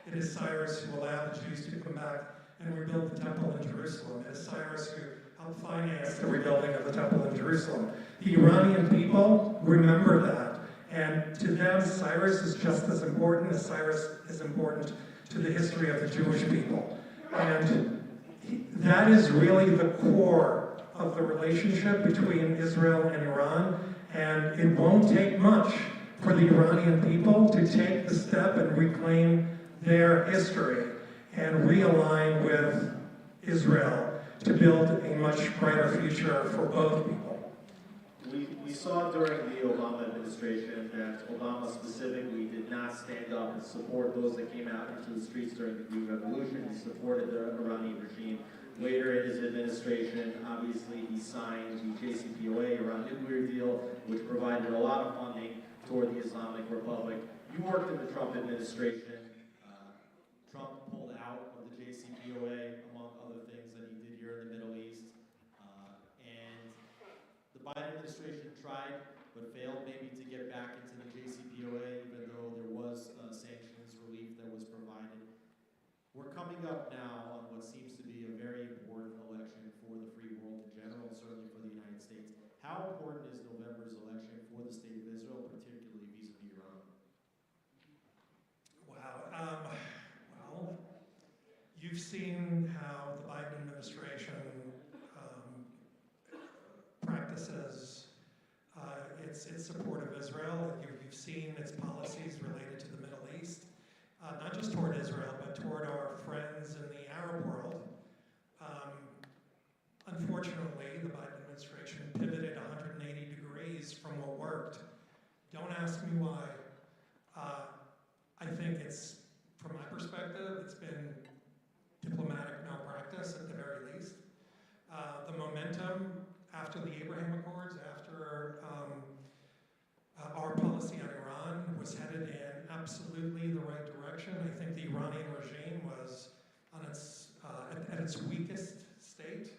Speaker 12: It is Cyrus who allowed the Jews to come back and rebuild the temple in Jerusalem. It is Cyrus who helped finance the rebuilding of the temple in Jerusalem. The Iranian people remember that, and to them, Cyrus is just as important as Cyrus is important to the history of the Jewish people. And that is really the core of the relationship between Israel and Iran, and it won't take much for the Iranian people to take the step and reclaim their history and realign with Israel to build a much brighter future for both people.
Speaker 11: We saw during the Obama administration that Obama specifically did not stand up and support those that came out into the streets during the Green Revolution. He supported the Iranian regime. Later in his administration, obviously, he signed the JCPOA, Iran nuclear deal, which provided a lot of funding toward the Islamic Republic. You worked in the Trump administration. Trump pulled out of the JCPOA, among other things that he did here in the Middle East. And the Biden administration tried, but failed maybe to get back into the JCPOA, even though there was sanctions relief that was provided. We're coming up now on what seems to be a very important election for the free world in general, and certainly for the United States. How important is November's election for the state of Israel, particularly vis-a-vis Iran?
Speaker 12: Wow. Well, you've seen how the Biden administration practices its support of Israel. You've seen its policies related to the Middle East, not just toward Israel, but toward our friends in the Arab world. Unfortunately, the Biden administration pivoted 180 degrees from what worked. Don't ask me why. I think it's, from my perspective, it's been diplomatic malpractice at the very least. The momentum after the Abraham Accords, after our policy on Iran was headed in absolutely the right direction. I think the Iranian regime was on its at its weakest state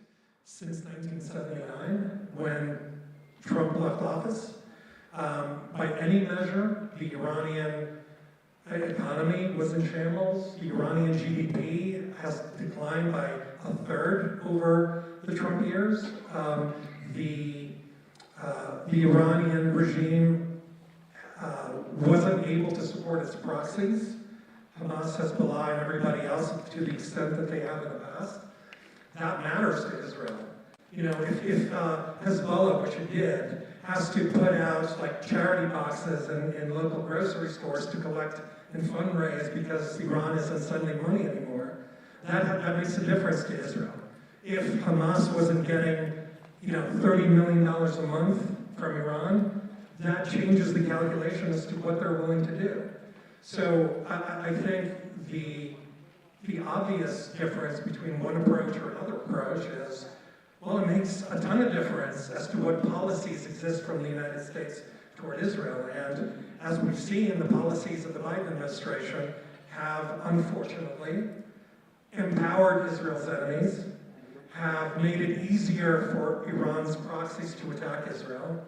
Speaker 12: since 1979, when Trump left office. By any measure, the Iranian economy was in shambles. The Iranian GDP has declined by a third over the Trump years. The Iranian regime wasn't able to support its proxies, Hamas, Hezbollah, and everybody else, to the extent that they have in the past. That matters to Israel. You know, if Hezbollah, which it did, has to put out like charity boxes in local grocery stores to collect and fundraise because Iran isn't sending money anymore, that makes a difference to Israel. If Hamas wasn't getting, $30 million a month from Iran, that changes the calculation as to what they're willing to do. So I think the obvious difference between one approach or another approach is, well, it makes a ton of difference as to what policies exist from the United States toward Israel. And as we've seen, the policies of the Biden administration have, unfortunately, empowered Israel's enemies, have made it easier for Iran's proxies to attack Israel,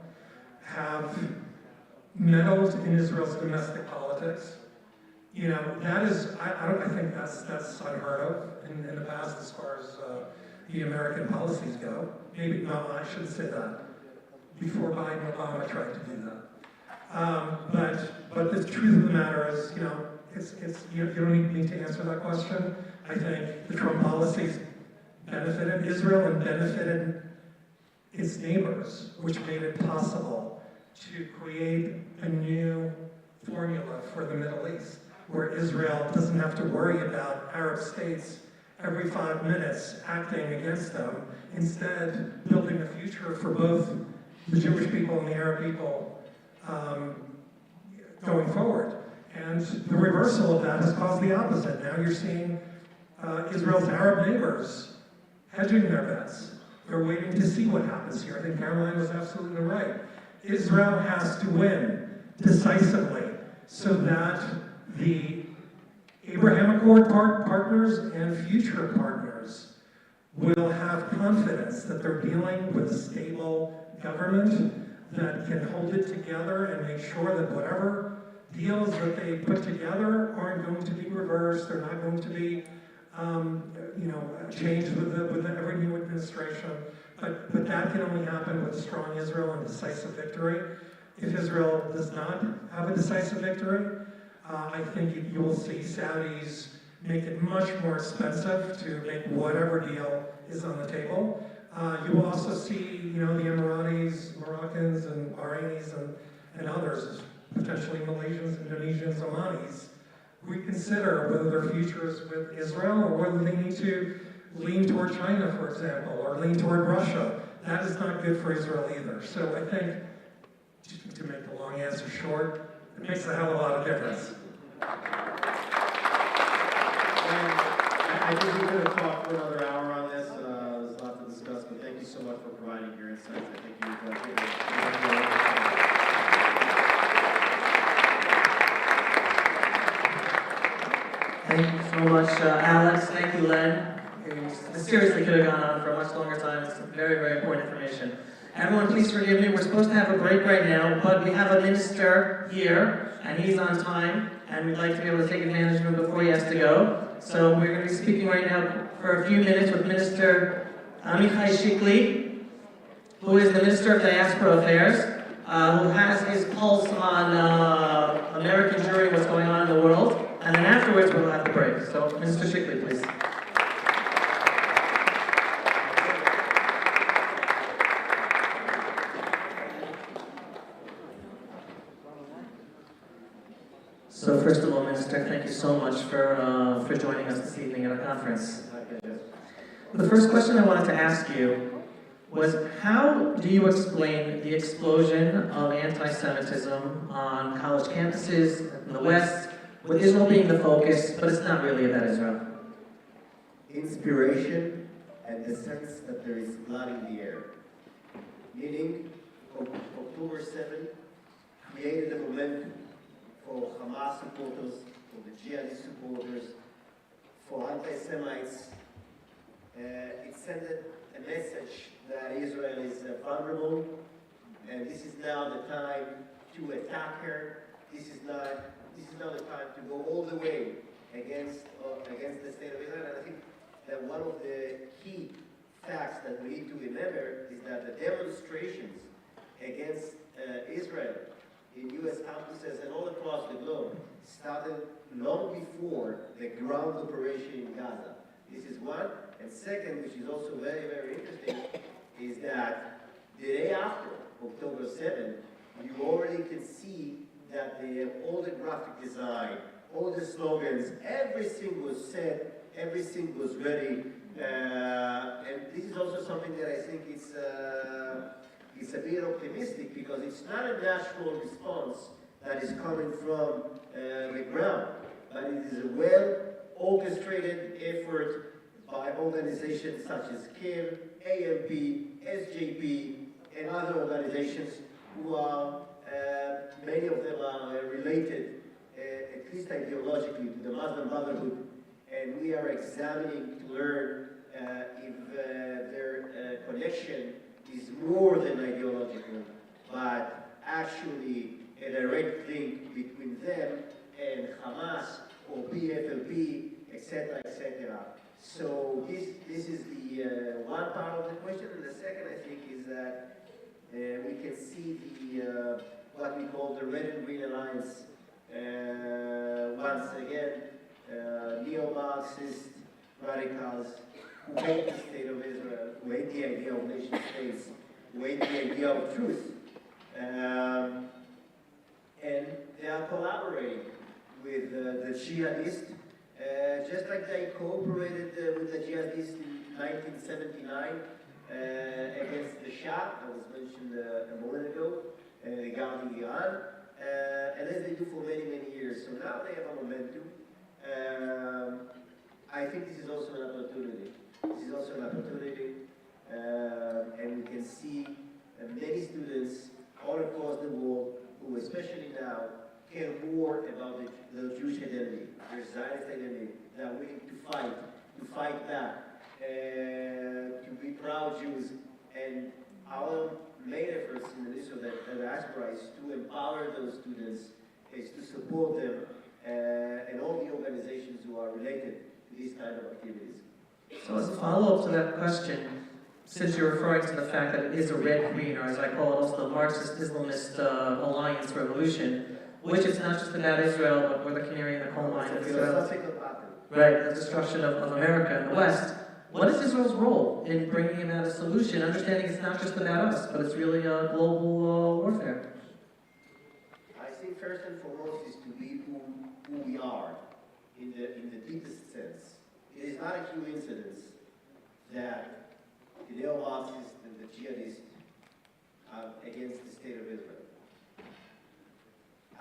Speaker 12: have meddled in Israel's domestic politics. That is, I think that's unheard of in the past as far as the American policies go. Maybe, no, I shouldn't say that. Before Biden and Obama tried to do that. But the truth of the matter is, you don't need to answer that question. I think the Trump policies benefited Israel and benefited its neighbors, which made it possible to create a new formula for the Middle East, where Israel doesn't have to worry about Arab states every 5 minutes acting against them, instead building a future for both the Jewish people and the Arab people going forward. And the reversal of that has caused the opposite. Now you're seeing Israel's Arab neighbors hedging their bets. They're waiting to see what happens here. I think Caroline was absolutely right. Israel has to win decisively so that the Abraham Accord partners and future partners will have confidence that they're dealing with a stable government that can hold it together and make sure that whatever deals that they put together aren't going to be reversed, they're not going to be change with every new administration. But that can only happen with a strong Israel and decisive victory. If Israel does not have a decisive victory, I think you will see Saudis make it much more expensive to make whatever deal is on the table. You will also see, the Emiratis, Moroccans, and Bahrainis, and others, potentially Malaysians, Indonesians, Omanis, reconsider whether their future is with Israel or whether they need to lean toward China, for example, or lean toward Russia. That is not good for Israel either. So I think, to make the long answer short, it makes a hell of a lot of difference.
Speaker 11: I think we could have talked for another hour on this. There's a lot to discuss, but thank you so much for providing your insights. I think you've
Speaker 6: Thank you so much, Alex. Thank you, Len. This seriously could have gone on for a much longer time. It's very, very important information. Everyone, please forgive me. We're supposed to have a break right now, but we have a minister here, and he's on time, and we'd like to be able to take advantage of him before he has to go. So we're going to be speaking right now for a few minutes with Minister Amichai Chikli, who is the Minister of Diaspora Affairs, who has his pulse on American Jewry, what's going on in the world. And then afterwards, we'll have the break. So, Mr. Chikli, please. So, first of all, Minister, thank you so much for joining us this evening at our conference. The first question I wanted to ask you was, how do you explain the explosion of anti-Semitism on college campuses in the West, with Israel being the focus, but it's not really about Israel?
Speaker 13: Inspiration and the sense that there is blood in the air. Meaning, October 7 created a momentum for Hamas supporters, for the jihadist supporters, for anti-Semites. It sent a message that Israel is vulnerable, and this is now the time to attack her. This is not the time to go all the way against the state of Israel. And I think that one of the key facts that we need to remember is that the demonstrations against Israel in U.S. campuses and all across the globe started long before the ground operation in Gaza. This is one. And second, which is also very, very interesting, is that the day after October 7, you already can see that they have all the graphic design, all the slogans, everything was set, everything was ready. And this is also something that I think it's a bit optimistic, because it's not a natural response that is coming from the ground, but it is a well-orchestrated effort by organizations such as KIM, AMP, SJP, and other organizations who are, many of them are related, at least ideologically, to the Muslim Brotherhood, and we are examining to learn if their connection is more than ideological, but actually a direct link between them and Hamas or PFLP, etc., etc. So this is the one part of the question, and the second, I think, is that we can see the what we call the Red and Green Alliance once again, neo-Marxist radicals who hate the state of Israel, who hate the idea of nation states, who hate the idea of truth, and they are collaborating with the jihadists. Just like they cooperated with the jihadists in 1979 against the Shah, that was mentioned a moment ago, regarding Iran, and as they do for many, many years. So now they have a momentum. I think this is also an opportunity. This is also an opportunity, and we can see many students all across the world who, especially now, care more about the Jewish identity, their Zionist identity. They are willing to fight back, to be proud Jews. And our main efforts in the Ministry of the Diaspora is to empower those students, is to support them, and all the organizations who are related to these kind of activities.
Speaker 14: So as a follow-up to that question, since you're referring to the fact that it is a red queen, or as I call it, also the Marxist Islamist alliance revolution, which is not just about Israel, but we're the canary in the coal mine of Israel. Right, the destruction of America and the West. What is Israel's role in bringing about a solution, understanding it's not just about us, but it's really a global warfare?
Speaker 13: I think first and foremost is to be who we are in the deepest sense. It is not a coincidence that the neo-Marxists and the jihadists are against the state of Israel.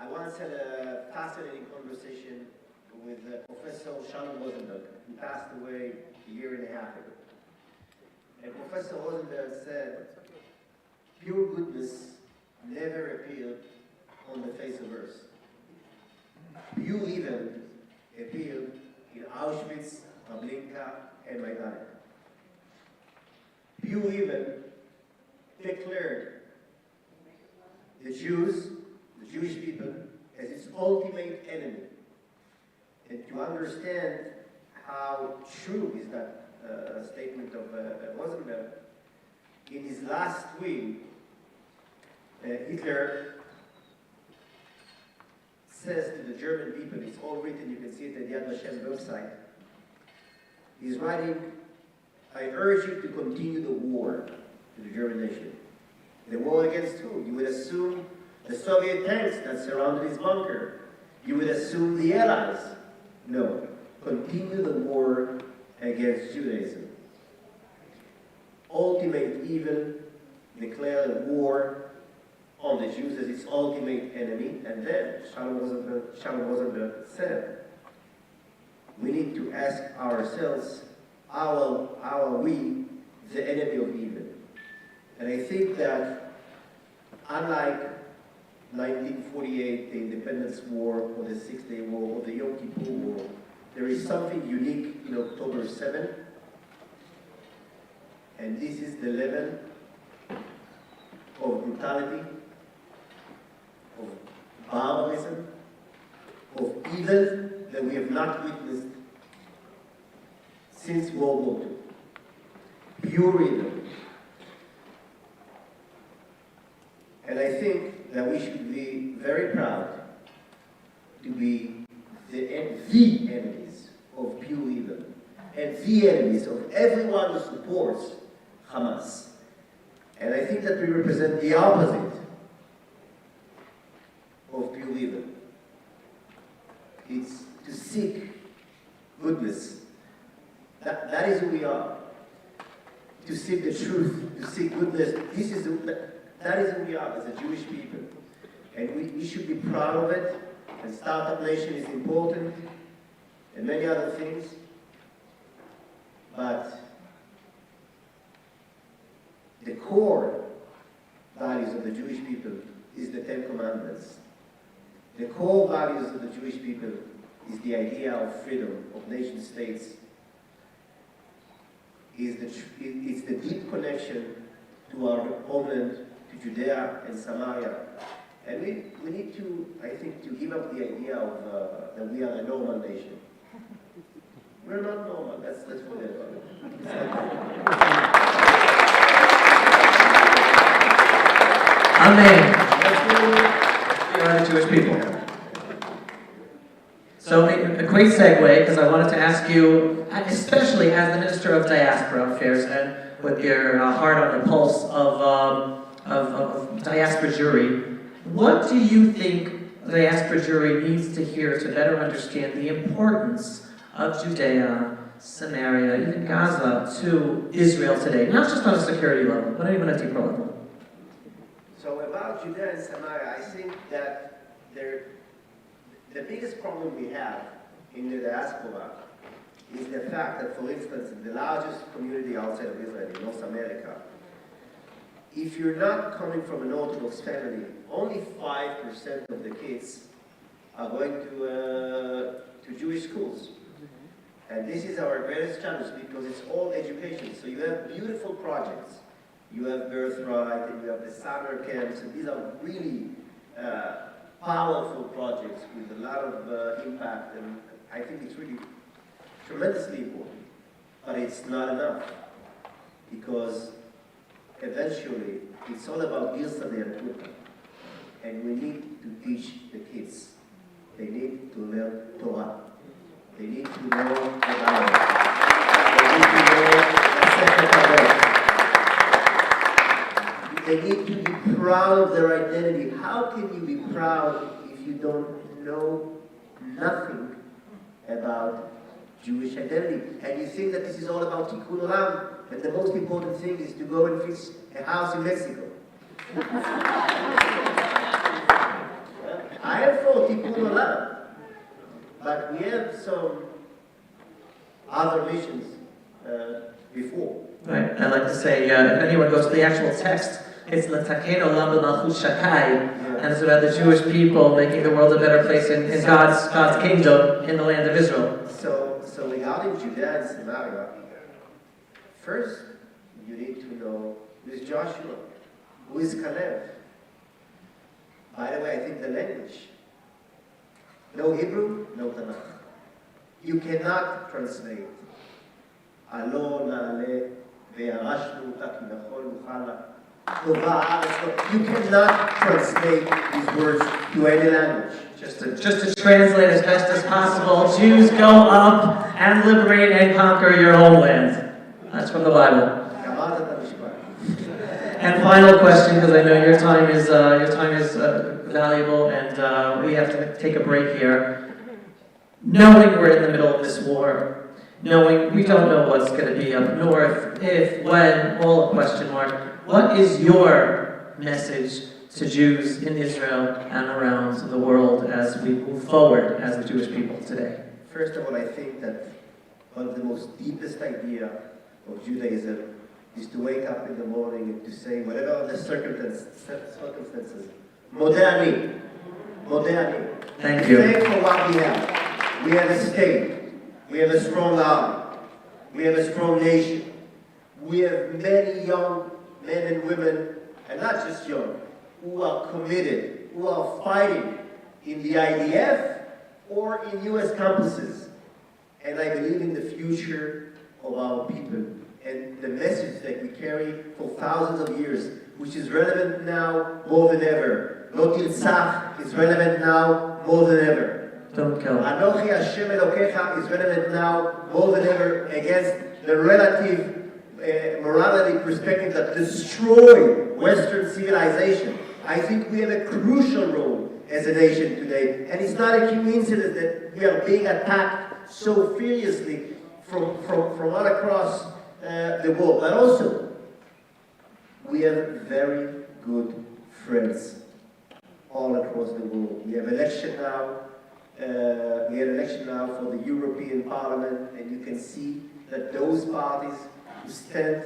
Speaker 13: I once had a fascinating conversation with Professor Shalom Rosenberg, who passed away a year and a half ago. And Professor Rosenberg said, pure goodness never appeared on the face of earth. Pure evil appeared in Auschwitz, Treblinka, and Majdanek. Pure evil declared the Jews, the Jewish people, as its ultimate enemy. And to understand how true is that statement of Rosenberg, in his last tweet, Hitler says to the German people, it's all written, you can see it at the Yad Vashem website, he's writing, I urge you to continue the war to the German nation. The war against who? You would assume the Soviet tanks that surrounded his bunker. You would assume the Allies. No, continue the war against Judaism. Ultimate evil, declare a war on the Jews as its ultimate enemy, and then Shalom Rosenberg said, we need to ask ourselves, how are we the enemy of evil? And I think that unlike 1948, the Independence War, or the Six-Day War, or the Yom Kippur War, there is something unique in October 7, and this is the level of brutality, of barbarism, of evil that we have not witnessed since World War II. Pure evil. And I think that we should be very proud to be the enemies of pure evil and the enemies of everyone who supports Hamas. And I think that we represent the opposite of pure evil. It's to seek goodness. That is who we are. To seek the truth, to seek goodness. That is who we are as a Jewish people. And we should be proud of it. And Startup Nation is important, and many other things. But the core values of the Jewish people is the Ten Commandments. The core values of the Jewish people is the idea of freedom, of nation states. It's the deep connection to our homeland, to Judea and Samaria. And we need to, I think, to give up the idea of that we are a normal nation. We're not normal. Let's forget about it.
Speaker 14: Amen. We are the Jewish people. So a great segue, because I wanted to ask you, especially as the Minister of Diaspora Affairs and with your heart on the pulse of diaspora Jewry, what do you think the diaspora Jewry needs to hear to better understand the importance of Judea, Samaria, even Gaza to Israel today? Not just on a security level, but even a deeper level.
Speaker 13: So about Judea and Samaria, I think that the biggest problem we have in the diaspora is the fact that, for instance, in the largest community outside of Israel, in North America, if you're not coming from an Orthodox family, only 5% of the kids are going to Jewish schools. And this is our greatest challenge because it's all education. So you have beautiful projects. You have Birthright, and you have the summer camps, and these are really powerful projects with a lot of impact, and I think it's really tremendously important, but it's not enough, because eventually it's all about Gilsa de Antuta, and we need to teach the kids. They need to learn Torah. They need to know the Bible. They need to know the Sefer Torah. They need to be proud of their identity. How can you be proud if you don't know nothing about Jewish identity? And you think that this is all about Tikkun Olam, and the most important thing is to go and fix a house in Mexico. I am for Tikkun Olam, but we have some other missions before.
Speaker 14: Right. I like to say, if anyone goes to the actual text, it's L'taken Olam B'malchut Shakai, and it's about the Jewish people making the world a better place in God's kingdom in the land of Israel.
Speaker 13: So regarding Judea and Samaria, first you need to know who is Joshua, who is Caleb. By the way, I think the language. No Hebrew, no Tanakh. You cannot translate. Alo na'ale ve'arashnu אותה כי נכון נוכל לה. טובה הארץ לא. You cannot translate these words to any language.
Speaker 14: Just to translate as best as possible, Jews go up and liberate and conquer your homeland. That's from the Bible.
Speaker 13: גמרת את המשפט.
Speaker 14: And final question, because I know your time is valuable, and we have to take a break here. Knowing we're in the middle of this war, knowing we don't know what's going to be up north, if, when, all a question mark, what is your message to Jews in Israel and around the world as we move forward as the Jewish people today?
Speaker 13: First of all, I think that one of the most deepest idea of Judaism is to wake up in the morning and to say, whatever the circumstances, Modeh ani.
Speaker 14: Thank you.
Speaker 13: Thank for what we have. We have a state. We have a strong army. We have a strong nation. We have many young men and women, and not just young, who are committed, who are fighting in the IDF or in US campuses. And I believe in the future of our people and the message that we carry for thousands of years, which is relevant now more than ever. Lo tirtzach is relevant now more than ever.
Speaker 14: Don't kill.
Speaker 13: Anochi Hashem Elokecha is relevant now more than ever against the relative morality perspective that destroy Western civilization. I think we have a crucial role as a nation today, and it's not a coincidence that we are being attacked so furiously from all across the world. But also, we have very good friends all across the world. We have election now. We had election now for the European Parliament, and you can see that those parties who stand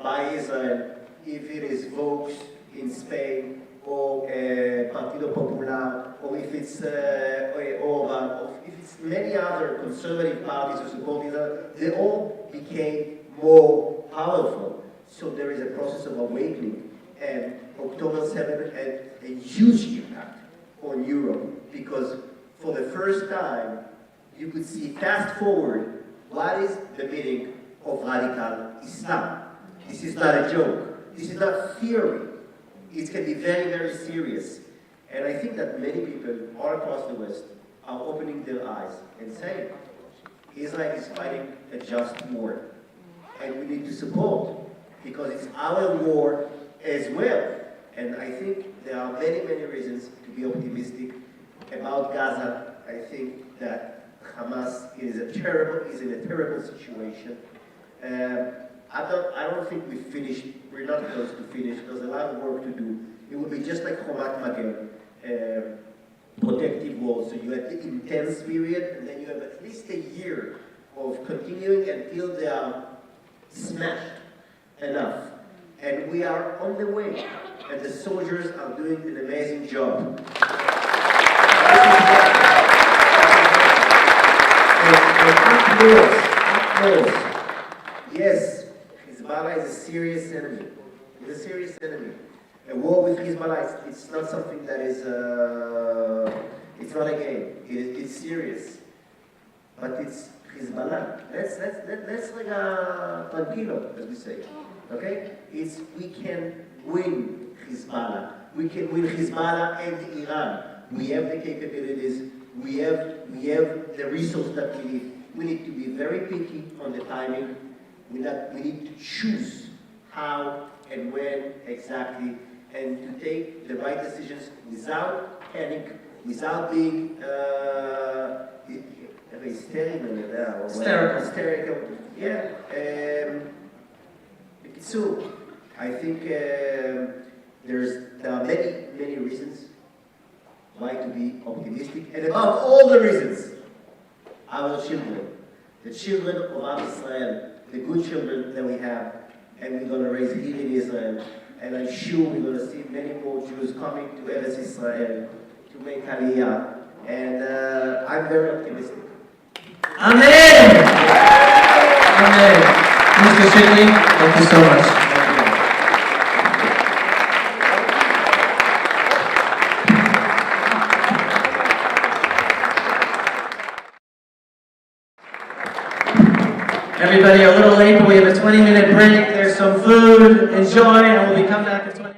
Speaker 13: by Israel, if it is Vox in Spain, or Partido Popular, or if it's Orban, or if it's many other conservative parties who support Israel, they all became more powerful. So there is a process of awakening, and October 7th had a huge impact on Europe, because for the first time, you could see, fast forward, what is the meaning of radical Islam? This is not a joke. This is not theory. It can be very, very serious. And I think that many people all across the West are opening their eyes and saying, Israel is fighting a just war. And we need to support, because it's our war as well. And I think there are many, many reasons to be optimistic about Gaza. I think that Hamas is in a terrible situation. I don't think we finished. We're not close to finish. There's a lot of work to do. It will be just like Chomat Magen, protective walls. So you have the intense period, and then you have at least a year of continuing until they are smashed enough. And we are on the way, and the soldiers are doing an amazing job. Up close. Yes, Hezbollah is a serious enemy. It's a serious enemy. A war with Hezbollah, it's not something that is, it's not a game. It's serious. But it's Hezbollah. That's like tranquilo, as we say. Okay? We can win Hezbollah. We can win Hezbollah and Iran. We have the capabilities. We have the resources that we need. We need to be very picky on the timing. We need to choose how and when exactly, and to take the right decisions without panic, without being hysterical. Yeah. So I think there are many reasons why to be optimistic, and above all the reasons, our children, the children of Am Israel, the good children that we have, and we're going to raise here in Israel, and I'm sure we're going to see many more Jews coming to Eretz Israel to make Aliyah, and I'm very optimistic.
Speaker 14: Amen! Amen. Mr. Chikli, thank you so much. Everybody, a little late, but we have a 20-minute break. There's some food. Enjoy, and we'll be coming back in 20 minutes.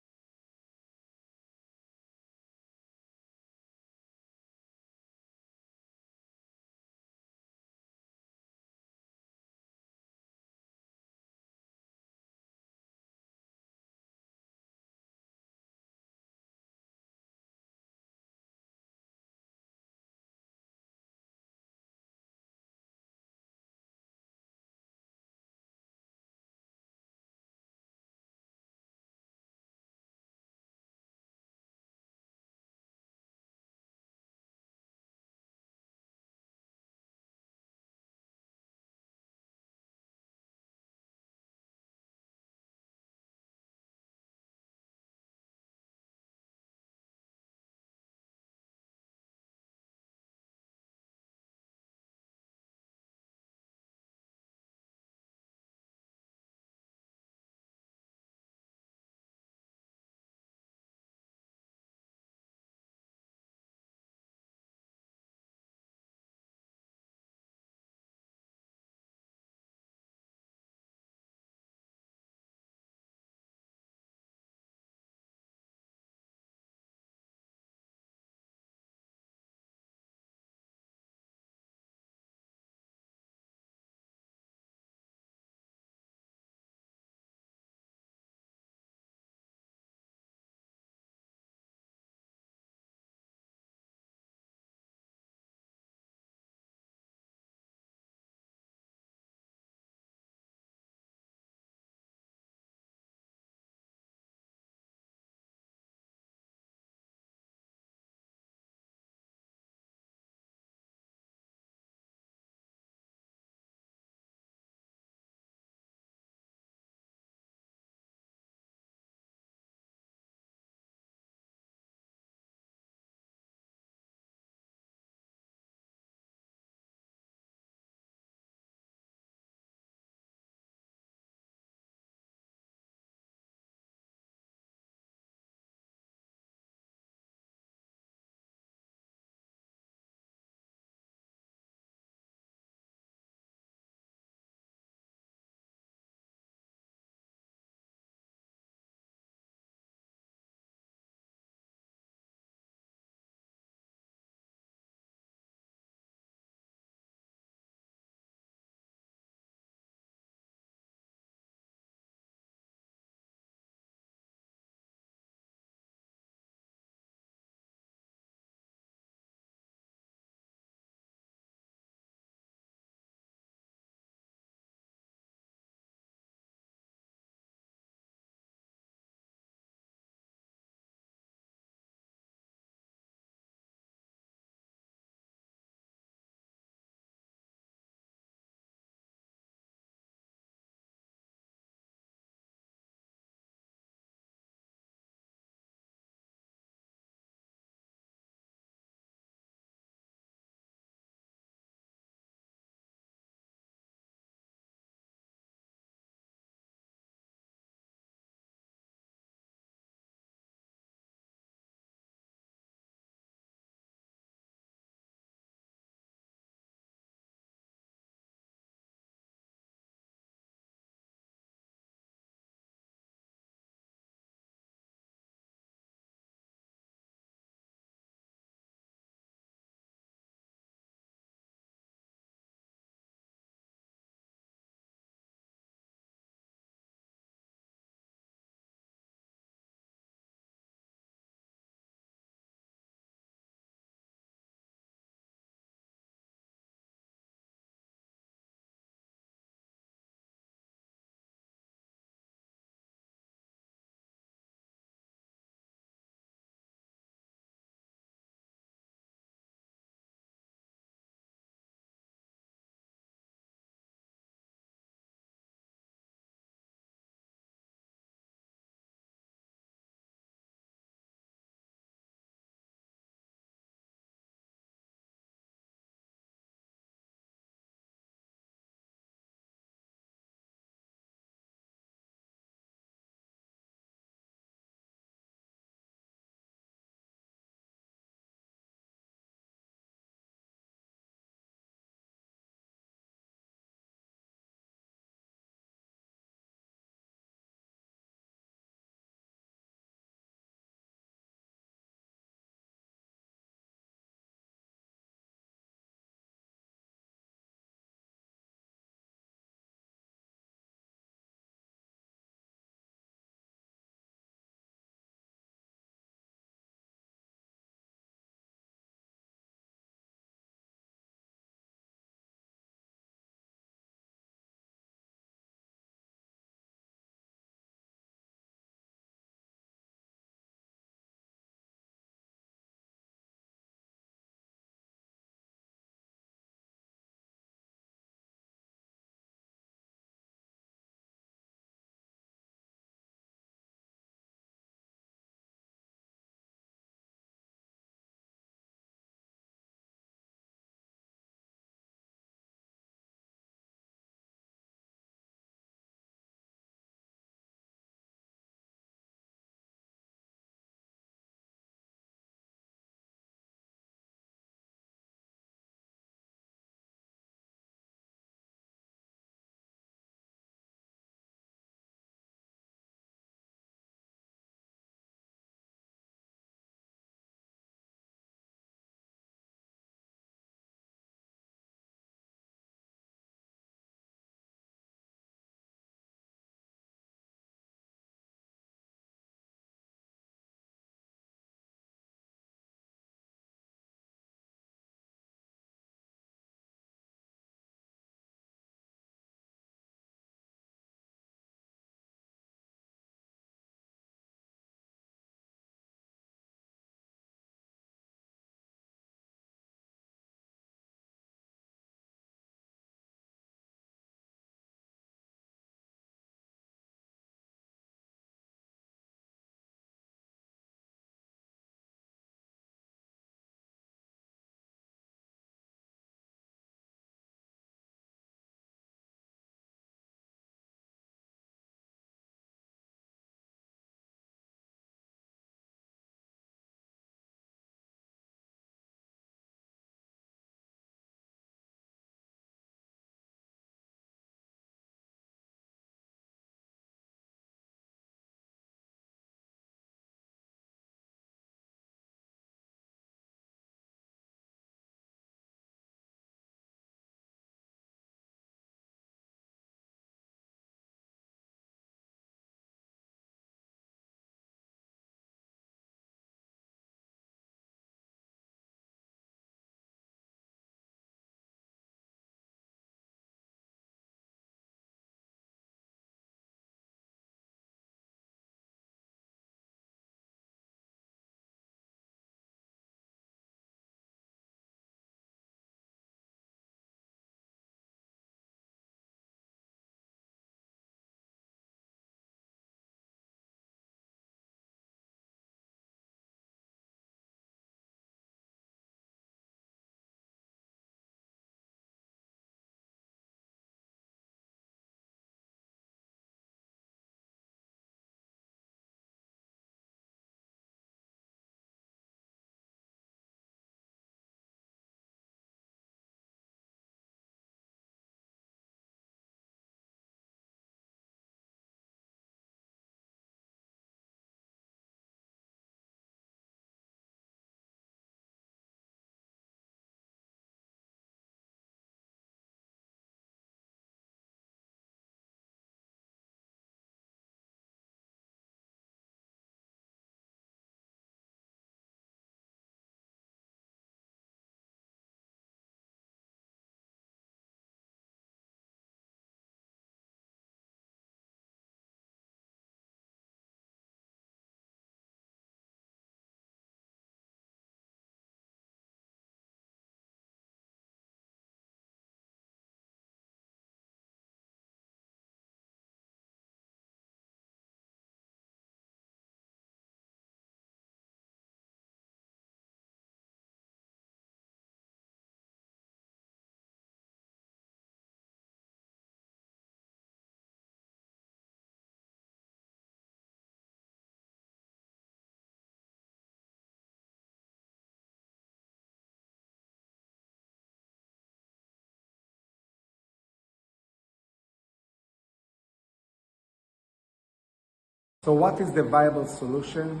Speaker 2: So what is the viable solution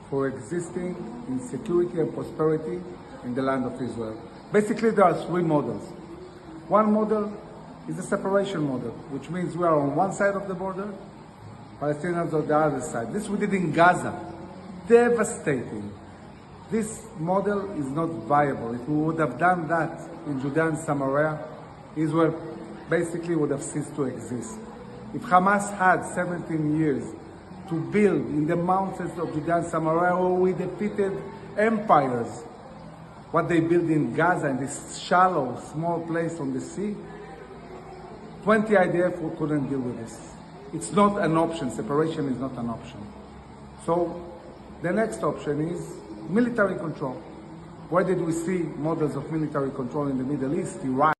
Speaker 2: for existing insecurity and prosperity in the land of Israel? Basically, there are three models. One model is a separation model, which means we are on one side of the border, Palestinians on the other side. This we did in Gaza. Devastating. This model is not viable. If we would have done that in Judea and Samaria, Israel basically would have ceased to exist. If Hamas had 17 years to build in the mountains of Judea and Samaria, where we defeated empires, what they built in Gaza, in this shallow, small place on the sea, 20 IDF couldn't deal with this. It's not an option. Separation is not an option. So the next option is military control. Where did we see models of military control in the Middle East? Iraq.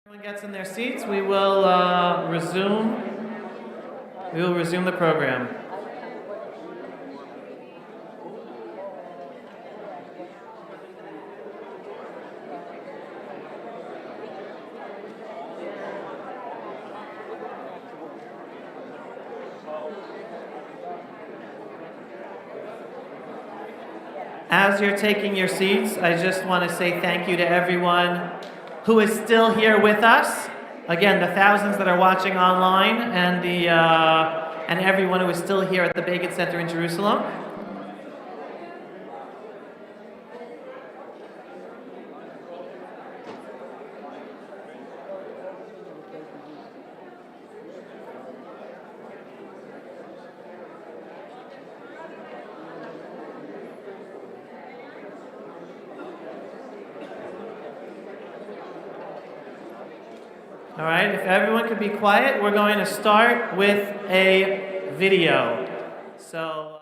Speaker 6: Everyone gets in their seats, we will resume the program. As you're taking your seats, I just want to say thank you to everyone who is still here with us. Again, the thousands that are watching online and everyone who is still here at the Begin Center in Jerusalem. All right, if everyone could be quiet, we're going to start with a video. So.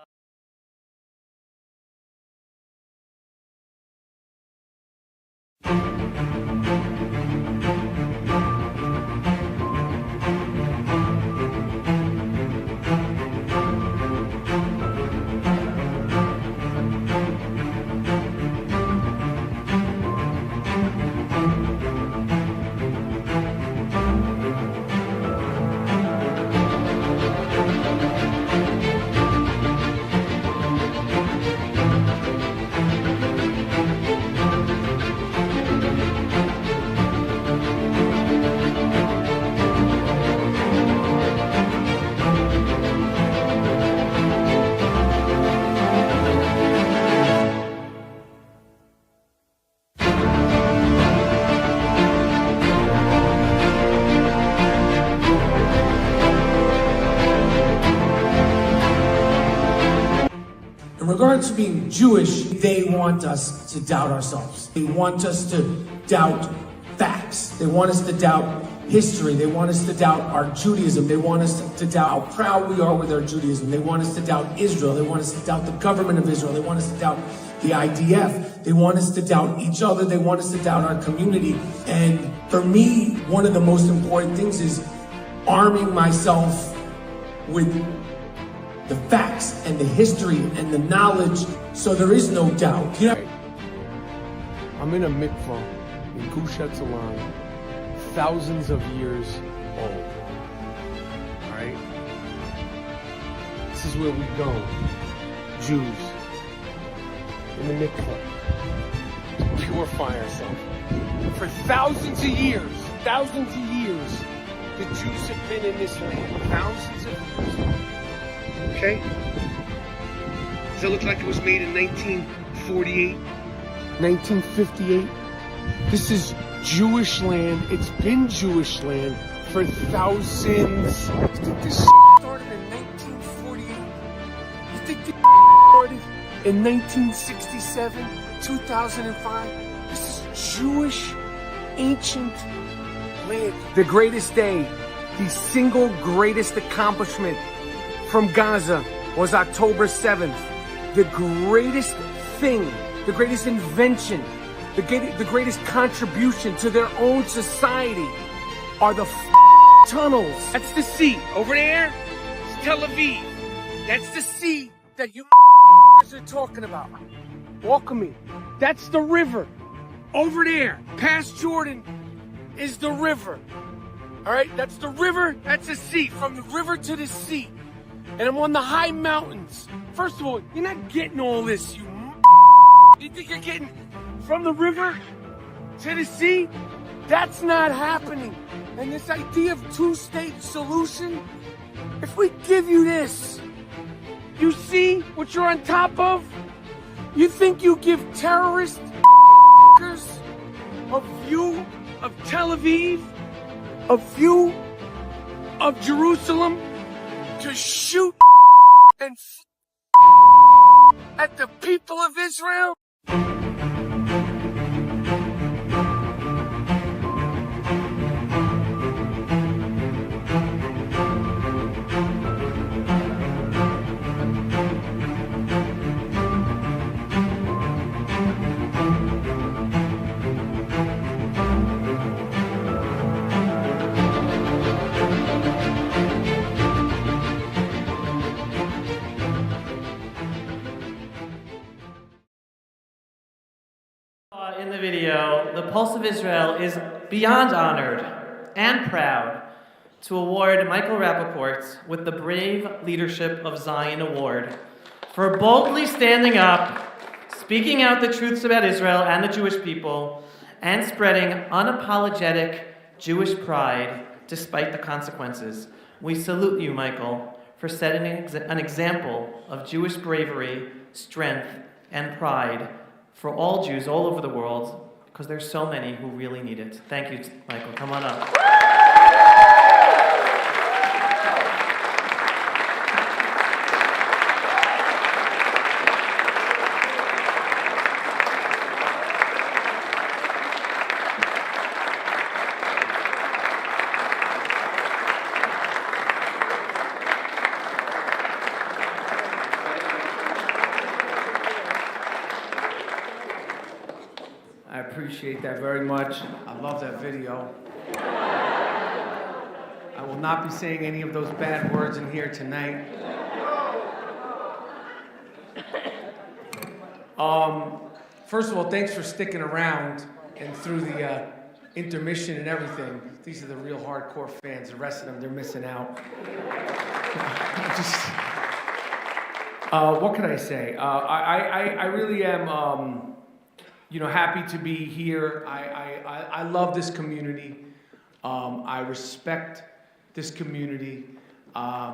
Speaker 15: to being Jewish, they want us to doubt ourselves. They want us to doubt facts. They want us to doubt history. They want us to doubt our Judaism. They want us to doubt how proud we are with our Judaism. They want us to doubt Israel. They want us to doubt the government of Israel. They want us to doubt the IDF. They want us to doubt each other. They want us to doubt our community. And for me, one of the most important things is arming myself with the facts and the history and the knowledge so there is no doubt. You know?
Speaker 16: I'm in a mikvah in Gush Etzion, thousands of years old. All right? This is where we go, Jews, in the mikvah, to purify ourselves. For thousands of years, the Jews have been in this land, thousands of years. Okay? Does it look like it was made in 1948, 1958? This is Jewish land. It's been Jewish land for thousands. You think this started in 1948? You think this started in 1967, 2005? This is Jewish, ancient land. The greatest day, the single greatest accomplishment from Gaza was October 7th. The greatest thing, the greatest invention, the greatest contribution to their own society are the tunnels. That's the sea. Over there, it's Tel Aviv. That's the sea that you are talking about. Walk with me. That's the river. Over there, past Jordan, is the river. All right, that's the river, that's the sea. From the river to the sea. And I'm on the high mountains. First of all, you're not getting all this, you think you're getting from the river to the sea? That's not happening. And this idea of two-state solution, if we give you this, you see what you're on top of? You think you give terrorists a view of Tel Aviv, a view of Jerusalem, to shoot and at the people of Israel?
Speaker 6: In the video, the Pulse of Israel is beyond honored and proud to award Michael Rapaport with the Brave Leadership of Zion Award for boldly standing up, speaking out the truths about Israel and the Jewish people, and spreading unapologetic Jewish pride despite the consequences. We salute you, Michael, for setting an example of Jewish bravery, strength, and pride for all Jews all over the world, because there's so many who really need it. Thank you, Michael. Come on up.
Speaker 17: I appreciate that very much. I love that video. I will not be saying any of those bad words in here tonight. First of all, thanks for sticking around and through the intermission and everything. These are the real hardcore fans. The rest of them, they're missing out. What can I say? I really am, happy to be here. I love this community. I respect this community. What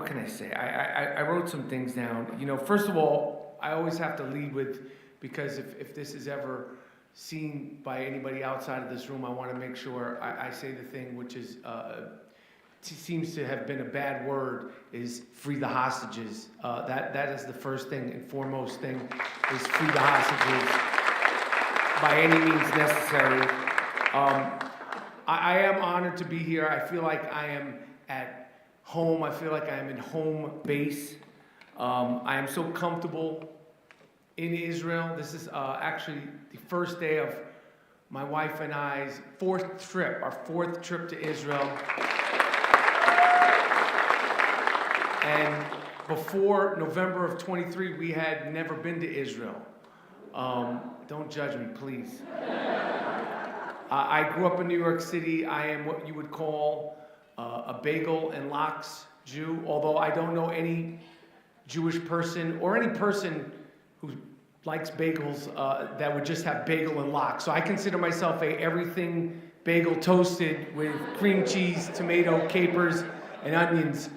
Speaker 17: can I say? I wrote some things down. First of all, I always have to lead with, because if this is ever seen by anybody outside of this room, I want to make sure I say the thing, which is seems to have been a bad word is free the hostages. That is the first thing and foremost thing, is free the hostages by any means necessary. I am honored to be here. I feel like I am at home. I feel like I am in home base. I am so comfortable in Israel. This is actually the first day of my wife and I's our fourth trip to Israel. And before November of 23, we had never been to Israel. Don't judge me, please. I grew up in New York City. I am what you would call a bagel and lox Jew, although I don't know any Jewish person or any person who likes bagels that would just have bagel and lox. So I consider myself a everything bagel toasted with cream cheese, tomato, capers, and onions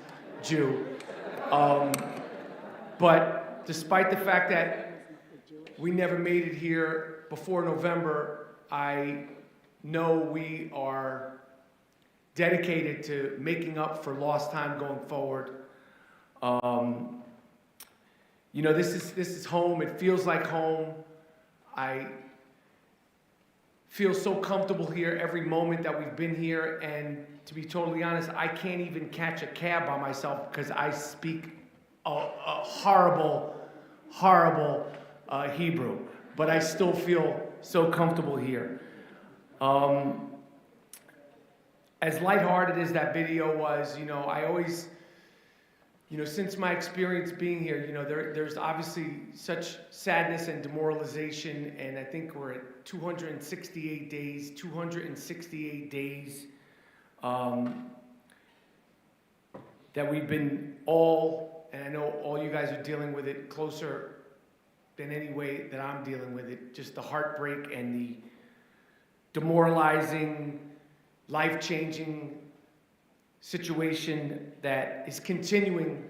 Speaker 17: Jew. But despite the fact that we never made it here before November, I know we are dedicated to making up for lost time going forward. You know, this is home. It feels like home. I feel so comfortable here every moment that we've been here, and to be totally honest, I can't even catch a cab by myself because I speak a horrible Hebrew, but I still feel so comfortable here. As lighthearted as that video was, you know, I always, you know, since my experience being here, you know, there's obviously such sadness and demoralization, and I think we're at 268 days that we've been all, and I know all you guys are dealing with it closer than any way that I'm dealing with it, just the heartbreak and the demoralizing, life-changing situation that is continuing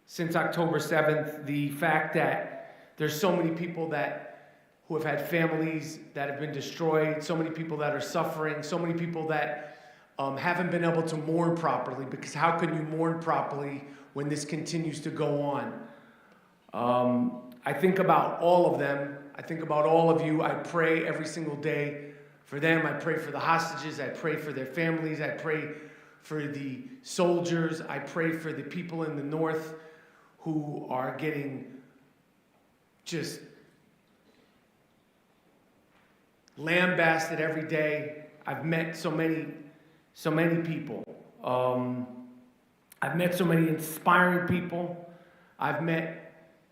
Speaker 17: since October 7th. The fact that there's so many people who have had families that have been destroyed, so many people that are suffering, so many people that haven't been able to mourn properly, because how can you mourn properly when this continues to go on? I think about all of them. I think about all of you. I pray every single day for them. I pray for the hostages. I pray for their families. I pray for the soldiers. I pray for the people in the north who are getting just lambasted every day. I've met so many people. I've met so many inspiring people. I've met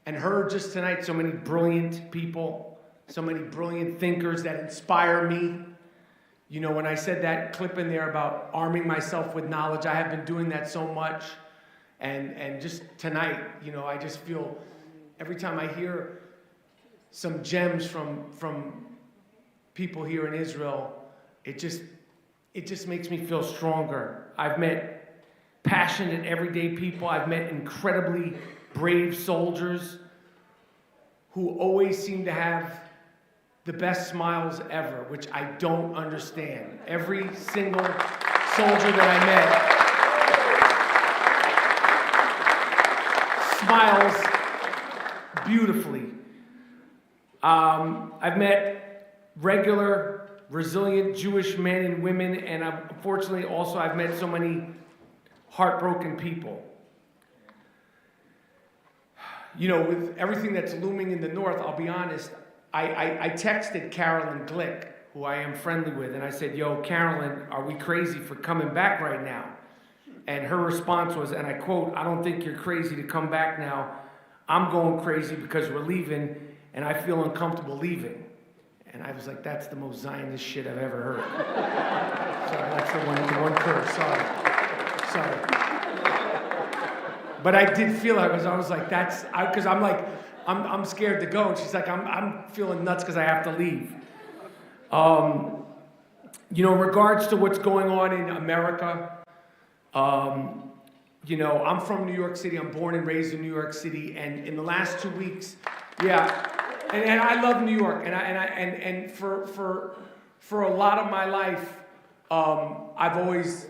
Speaker 17: and heard just tonight so many brilliant people, so many brilliant thinkers that inspire me. You know, when I said that clip in there about arming myself with knowledge, I have been doing that so much. And just tonight, you know, I just feel every time I hear some gems from people here in Israel, it just makes me feel stronger. I've met passionate, everyday people. I've met incredibly brave soldiers who always seem to have the best smiles ever, which I don't understand. Every single soldier that I met smiles beautifully. I've met regular, resilient Jewish men and women, and unfortunately also I've met so many heartbroken people. You know, with everything that's looming in the north, I'll be honest, I texted Carolyn Glick, who I am friendly with, and I said, yo, Carolyn, are we crazy for coming back right now? And her response was, and I quote, I don't think you're crazy to come back now. I'm going crazy because we're leaving, and I feel uncomfortable leaving. And I was like, that's the most Zionist shit I've ever heard. Sorry, that's the one curse, sorry. But I did feel I was like, because I'm like, I'm scared to go. And she's like, I'm feeling nuts because I have to leave. You know, in regards to what's going on in America, you know, I'm from New York City. I'm born and raised in New York City. And in the last 2 weeks, yeah, and I love New York. And for a lot of my life, I've always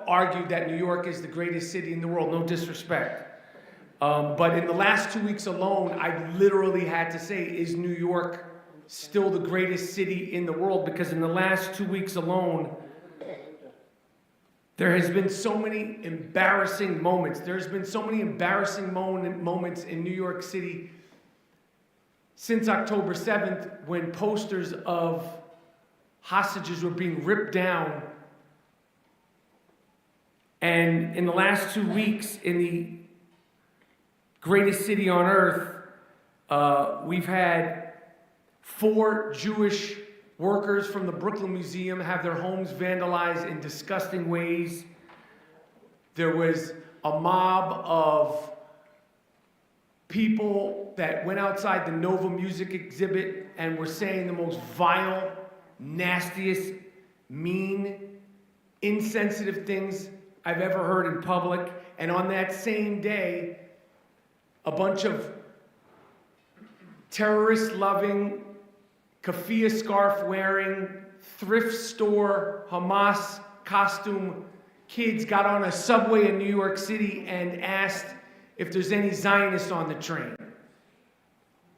Speaker 17: argued that New York is the greatest city in the world. No disrespect. But in the last 2 weeks alone, I literally had to say, is New York still the greatest city in the world? Because in the last 2 weeks alone, there has been so many embarrassing moments. There's been so many embarrassing moments in New York City since October 7th, when posters of hostages were being ripped down. And in the last 2 weeks, in the greatest city on earth, we've had 4 Jewish workers from the Brooklyn Museum have their homes vandalized in disgusting ways. There was a mob of people that went outside the Nova Music exhibit and were saying the most vile, nastiest, mean, insensitive things I've ever heard in public. And on that same day, a bunch of terrorist-loving, keffiyeh scarf-wearing, thrift store, Hamas costume kids got on a subway in New York City and asked if there's any Zionists on the train.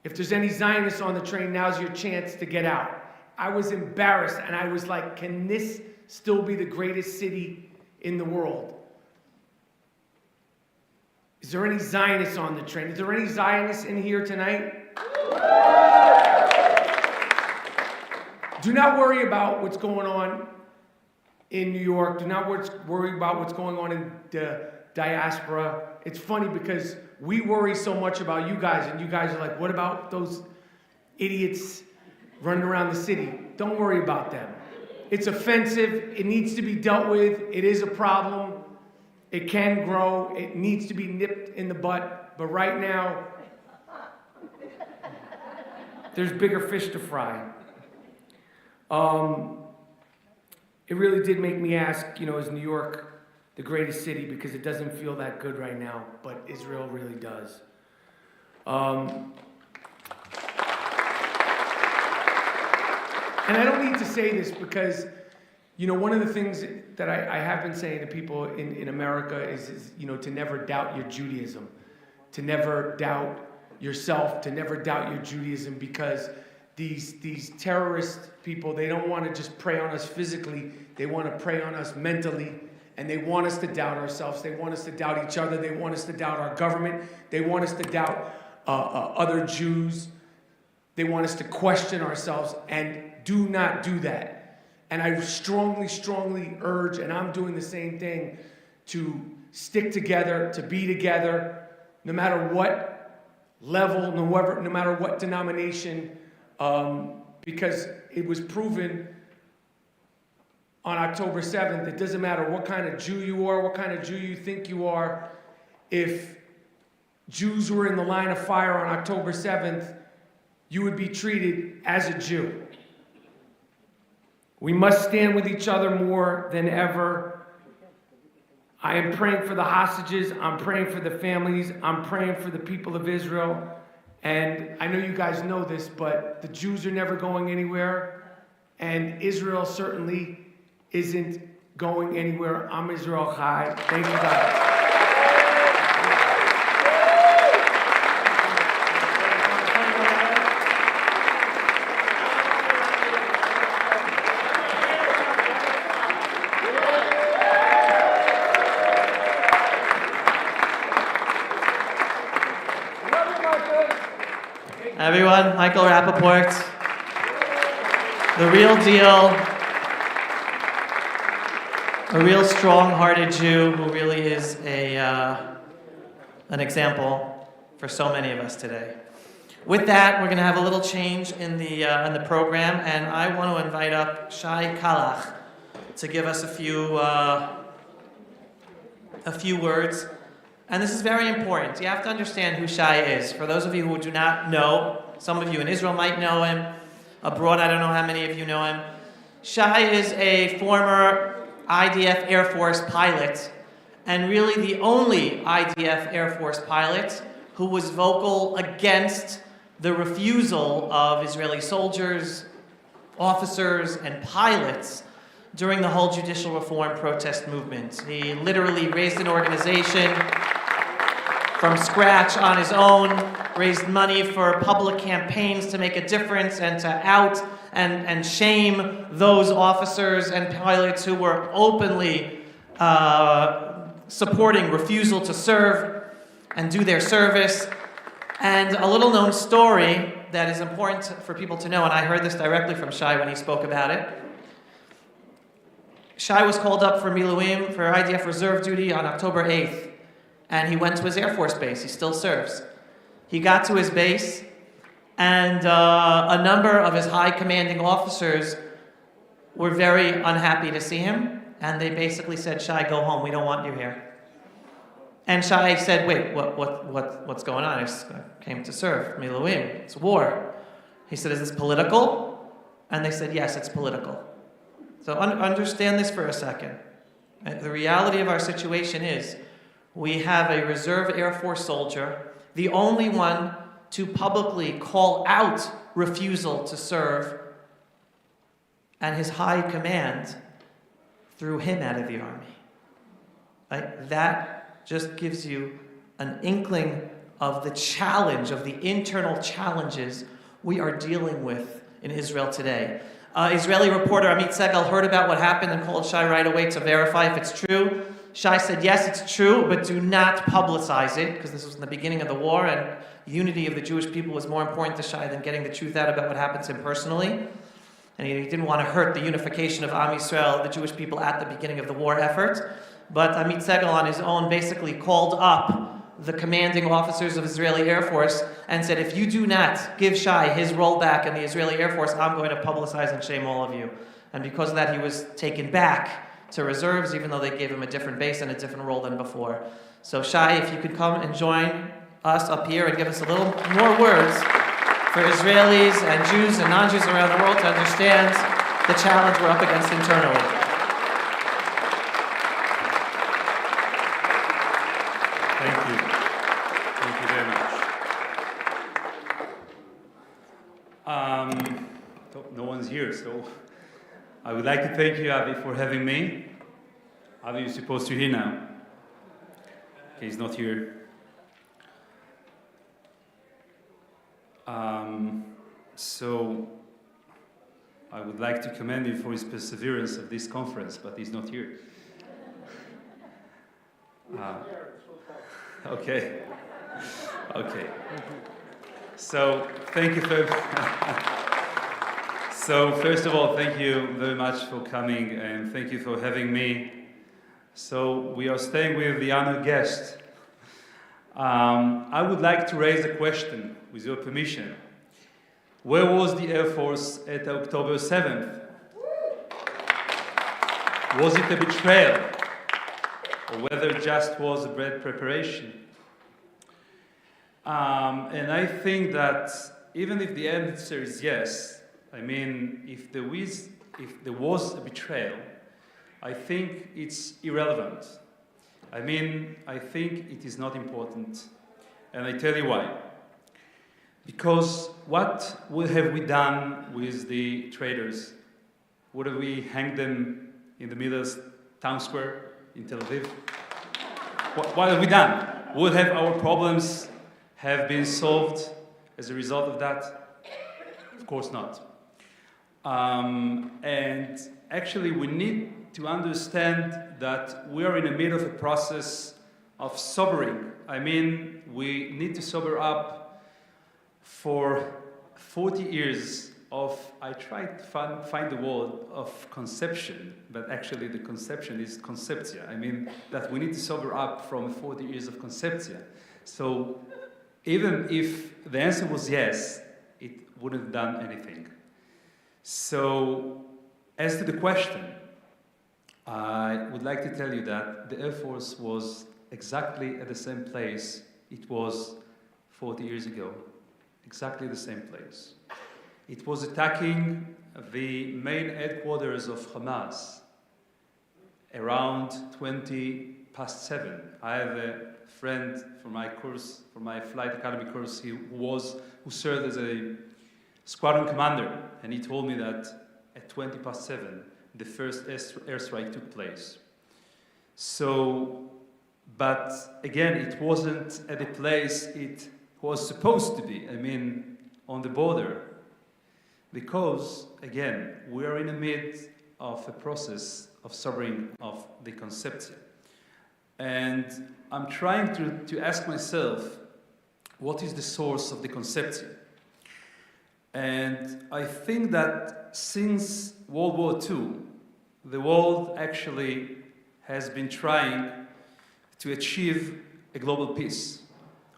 Speaker 17: If there's any Zionists on the train, now's your chance to get out. I was embarrassed, and I was like, can this still be the greatest city in the world? Is there any Zionists on the train? Is there any Zionists in here tonight? Do not worry about what's going on in New York. Do not worry about what's going on in the diaspora. It's funny because we worry so much about you guys, and you guys are like, what about those idiots running around the city? Don't worry about them. It's offensive. It needs to be dealt with. It is a problem. It can grow. It needs to be nipped in the butt. But right now, there's bigger fish to fry. It really did make me ask, is New York the greatest city? Because it doesn't feel that good right now, but Israel really does. And I don't need to say this because, one of the things that I have been saying to people in America is to never doubt your Judaism, to never doubt yourself, to never doubt your Judaism, because these terrorist people, they don't want to just prey on us physically, they want to prey on us mentally, and they want us to doubt ourselves, they want us to doubt each other, they want us to doubt our government, they want us to doubt other Jews, they want us to question ourselves, and do not do that. And I strongly, strongly urge, and I'm doing the same thing, to stick together, to be together, no matter what level, no matter what denomination, because it was proven on October 7th, it doesn't matter what kind of Jew you are, what kind of Jew you think you are. If Jews were in the line of fire on October 7th, you would be treated as a Jew. We must stand with each other more than ever. I am praying for the hostages. I'm praying for the families. I'm praying for the people of Israel. And I know you guys know this, but the Jews are never going anywhere. And Israel certainly isn't going anywhere. I'm Israel Chai. Thank you guys.
Speaker 6: Everyone, Michael Rapaport, the real deal, a real strong-hearted Jew who really is an example for so many of us today. With that, we're going to have a little change in the program, and I want to invite up Shay Kallach to give us a few words. And this is very important. You have to understand who Shay is. For those of you who do not know, some of you in Israel might know him. Abroad, I don't know how many of you know him. Shay is a former IDF Air Force pilot, and really the only IDF Air Force pilot who was vocal against the refusal of Israeli soldiers, officers, and pilots during the whole judicial reform protest movement. He literally raised an organization from scratch on his own, raised money for public campaigns to make a difference and to out and shame those officers and pilots who were openly supporting refusal to serve and do their service. And a little known story that is important for people to know, and I heard this directly from Shay when he spoke about it. Shay was called up for Miluim, for IDF reserve duty on October 8th, and he went to his Air Force base. He still serves. He got to his base, and a number of his high commanding officers were very unhappy to see him, and they basically said, Shay, go home, we don't want you here. And Shay said, wait, what's going on? I came to serve, Miluim, it's war. He said, is this political? And they said, yes, it's political. So understand this for a second. The reality of our situation is, we have a reserve Air Force soldier, the only one to publicly call out refusal to serve, and his high command threw him out of the army. Right? That just gives you an inkling of the challenge, of the internal challenges we are dealing with in Israel today. Israeli reporter Amichai heard about what happened and called Shay right away to verify if it's true. Shay said, yes, it's true, but do not publicize it, because this was in the beginning of the war, and unity of the Jewish people was more important to Shay than getting the truth out about what happened to him personally. And he didn't want to hurt the unification of Am Yisrael, the Jewish people, at the beginning of the war effort. But Amichai on his own basically called up the commanding officers of Israeli Air Force and said, if you do not give Shay his role back in the Israeli Air Force, I'm going to publicize and shame all of you. And because of that, he was taken back to reserves, even though they gave him a different base and a different role than before. So Shay, if you could come and join us up here and give us a little more words for Israelis and Jews and non-Jews around the world to understand the challenge we're up against internally.
Speaker 18: Thank you. Thank you very much. No one's here, so I would like to thank you, Avi, for having me. Avi is supposed to be here now. Okay, he's not here. So I would like to commend him for his perseverance of this conference, but he's not here. Okay. Okay. So thank you for. So first of all, thank you very much for coming, and thank you for having me. So we are staying with the honored guest. I would like to raise a question, with your permission. Where was the Air Force at October 7th? Was it a betrayal? Or whether it just was a bad preparation? And I think that even if the answer is yes, I mean, if there was a betrayal, I think it's irrelevant. I mean, I think it is not important. And I tell you why. Because what have we done with the traitors? Would we hang them in the middle of town square in Tel Aviv? What have we done? Would have our problems have been solved as a result of that? Of course not. And actually we need to understand that we are in the middle of a process of sobering. I mean, we need to sober up. For 40 years of, I tried to find the word of conception, but actually the conception is conceptia. I mean, that we need to sober up from 40 years of conceptia. So even if the answer was yes, it wouldn't have done anything. So as to the question, I would like to tell you that the Air Force was exactly at the same place it was 40 years ago. Exactly the same place. It was attacking the main headquarters of Hamas around 7:20. I have a friend from my course, from my flight academy course, who served as a squadron commander, and he told me that at 7:20, the first airstrike took place. So, but again, it wasn't at the place it was supposed to be, I mean, on the border. Because, again, we are in the midst of a process of sobering of the conception. And I'm trying to ask myself, what is the source of the conception? And I think that since World War II, the world actually has been trying to achieve a global peace.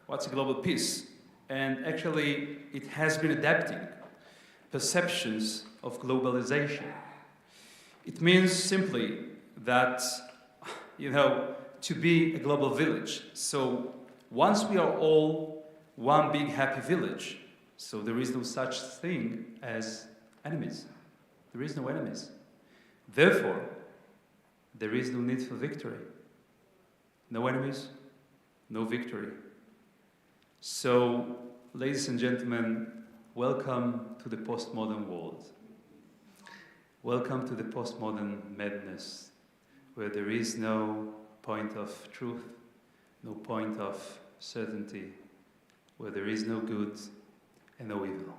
Speaker 18: What's a global peace? And actually, it has been adapting perceptions of globalization. It means simply that, to be a global village. So once we are all one big happy village, so there is no such thing as enemies. There is no enemies. Therefore, there is no need for victory. No enemies, no victory. So, ladies and gentlemen, welcome to the postmodern world. Welcome to the postmodern madness, where there is no point of truth, no point of certainty, where there is no good and no evil.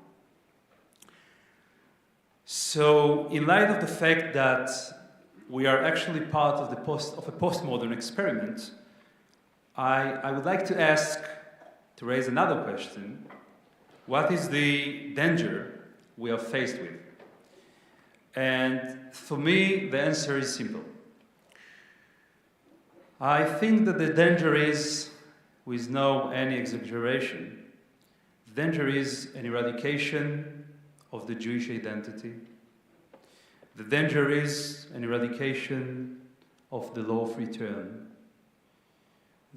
Speaker 18: So, in light of the fact that we are actually part of a postmodern experiment, I would like to raise another question. What is the danger we are faced with? And for me, the answer is simple. I think that the danger is, with no any exaggeration, the danger is an eradication of the Jewish identity. The danger is an eradication of the law of return.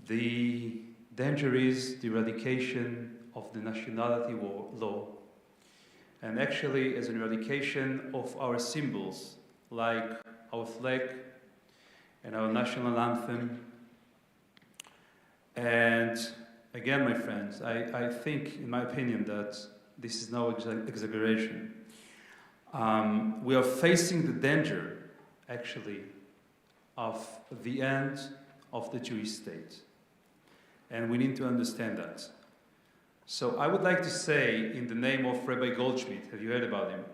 Speaker 18: The danger is the eradication of the nationality law. And actually, as an eradication of our symbols, like our flag and our national anthem. And again, my friends, I think, in my opinion, that this is no exaggeration. We are facing the danger, actually, of the end of the Jewish state. And we need to understand that. So I would like to say, in the name of Rabbi Goldschmidt, have you heard about him?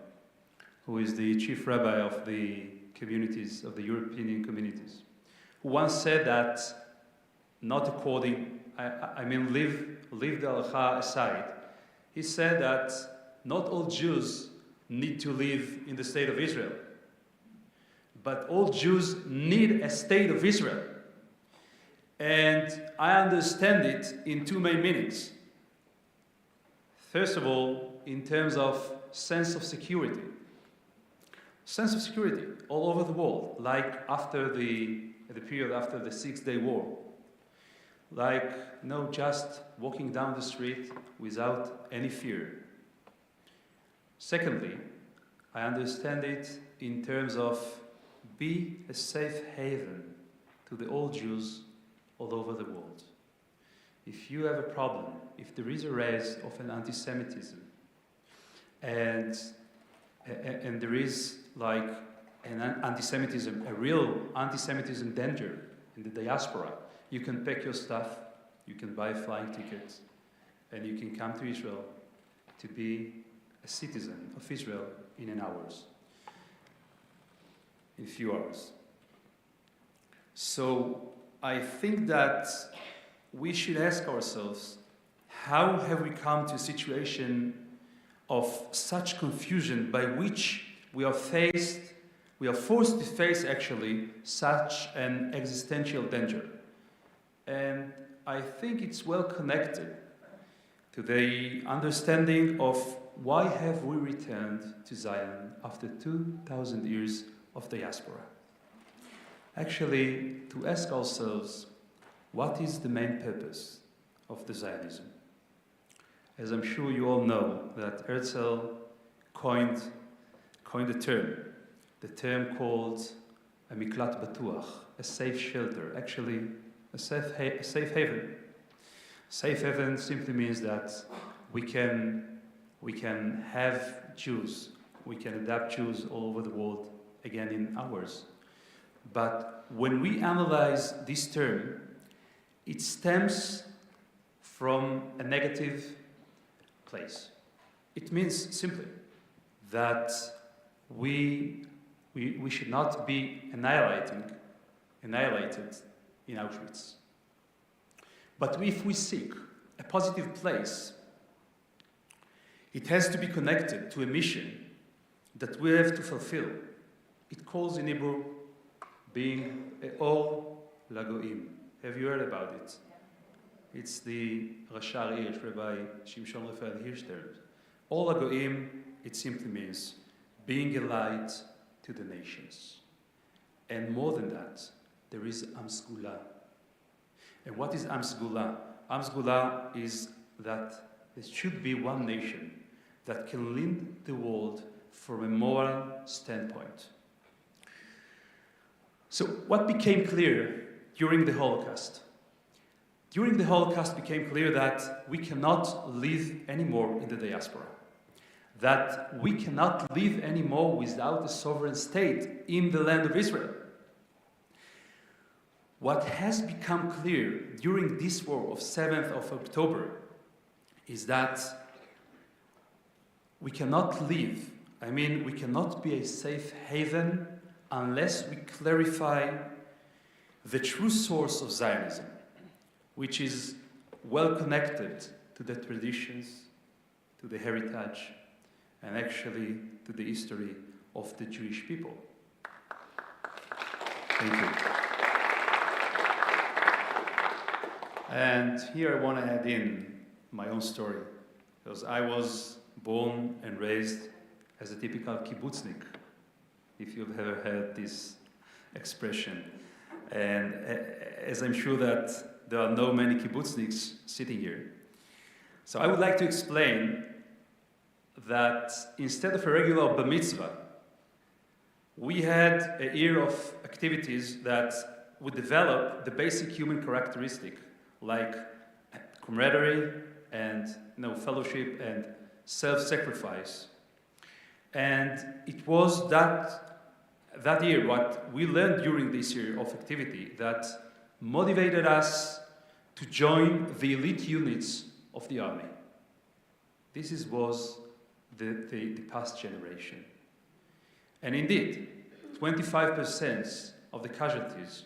Speaker 18: Who is the chief rabbi of the communities, of the European communities, who once said that, not according, leave the halacha aside. He said that not all Jews need to live in the state of Israel, but all Jews need a state of Israel. And I understand it in two main meanings. First of all, in terms of sense of security. Sense of security all over the world, like after the period after the 6-Day War. Like, just walking down the street without any fear. Secondly, I understand it in terms of be a safe haven to the all Jews all over the world. If you have a problem, if there is a rise of an anti-Semitism, and there is like an anti-Semitism, a real anti-Semitism danger in the diaspora, you can pack your stuff, you can buy flying tickets, and you can come to Israel to be a citizen of Israel in a few hours. So I think that we should ask ourselves, how have we come to a situation of such confusion by which we are forced to face actually such an existential danger? And I think it's well connected to the understanding of why have we returned to Zion after 2,000 years of diaspora. Actually, to ask ourselves, what is the main purpose of the Zionism? As I'm sure you all know, that Herzl coined a term, the term called a miklat batuach, a safe shelter, actually a safe haven. Safe haven simply means that we can have Jews, we can adapt Jews all over the world again in ours. But when we analyze this term, it stems from a negative place. It means simply that we should not be annihilated in Auschwitz. But if we seek a positive place, it has to be connected to a mission that we have to fulfill. It calls in Hebrew being a Or Lagoim. Have you heard about it? It's the Rashar Hirsch, Rabbi Shimshon Raphael Hirsch term. Or Lagoim, it simply means being a light to the nations. And more than that, there is Am Sgula. And what is Am Sgula? Am Sgula is that there should be one nation that can lead the world from a moral standpoint. So what became clear during the Holocaust? During the Holocaust became clear that we cannot live anymore in the diaspora. That we cannot live anymore without a sovereign state in the land of Israel. What has become clear during this war of 7th of October is that we cannot live, we cannot be a safe haven unless we clarify the true source of Zionism, which is well connected to the traditions, to the heritage, and actually to the history of the Jewish people. Thank you. And here I want to add in my own story, because I was born and raised as a typical kibbutznik, if you've ever heard this expression. And as I'm sure that there are no many kibbutzniks sitting here. So I would like to explain that instead of a regular bar mitzvah, we had a year of activities that would develop the basic human characteristic, like camaraderie and fellowship and self-sacrifice. And it was that year, what we learned during this year of activity, that motivated us to join the elite units of the army. This was the past generation. And indeed, 25% of the casualties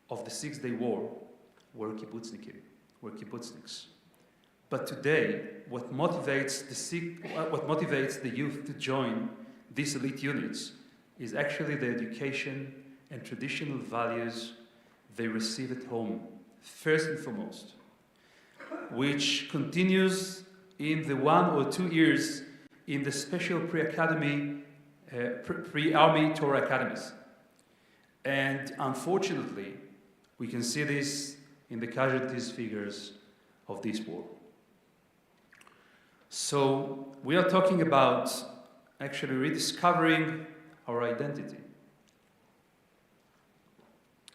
Speaker 18: of the Six-Day War were kibbutzniks. But today, what motivates the youth to join these elite units is actually the education and traditional values they receive at home, first and foremost, which continues in the 1 or 2 years in the special pre-army Torah academies. And unfortunately, we can see this in the casualties figures of this war. So we are talking about actually rediscovering our identity.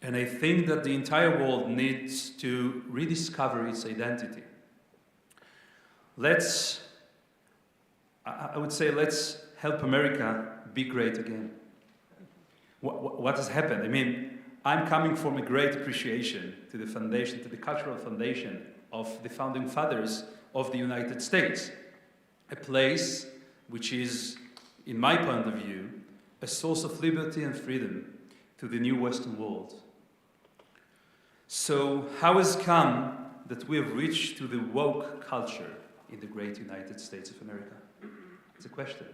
Speaker 18: And I think that the entire world needs to rediscover its identity. I would say, let's help America be great again. What has happened? I'm coming from a great appreciation to the foundation, to the cultural foundation of the founding fathers of the United States. A place which is, in my point of view, a source of liberty and freedom to the new Western world. So how has it come that we have reached to the woke culture in the great United States of America? It's a question.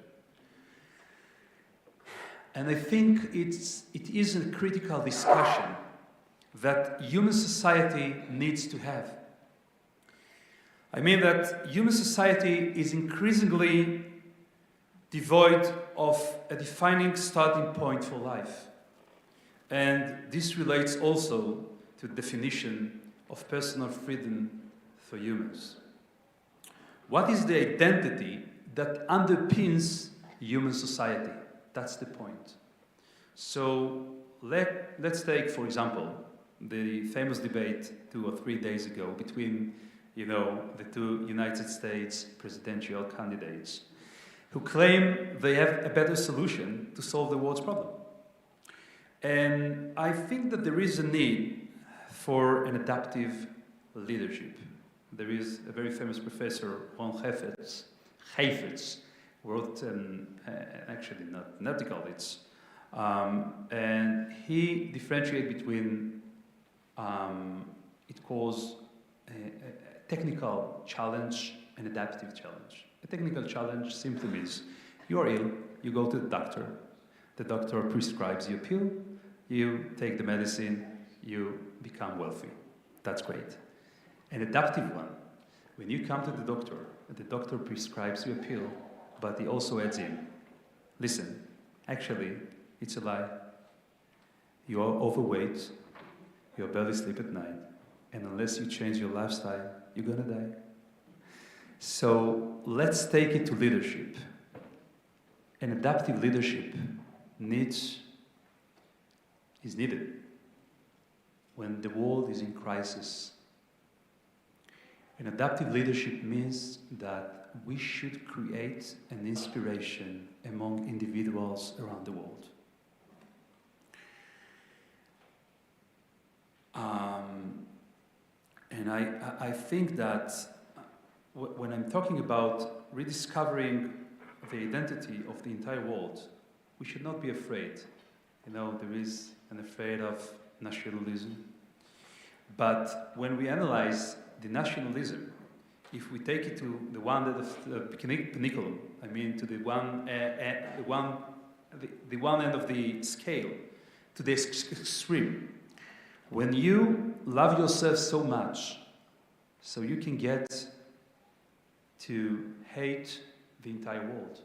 Speaker 18: And I think it is a critical discussion that human society needs to have. That human society is increasingly devoid of a defining starting point for life. And this relates also to the definition of personal freedom for humans. What is the identity that underpins human society? That's the point. So let's take, for example, the famous debate 2 or 3 days ago between the two United States presidential candidates who claim they have a better solution to solve the world's problem. And I think that there is a need for an adaptive leadership. There is a very famous professor, Ron Heifetz, wrote actually not an article, and he differentiates between, it calls a technical challenge and adaptive challenge. A technical challenge simply means you are ill, you go to the doctor prescribes you a pill, you take the medicine, you become wealthy. That's great. An adaptive one, when you come to the doctor prescribes you a pill, but he also adds in, listen, actually, it's a lie. You are overweight, you barely sleep at night, and unless you change your lifestyle, you're gonna die. So let's take it to leadership. An adaptive leadership is needed when the world is in crisis. An adaptive leadership means that we should create an inspiration among individuals around the world. And I think that when I'm talking about rediscovering the identity of the entire world, we should not be afraid. You know, there is an afraid of nationalism. But when we analyze the nationalism, if we take it to the one end of the pinnacle, I mean to the one end of the scale, to the extreme, when you love yourself so much, so you can get to hate the entire world.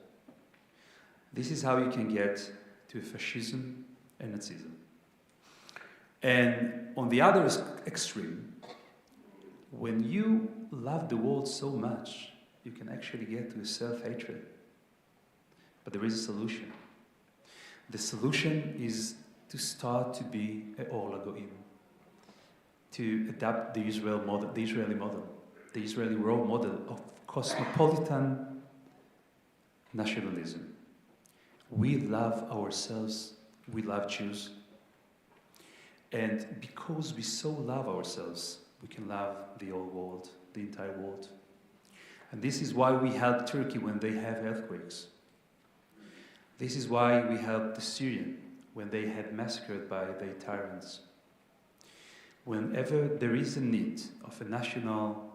Speaker 18: This is how you can get to fascism and Nazism. And on the other extreme, when you love the world so much, you can actually get to self-hatred. But there is a solution. The solution is to start to be a Or LaGoim, to adapt the Israeli model, the Israeli role model of cosmopolitan nationalism. We love ourselves, we love Jews, and because we so love ourselves, we can love the whole world, the entire world. And this is why we help Turkey when they have earthquakes. This is why we help the Syrians when they had massacred by their tyrants. Whenever there is a need of a national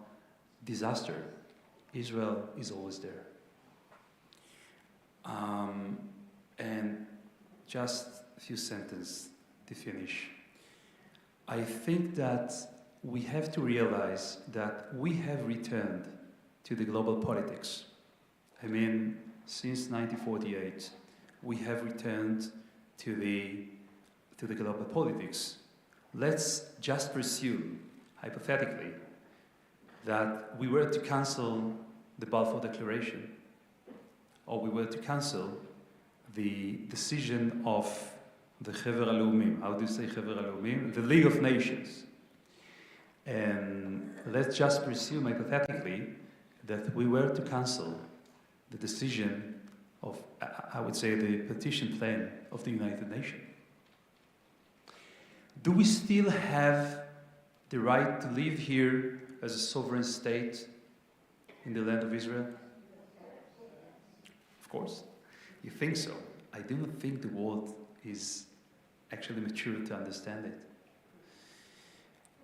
Speaker 18: disaster, Israel is always there. And just a few sentences to finish. I think that we have to realize that we have returned to the global politics. I mean, since 1948, we have returned to the global politics. Let's just presume, hypothetically, that we were to cancel the Balfour Declaration, or we were to cancel the decision of the Chaver HaLeumim. How do you say Chaver HaLeumim? The League of Nations. And let's just presume, hypothetically, that we were to cancel the decision of, I would say, the petition plan of the United Nations. Do we still have the right to live here as a sovereign state in the land of Israel? Of course. You think so. I do not think the world is actually mature to understand it.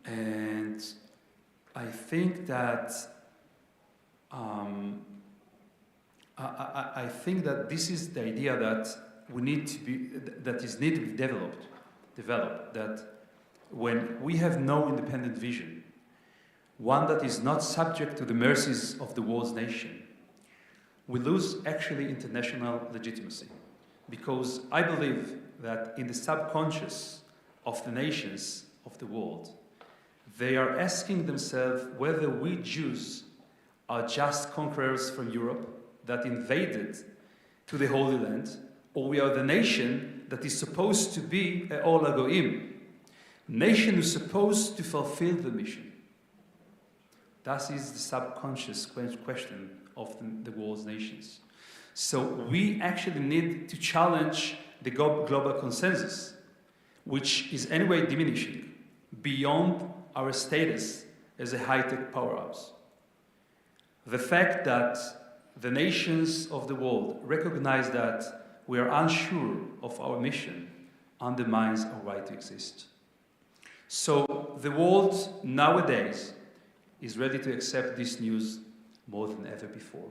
Speaker 18: And I think that I think that this is the idea that we need to be, that is need to be developed, that when we have no independent vision, one that is not subject to the mercies of the world's nation, we lose actually international legitimacy. Because I believe that in the subconscious of the nations of the world, they are asking themselves whether we Jews are just conquerors from Europe that invaded to the Holy Land, or we are the nation that is supposed to be a Or LaGoim, nation who is supposed to fulfill the mission. That is the subconscious question of the world's nations. So we actually need to challenge the global consensus. which is anyway diminishing beyond our status as a high-tech powerhouse. The fact that the nations of the world recognize that we are unsure of our mission undermines our right to exist. So the world nowadays is ready to accept this news more than ever before,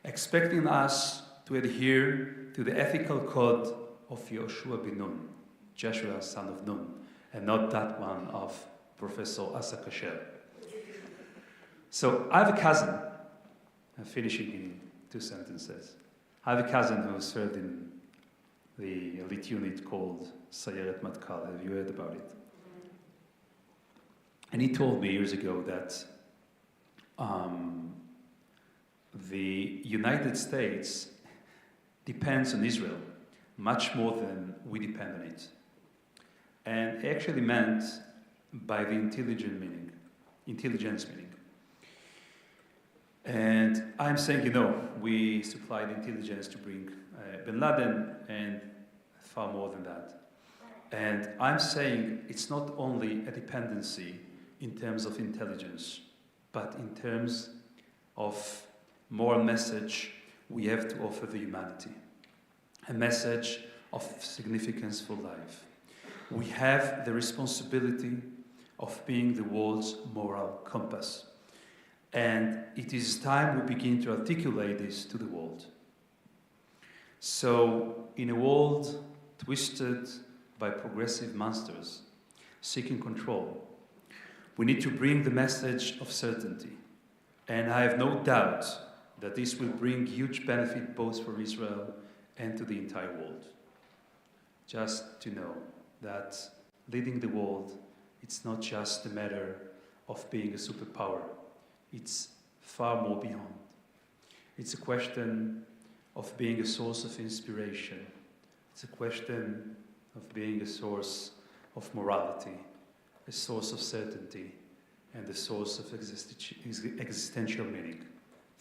Speaker 18: expecting us to adhere to the ethical code of Yoshua ben Nun, Joshua son of Nun, and not that one of Professor Asa Kasher. So I have a cousin, I'm finishing in 2 sentences. I have a cousin who served in the elite unit called Sayeret Matkal. Have you heard about it? And he told me years ago that the United States depends on Israel much more than we depend on it. And he actually meant by the intelligence meaning. And I'm saying, you know, we supplied intelligence to bring bin Laden and far more than that. And I'm saying it's not only a dependency in terms of intelligence, but in terms of moral message we have to offer the humanity. A message of significance for life. We have the responsibility of being the world's moral compass. And it is time we begin to articulate this to the world. So, in a world twisted by progressive monsters seeking control, we need to bring the message of certainty. And I have no doubt that this will bring huge benefit both for Israel and to the entire world. Just to know that leading the world, it's not just a matter of being a superpower. It's far more beyond. It's a question of being a source of inspiration. It's a question of being a source of morality, a source of certainty, and a source of existential meaning.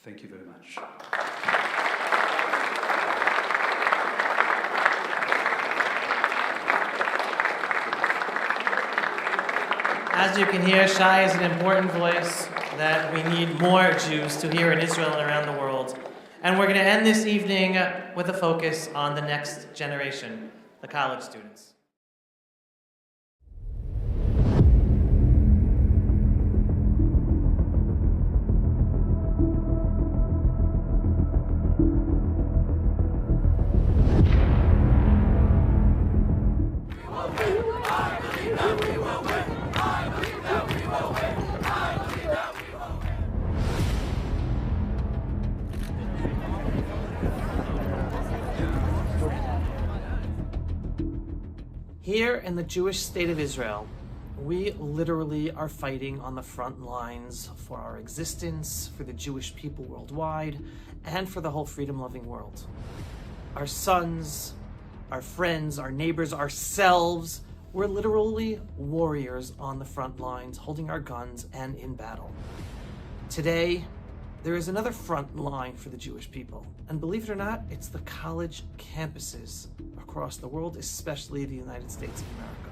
Speaker 18: Thank you very much.
Speaker 6: As you can hear, Shay is an important voice that we need more Jews to hear in Israel and around the world. And we're going to end this evening with a focus on the next generation, the college students. Here in the Jewish state of Israel, we literally are fighting on the front lines for our existence, for the Jewish people worldwide, and for the whole freedom-loving world. Our sons, our friends, our neighbors, ourselves, we're literally warriors on the front lines, holding our guns and in battle. Today, there is another front line for the Jewish people, and believe it or not, it's the college campuses across the world, especially the United States of America.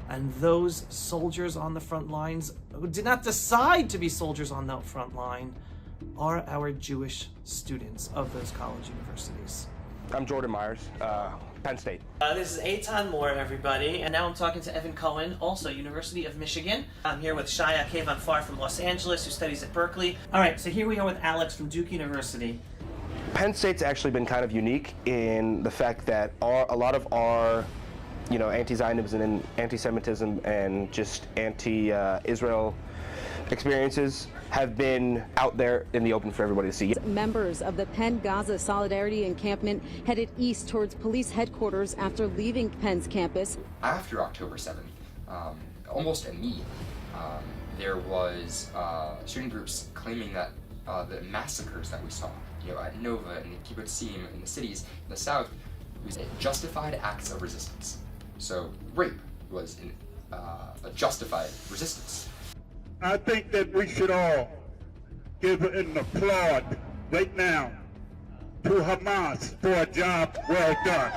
Speaker 6: And those soldiers on the front lines who did not decide to be soldiers on that front line are our Jewish students of those college universities.
Speaker 19: I'm Jordan Myers, Penn State.
Speaker 6: This is Eitan Moore, everybody, and now I'm talking to Evan Cohen, also University of Michigan. I'm here with Shay Kevan-Far from Los Angeles, who studies at Berkeley. All right, so here we are with Alex from Duke University.
Speaker 19: Penn State's actually been kind of unique in the fact that a lot of our, anti-Zionism and anti-Semitism and just anti-Israel experiences have been out there in the open for everybody to see.
Speaker 20: Members of the Penn Gaza Solidarity Encampment headed east towards police headquarters after leaving Penn's campus.
Speaker 21: After October 7th, almost immediately, there was student groups claiming that the massacres that we saw, at Nova and the kibbutzim in the cities in the south, was justified acts of resistance. So rape was a justified resistance.
Speaker 22: I think that we should all give an applaud right now to Hamas for a job well done.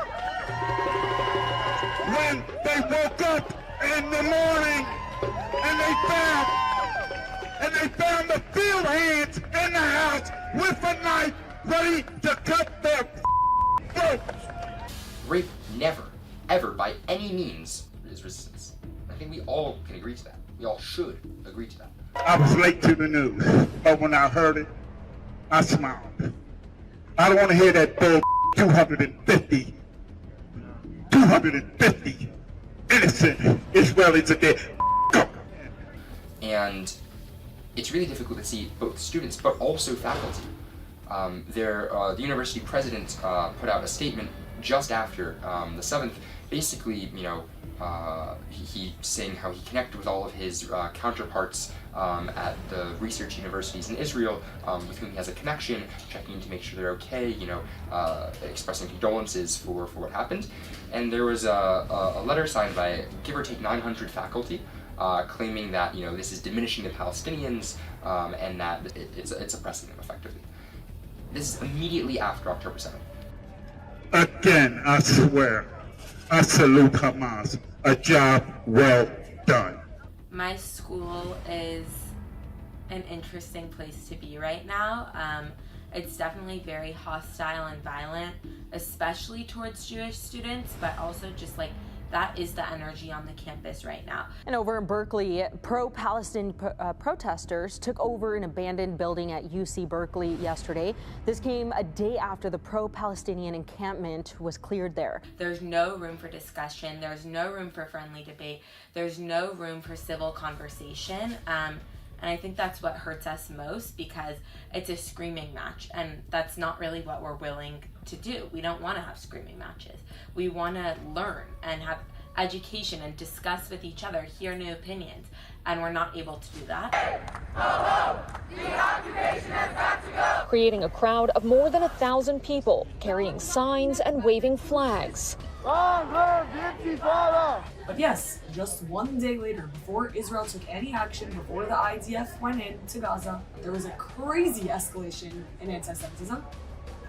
Speaker 22: when they woke up in the morning and they found the field hands in the house with a knife ready to cut their throats.
Speaker 21: Rape never, ever, by any means, is resistance. I think we all can agree to that. We all should agree to that.
Speaker 22: I was late to the news, but when I heard it, I smiled. I don't want to hear that bull 250 innocent Israelis are dead.
Speaker 21: And it's really difficult to see both students, but also faculty. The university president put out a statement just after the 7th, basically, he saying how he connected with all of his counterparts at the research universities in Israel, with whom he has a connection, checking in to make sure they're okay, expressing condolences for what happened. And there was a letter signed by, give or take, 900 faculty, claiming that this is diminishing the Palestinians, and that it's oppressing them effectively. This is immediately after October 7th.
Speaker 22: Again, I swear, I salute Hamas. A job well done.
Speaker 3: My school is an interesting place to be right now. It's definitely very hostile and violent, especially towards Jewish students, but also just like that is the energy on the campus right now.
Speaker 4: And over in Berkeley, pro-Palestinian protesters took over an abandoned building at UC Berkeley yesterday. This came a day after the pro-Palestinian encampment was cleared there.
Speaker 3: There's no room for discussion. There's no room for friendly debate. There's no room for civil conversation. And I think that's what hurts us most, because it's a screaming match, and that's not really what we're willing to do. We don't want to have screaming matches. We want to learn and have education and discuss with each other, hear new opinions, and we're not able to do that.
Speaker 4: Creating a crowd of more than 1,000 people, carrying signs and waving flags.
Speaker 23: But yes, just one day later, before Israel took any action, before the IDF went into Gaza, there was a crazy escalation in anti-Semitism.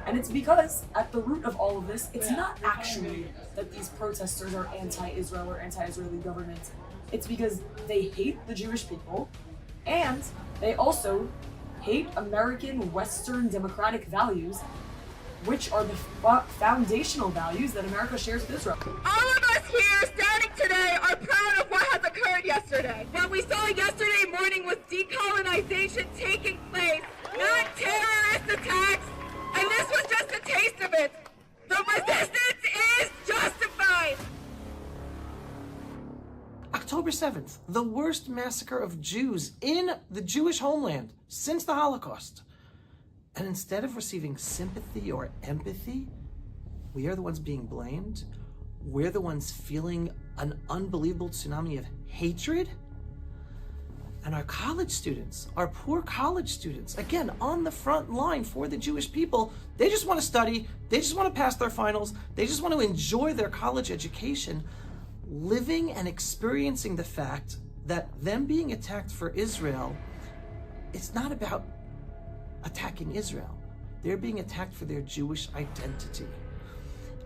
Speaker 23: And it's because at the root of all of this, it's not actually that these protesters are anti-Israel or anti-Israeli government. It's because they hate the Jewish people, and they also hate American Western democratic values, which are the foundational values that America shares with Israel.
Speaker 24: All of us here standing today are proud of what has occurred yesterday. What we saw yesterday morning was decolonization taking place, not terrorist attacks, and this was just a taste of it. The resistance is justified.
Speaker 1: October 7th, the worst massacre of Jews in the Jewish homeland since the Holocaust. And instead of receiving sympathy or empathy, we are the ones being blamed. We're the ones feeling an unbelievable tsunami of hatred. And our college students, our poor college students, again, on the front line for the Jewish people, they just want to study, they just want to pass their finals, they just want to enjoy their college education, living and experiencing the fact that them being attacked for Israel, it's not about attacking Israel. They're being attacked for their Jewish identity.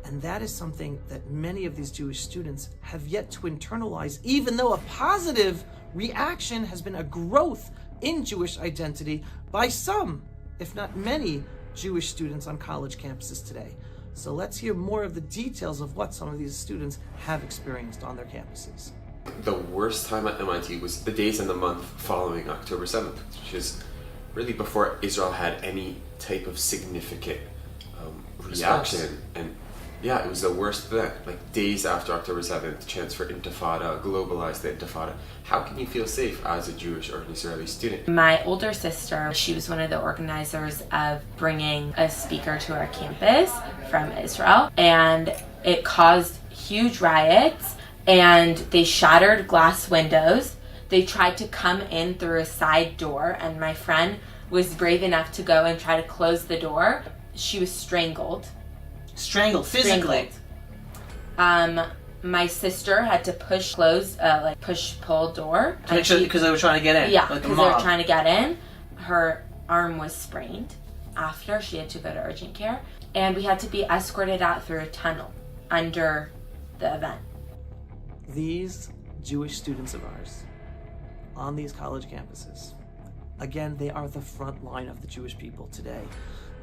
Speaker 1: And that is something that many of these Jewish students have yet to internalize, even though a positive reaction has been a growth in Jewish identity by some, if not many, Jewish students on college campuses today. So let's hear more of the details of what some of these students have experienced on their campuses.
Speaker 25: The worst time at MIT was the days and the month following October 7th, which is really before Israel had any type of significant reaction. And yeah, it was the worst then. Like days after October 7th, chance for intifada, globalized the intifada. How can you feel safe as a Jewish or an Israeli student?
Speaker 3: My older sister, she was one of the organizers of bringing a speaker to our campus from Israel, and it caused huge riots, and they shattered glass windows. They tried to come in through a side door, and my friend was brave enough to go and try to close the door. She was strangled.
Speaker 14: Strangled physically?
Speaker 3: My sister had to push-pull door.
Speaker 14: Because they were trying to get in?
Speaker 3: Yeah,
Speaker 14: like
Speaker 3: because they were trying to get in. Her arm was sprained. After, she had to go to urgent care. And we had to be escorted out through a tunnel under the event.
Speaker 6: These Jewish students of ours on these college campuses, again, they are the front line of the Jewish people today.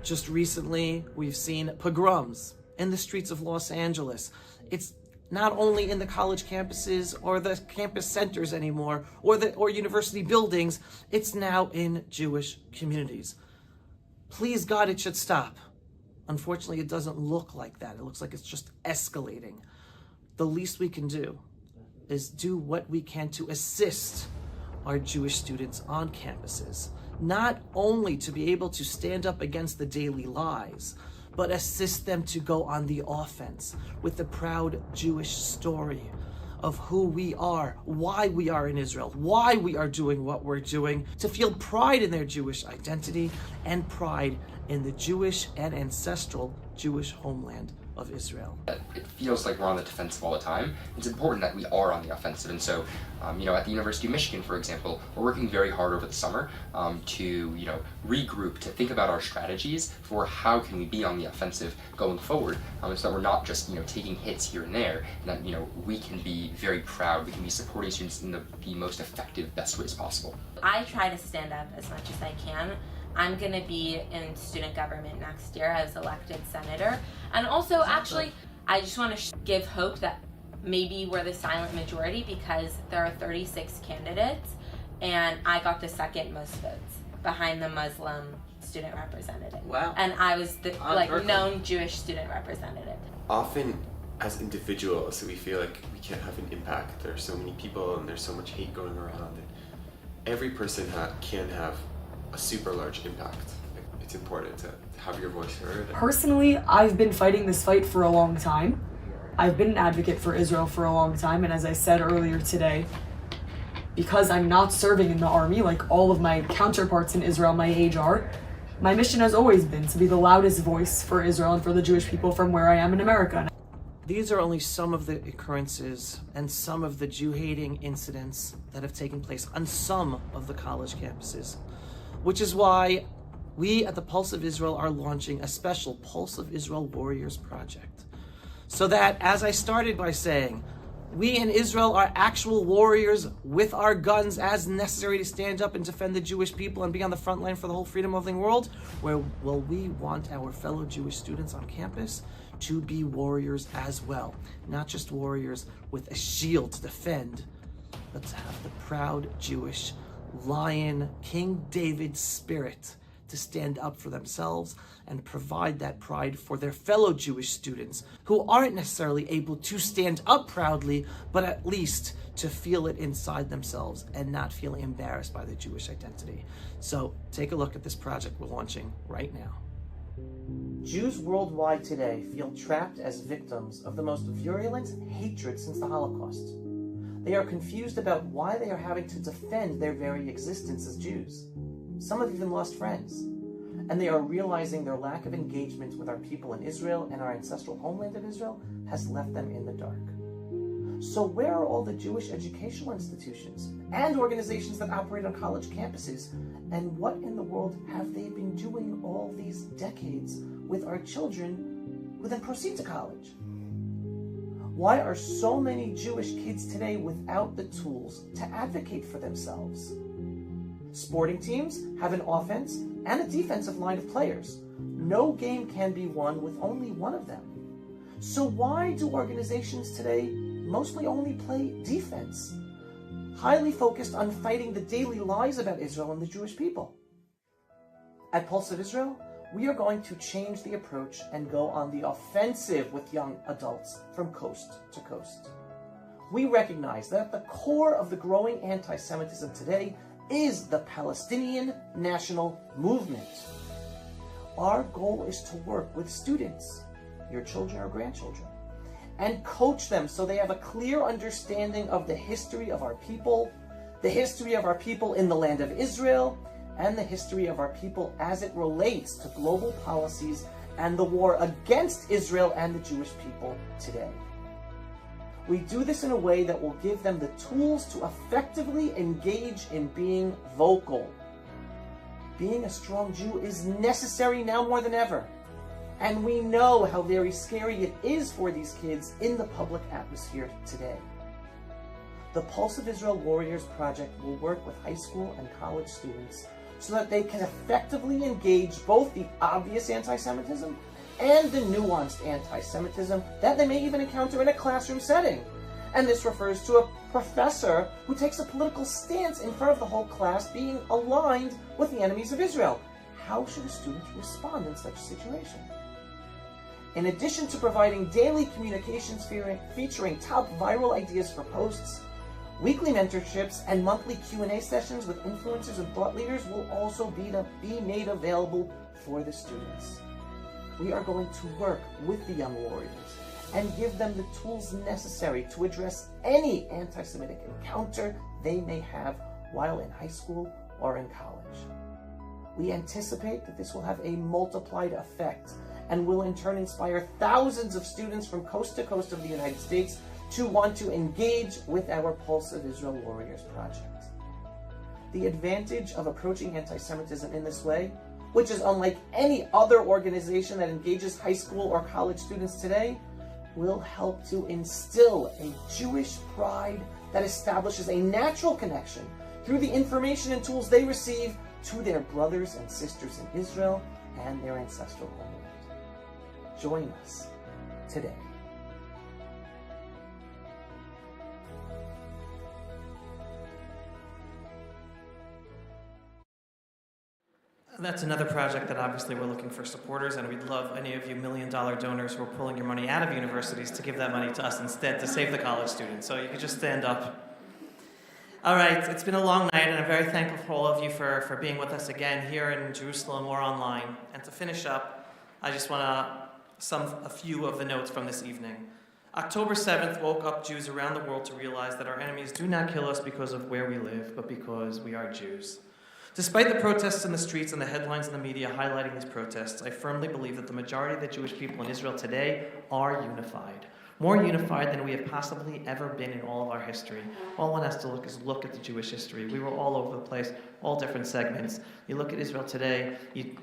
Speaker 6: Just recently, we've seen pogroms in the streets of Los Angeles. It's not only in the college campuses or the campus centers anymore, or university buildings, it's now in Jewish communities. Please God, it should stop. Unfortunately, it doesn't look like that. It looks like it's just escalating. The least we can do is do what we can to assist our Jewish students on campuses, not only to be able to stand up against the daily lies, but assist them to go on the offense with the proud Jewish story of who we are, why we are in Israel, why we are doing what we're doing, to feel pride in their Jewish identity and pride in the Jewish and ancestral Jewish homeland of Israel.
Speaker 21: It feels like we're on the defensive all the time. It's important that we are on the offensive, and so, at the University of Michigan, for example, we're working very hard over the summer to, regroup, to think about our strategies for how can we be on the offensive going forward, so that we're not just, taking hits here and there, and that, we can be very proud, we can be supporting students in the most effective, best ways possible.
Speaker 3: I try to stand up as much as I can. I'm going to be in student government next year. I was elected senator. And also, actually, I just want to give hope that maybe we're the silent majority, because there are 36 candidates and I got the second most votes behind the Muslim student representative.
Speaker 21: Wow.
Speaker 3: And I was the known Jewish student representative.
Speaker 25: Often, as individuals, we feel like we can't have an impact. There are so many people and there's so much hate going around. And every person can have a super large impact. It's important to have your voice heard.
Speaker 23: Personally, I've been fighting this fight for a long time. I've been an advocate for Israel for a long time, and as I said earlier today, because I'm not serving in the army like all of my counterparts in Israel my age are, my mission has always been to be the loudest voice for Israel and for the Jewish people from where I am in America.
Speaker 6: These are only some of the occurrences and some of the Jew-hating incidents that have taken place on some of the college campuses, which is why we at the Pulse of Israel are launching a special Pulse of Israel Warriors project. So that, as I started by saying, we in Israel are actual warriors with our guns as necessary to stand up and defend the Jewish people and be on the front line for the whole freedom-loving world, we want our fellow Jewish students on campus to be warriors as well. Not just warriors with a shield to defend, but to have the proud Jewish lion, King David's spirit to stand up for themselves and provide that pride for their fellow Jewish students who aren't necessarily able to stand up proudly, but at least to feel it inside themselves and not feel embarrassed by their Jewish identity. So take a look at this project we're launching right now. Jews worldwide today feel trapped as victims of the most virulent hatred since the Holocaust. They are confused about why they are having to defend their very existence as Jews. Some have even lost friends, and they are realizing their lack of engagement with our people in Israel and our ancestral homeland of Israel has left them in the dark. So where are all the Jewish educational institutions and organizations that operate on college campuses, and what in the world have they been doing all these decades with our children who then proceed to college? Why are so many Jewish kids today without the tools to advocate for themselves? Sporting teams have an offense and a defensive line of players. No game can be won with only one of them. So why do organizations today mostly only play defense, highly focused on fighting the daily lies about Israel and the Jewish people? At Pulse of Israel, we are going to change the approach and go on the offensive with young adults from coast to coast. We recognize that at the core of the growing anti-Semitism today is the Palestinian national movement. Our goal is to work with students, your children or grandchildren, and coach them so they have a clear understanding of the history of our people, the history of our people in the land of Israel, and the history of our people as it relates to global policies and the war against Israel and the Jewish people today. We do this in a way that will give them the tools to effectively engage in being vocal. Being a strong Jew is necessary now more than ever. And we know how very scary it is for these kids in the public atmosphere today.
Speaker 14: the Pulse of Israel Warriors Project will work with high school and college students so that they can effectively engage both the obvious anti-Semitism and the nuanced anti-Semitism that they may even encounter in a classroom setting. And this refers to a professor who takes a political stance in front of the whole class being aligned with the enemies of Israel. How should a student respond in such a situation? In addition to providing daily communications featuring top viral ideas for posts, weekly mentorships and monthly Q&A sessions with influencers and thought leaders will also be made available for the students. We are going to work with the young warriors and give them the tools necessary to address any anti-Semitic encounter they may have while in high school or in college. We anticipate that this will have a multiplied effect and will in turn inspire thousands of students from coast to coast of the United States to want to engage with our Pulse of Israel Warriors project. The advantage of approaching anti-Semitism in this way, which is unlike any other organization that engages high school or college students today, will help to instill a Jewish pride that establishes a natural connection through the information and tools they receive to their brothers and sisters in Israel and their ancestral homeland. Join us today.
Speaker 1: That's another project that obviously we're looking for supporters, and we'd love any of you $1 million donors who are pulling your money out of universities to give that money to us instead to save the college students. So you could just stand up. All right, it's been a long night, and I'm very thankful for all of you for being with us again here in Jerusalem or online. And to finish up, I just want to sum a few of the notes from this evening. October 7th woke up Jews around the world to realize that our enemies do not kill us because of where we live, but because we are Jews. Despite the protests in the streets and the headlines in the media highlighting these protests, I firmly believe that the majority of the Jewish people in Israel today are unified. More unified than we have possibly ever been in all of our history. All one has to look at the Jewish history. We were all over the place, all different segments. You look at Israel today, you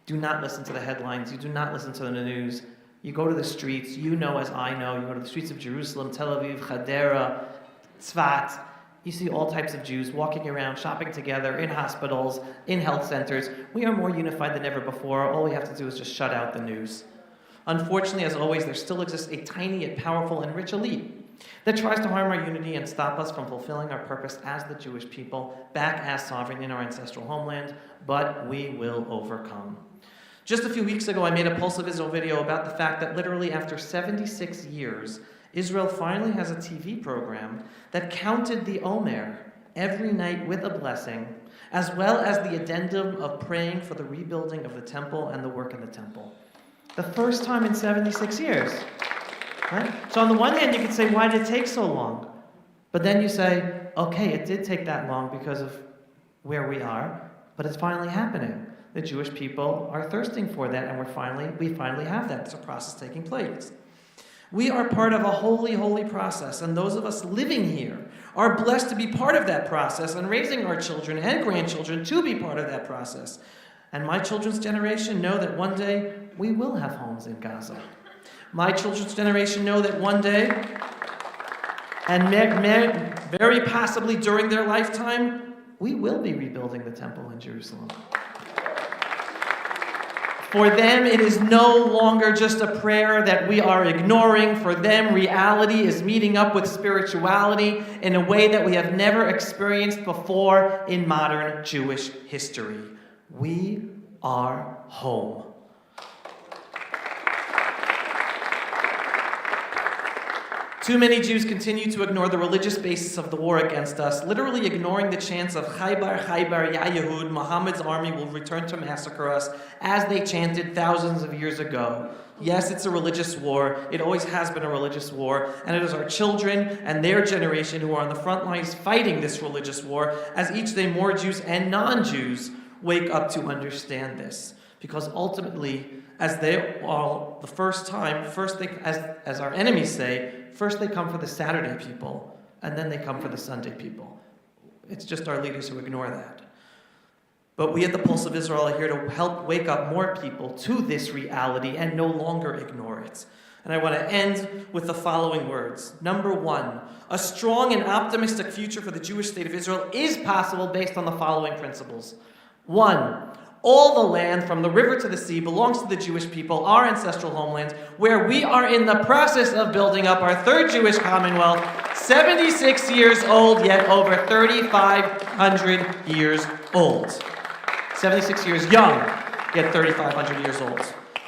Speaker 1: do not listen to the headlines, you do not listen to the news. You go to the streets, you know as I know, you go to the streets of Jerusalem, Tel Aviv, Hadera, Tzfat. You see all types of Jews walking around, shopping together, in hospitals, in health centers. We are more unified than ever before. All we have to do is just shut out the news. Unfortunately, as always, there still exists a tiny yet powerful and rich elite that tries to harm our unity and stop us from fulfilling our purpose as the Jewish people, back as sovereign in our ancestral homeland, but we will overcome. Just a few weeks ago, I made a Pulse of Israel video about the fact that literally after 76 years, Israel finally has a TV program that counted the Omer every night with a blessing, as well as the addendum of praying for the rebuilding of the temple and the work in the temple. The first time in 76 years. Right? So on the one hand, you could say, why did it take so long? But then you say, okay, it did take that long because of where we are, but it's finally happening. The Jewish people are thirsting for that, and we finally have that. There's a process taking place. We are part of a holy, holy process, and those of us living here are blessed to be part of that process and raising our children and grandchildren to be part of that process. And my children's generation know that one day we will have homes in Gaza. My children's generation know that one day, and very possibly during their lifetime, we will be rebuilding the temple in Jerusalem. For them, it is no longer just a prayer that we are ignoring. For them, reality is meeting up with spirituality in a way that we have never experienced before in modern Jewish history. We are home. Too many Jews continue to ignore the religious basis of the war against us, literally ignoring the chants of Chaybar, Chaybar, Ya Yehud, Muhammad's army will return to massacre us, as they chanted thousands of years ago. Yes, it's a religious war. It always has been a religious war, and it is our children and their generation who are on the front lines fighting this religious war, as each day more Jews and non-Jews wake up to understand this. Because ultimately, as they all, the first time, as our enemies say, first they come for the Saturday people, and then they come for the Sunday people. It's just our leaders who ignore that. But we at the Pulse of Israel are here to help wake up more people to this reality and no longer ignore it. And I want to end with the following words. Number one, a strong and optimistic future for the Jewish state of Israel is possible based on the following principles. One, all the land from the river to the sea belongs to the Jewish people, our ancestral homeland, where we are in the process of building up our third Jewish Commonwealth, 76 years old, yet over 3,500 years old. 76 years young, yet 3,500 years old.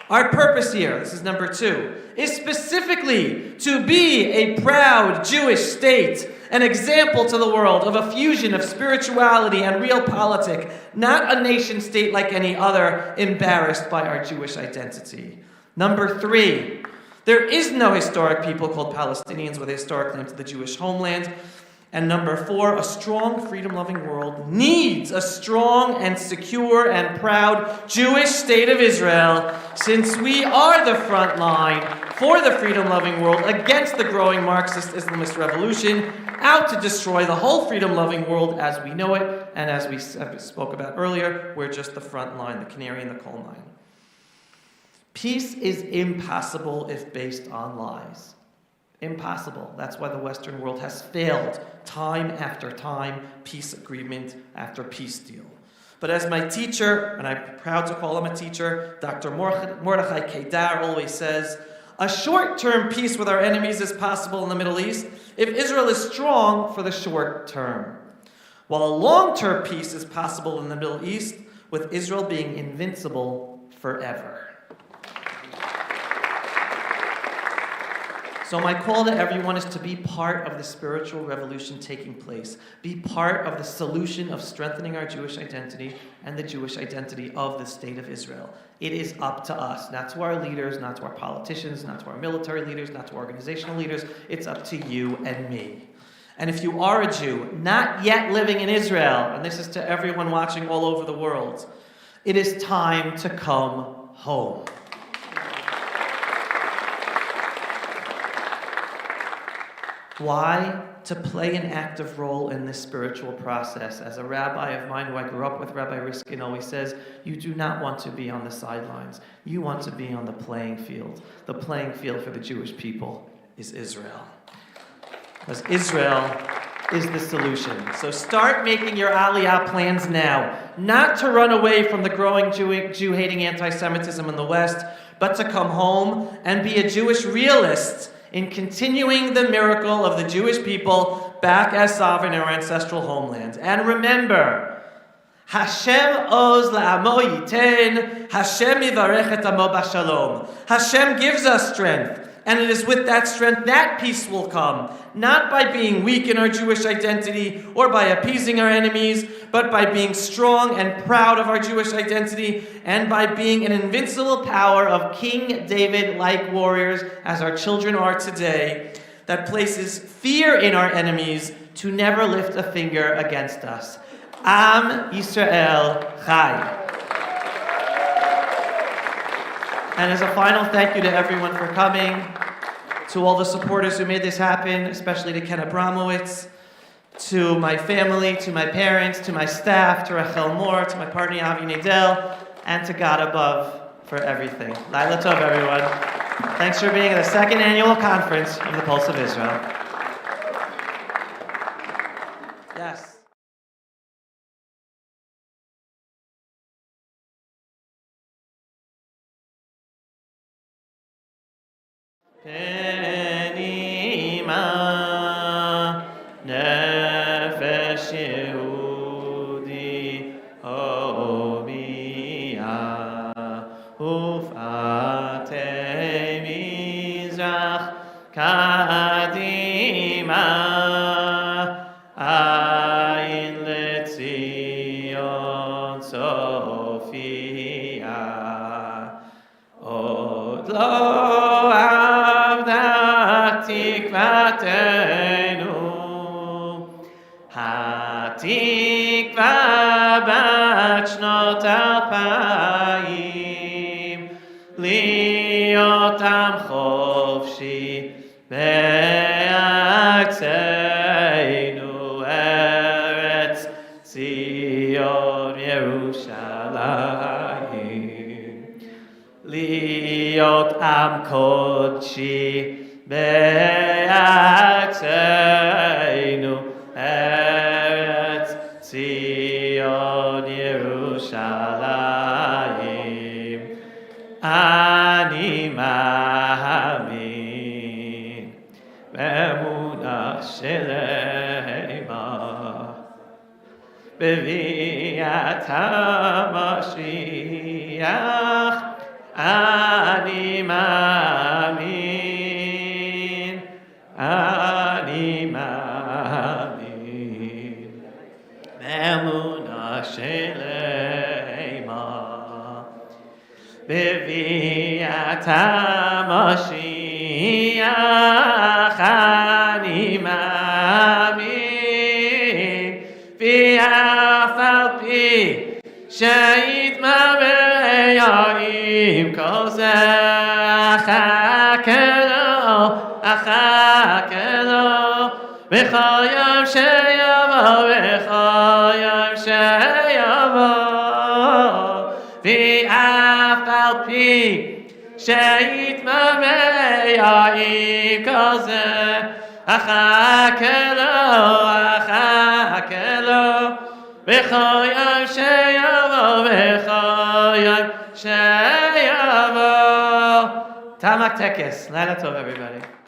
Speaker 1: Our purpose here, this is number two, is specifically to be a proud Jewish state, an example to the world of a fusion of spirituality and realpolitik, not a nation state like any other, embarrassed by our Jewish identity. Number three, there is no historic people called Palestinians with a historic claim to the Jewish homeland. And number four, a strong, freedom-loving world needs a strong and secure and proud Jewish state of Israel, since we are the front line for the freedom-loving world against the growing Marxist Islamist revolution, out to destroy the whole freedom-loving world as we know it, and as we spoke about earlier, we're just the front line, the canary in the coal mine. Peace is impossible if based on lies. Impossible. That's why the Western world has failed time after time, peace agreement after peace deal. But as my teacher, and I'm proud to call him a teacher, Dr. Mordechai Kedar always says, a short-term peace with our enemies is possible in the Middle East if Israel is strong for the short term, while a long-term peace is possible in the Middle East with Israel being invincible forever. So my call to everyone is to be part of the spiritual revolution taking place. Be part of the solution of strengthening our Jewish identity and the Jewish identity of the state of Israel. It is up to us, not to our leaders, not to our politicians, not to our military leaders, not to organizational leaders. It's up to you and me. And if you are a Jew, not yet living in Israel, and this is to everyone watching all over the world, it is time to come home. Why? To play an active role in this spiritual process. As a rabbi of mine who I grew up with, Rabbi Riskin, always says, you do not want to be on the sidelines. You want to be on the playing field. The playing field for the Jewish people is Israel. Because Israel is the solution. So start making your Aliyah plans now. Not to run away from the growing Jew-hating anti-Semitism in the West, but to come home and be a Jewish realist in continuing the miracle of the Jewish people back as sovereign in our ancestral homeland. And remember, Hashem oz la'amo yiten, Hashem yivarech et amo b'shalom. Hashem gives us strength, and it is with that strength that peace will come, not by being weak in our Jewish identity or by appeasing our enemies, but by being strong and proud of our Jewish identity, and by being an invincible power of King David-like warriors, as our children are today, that places fear in our enemies to never lift a finger against us. Am Yisrael Chai. And as a final thank you to everyone for coming, to all the supporters who made this happen, especially to Ken Abramowitz, to my family, to my parents, to my staff, to Rachel Moore, to my partner Avi Nadel, and to God above for everything. Laila Tov, everyone. Thanks for being at the second annual conference of the Pulse of Israel. Yes. Penima nefesh Yehudi homiya ufate mizrach kadima ayin letzion Sophia od lo tikvatenu hatikva bat shnot alpayim liot am chofshi be'artzeinu eretz Zion Yerushalayim
Speaker 5: להיות עם קודשי בארצנו, ארץ ציון ירושלים. אני מאמין באמונה שלמה בביאת המשיח. אני מאמין, אני מאמין באמונה שלמה בביאת המשיח. אני מאמין ואף על פי שיתמרא עם כל זה אחכה לו בכל יום שיבוא, בכל יום שיבוא. ואף על פי שיתמרא עם כל זה אחכה לו בכל יום שיבוא, בכל יום שיבוא. תם הטקס. לילה טוב, everybody.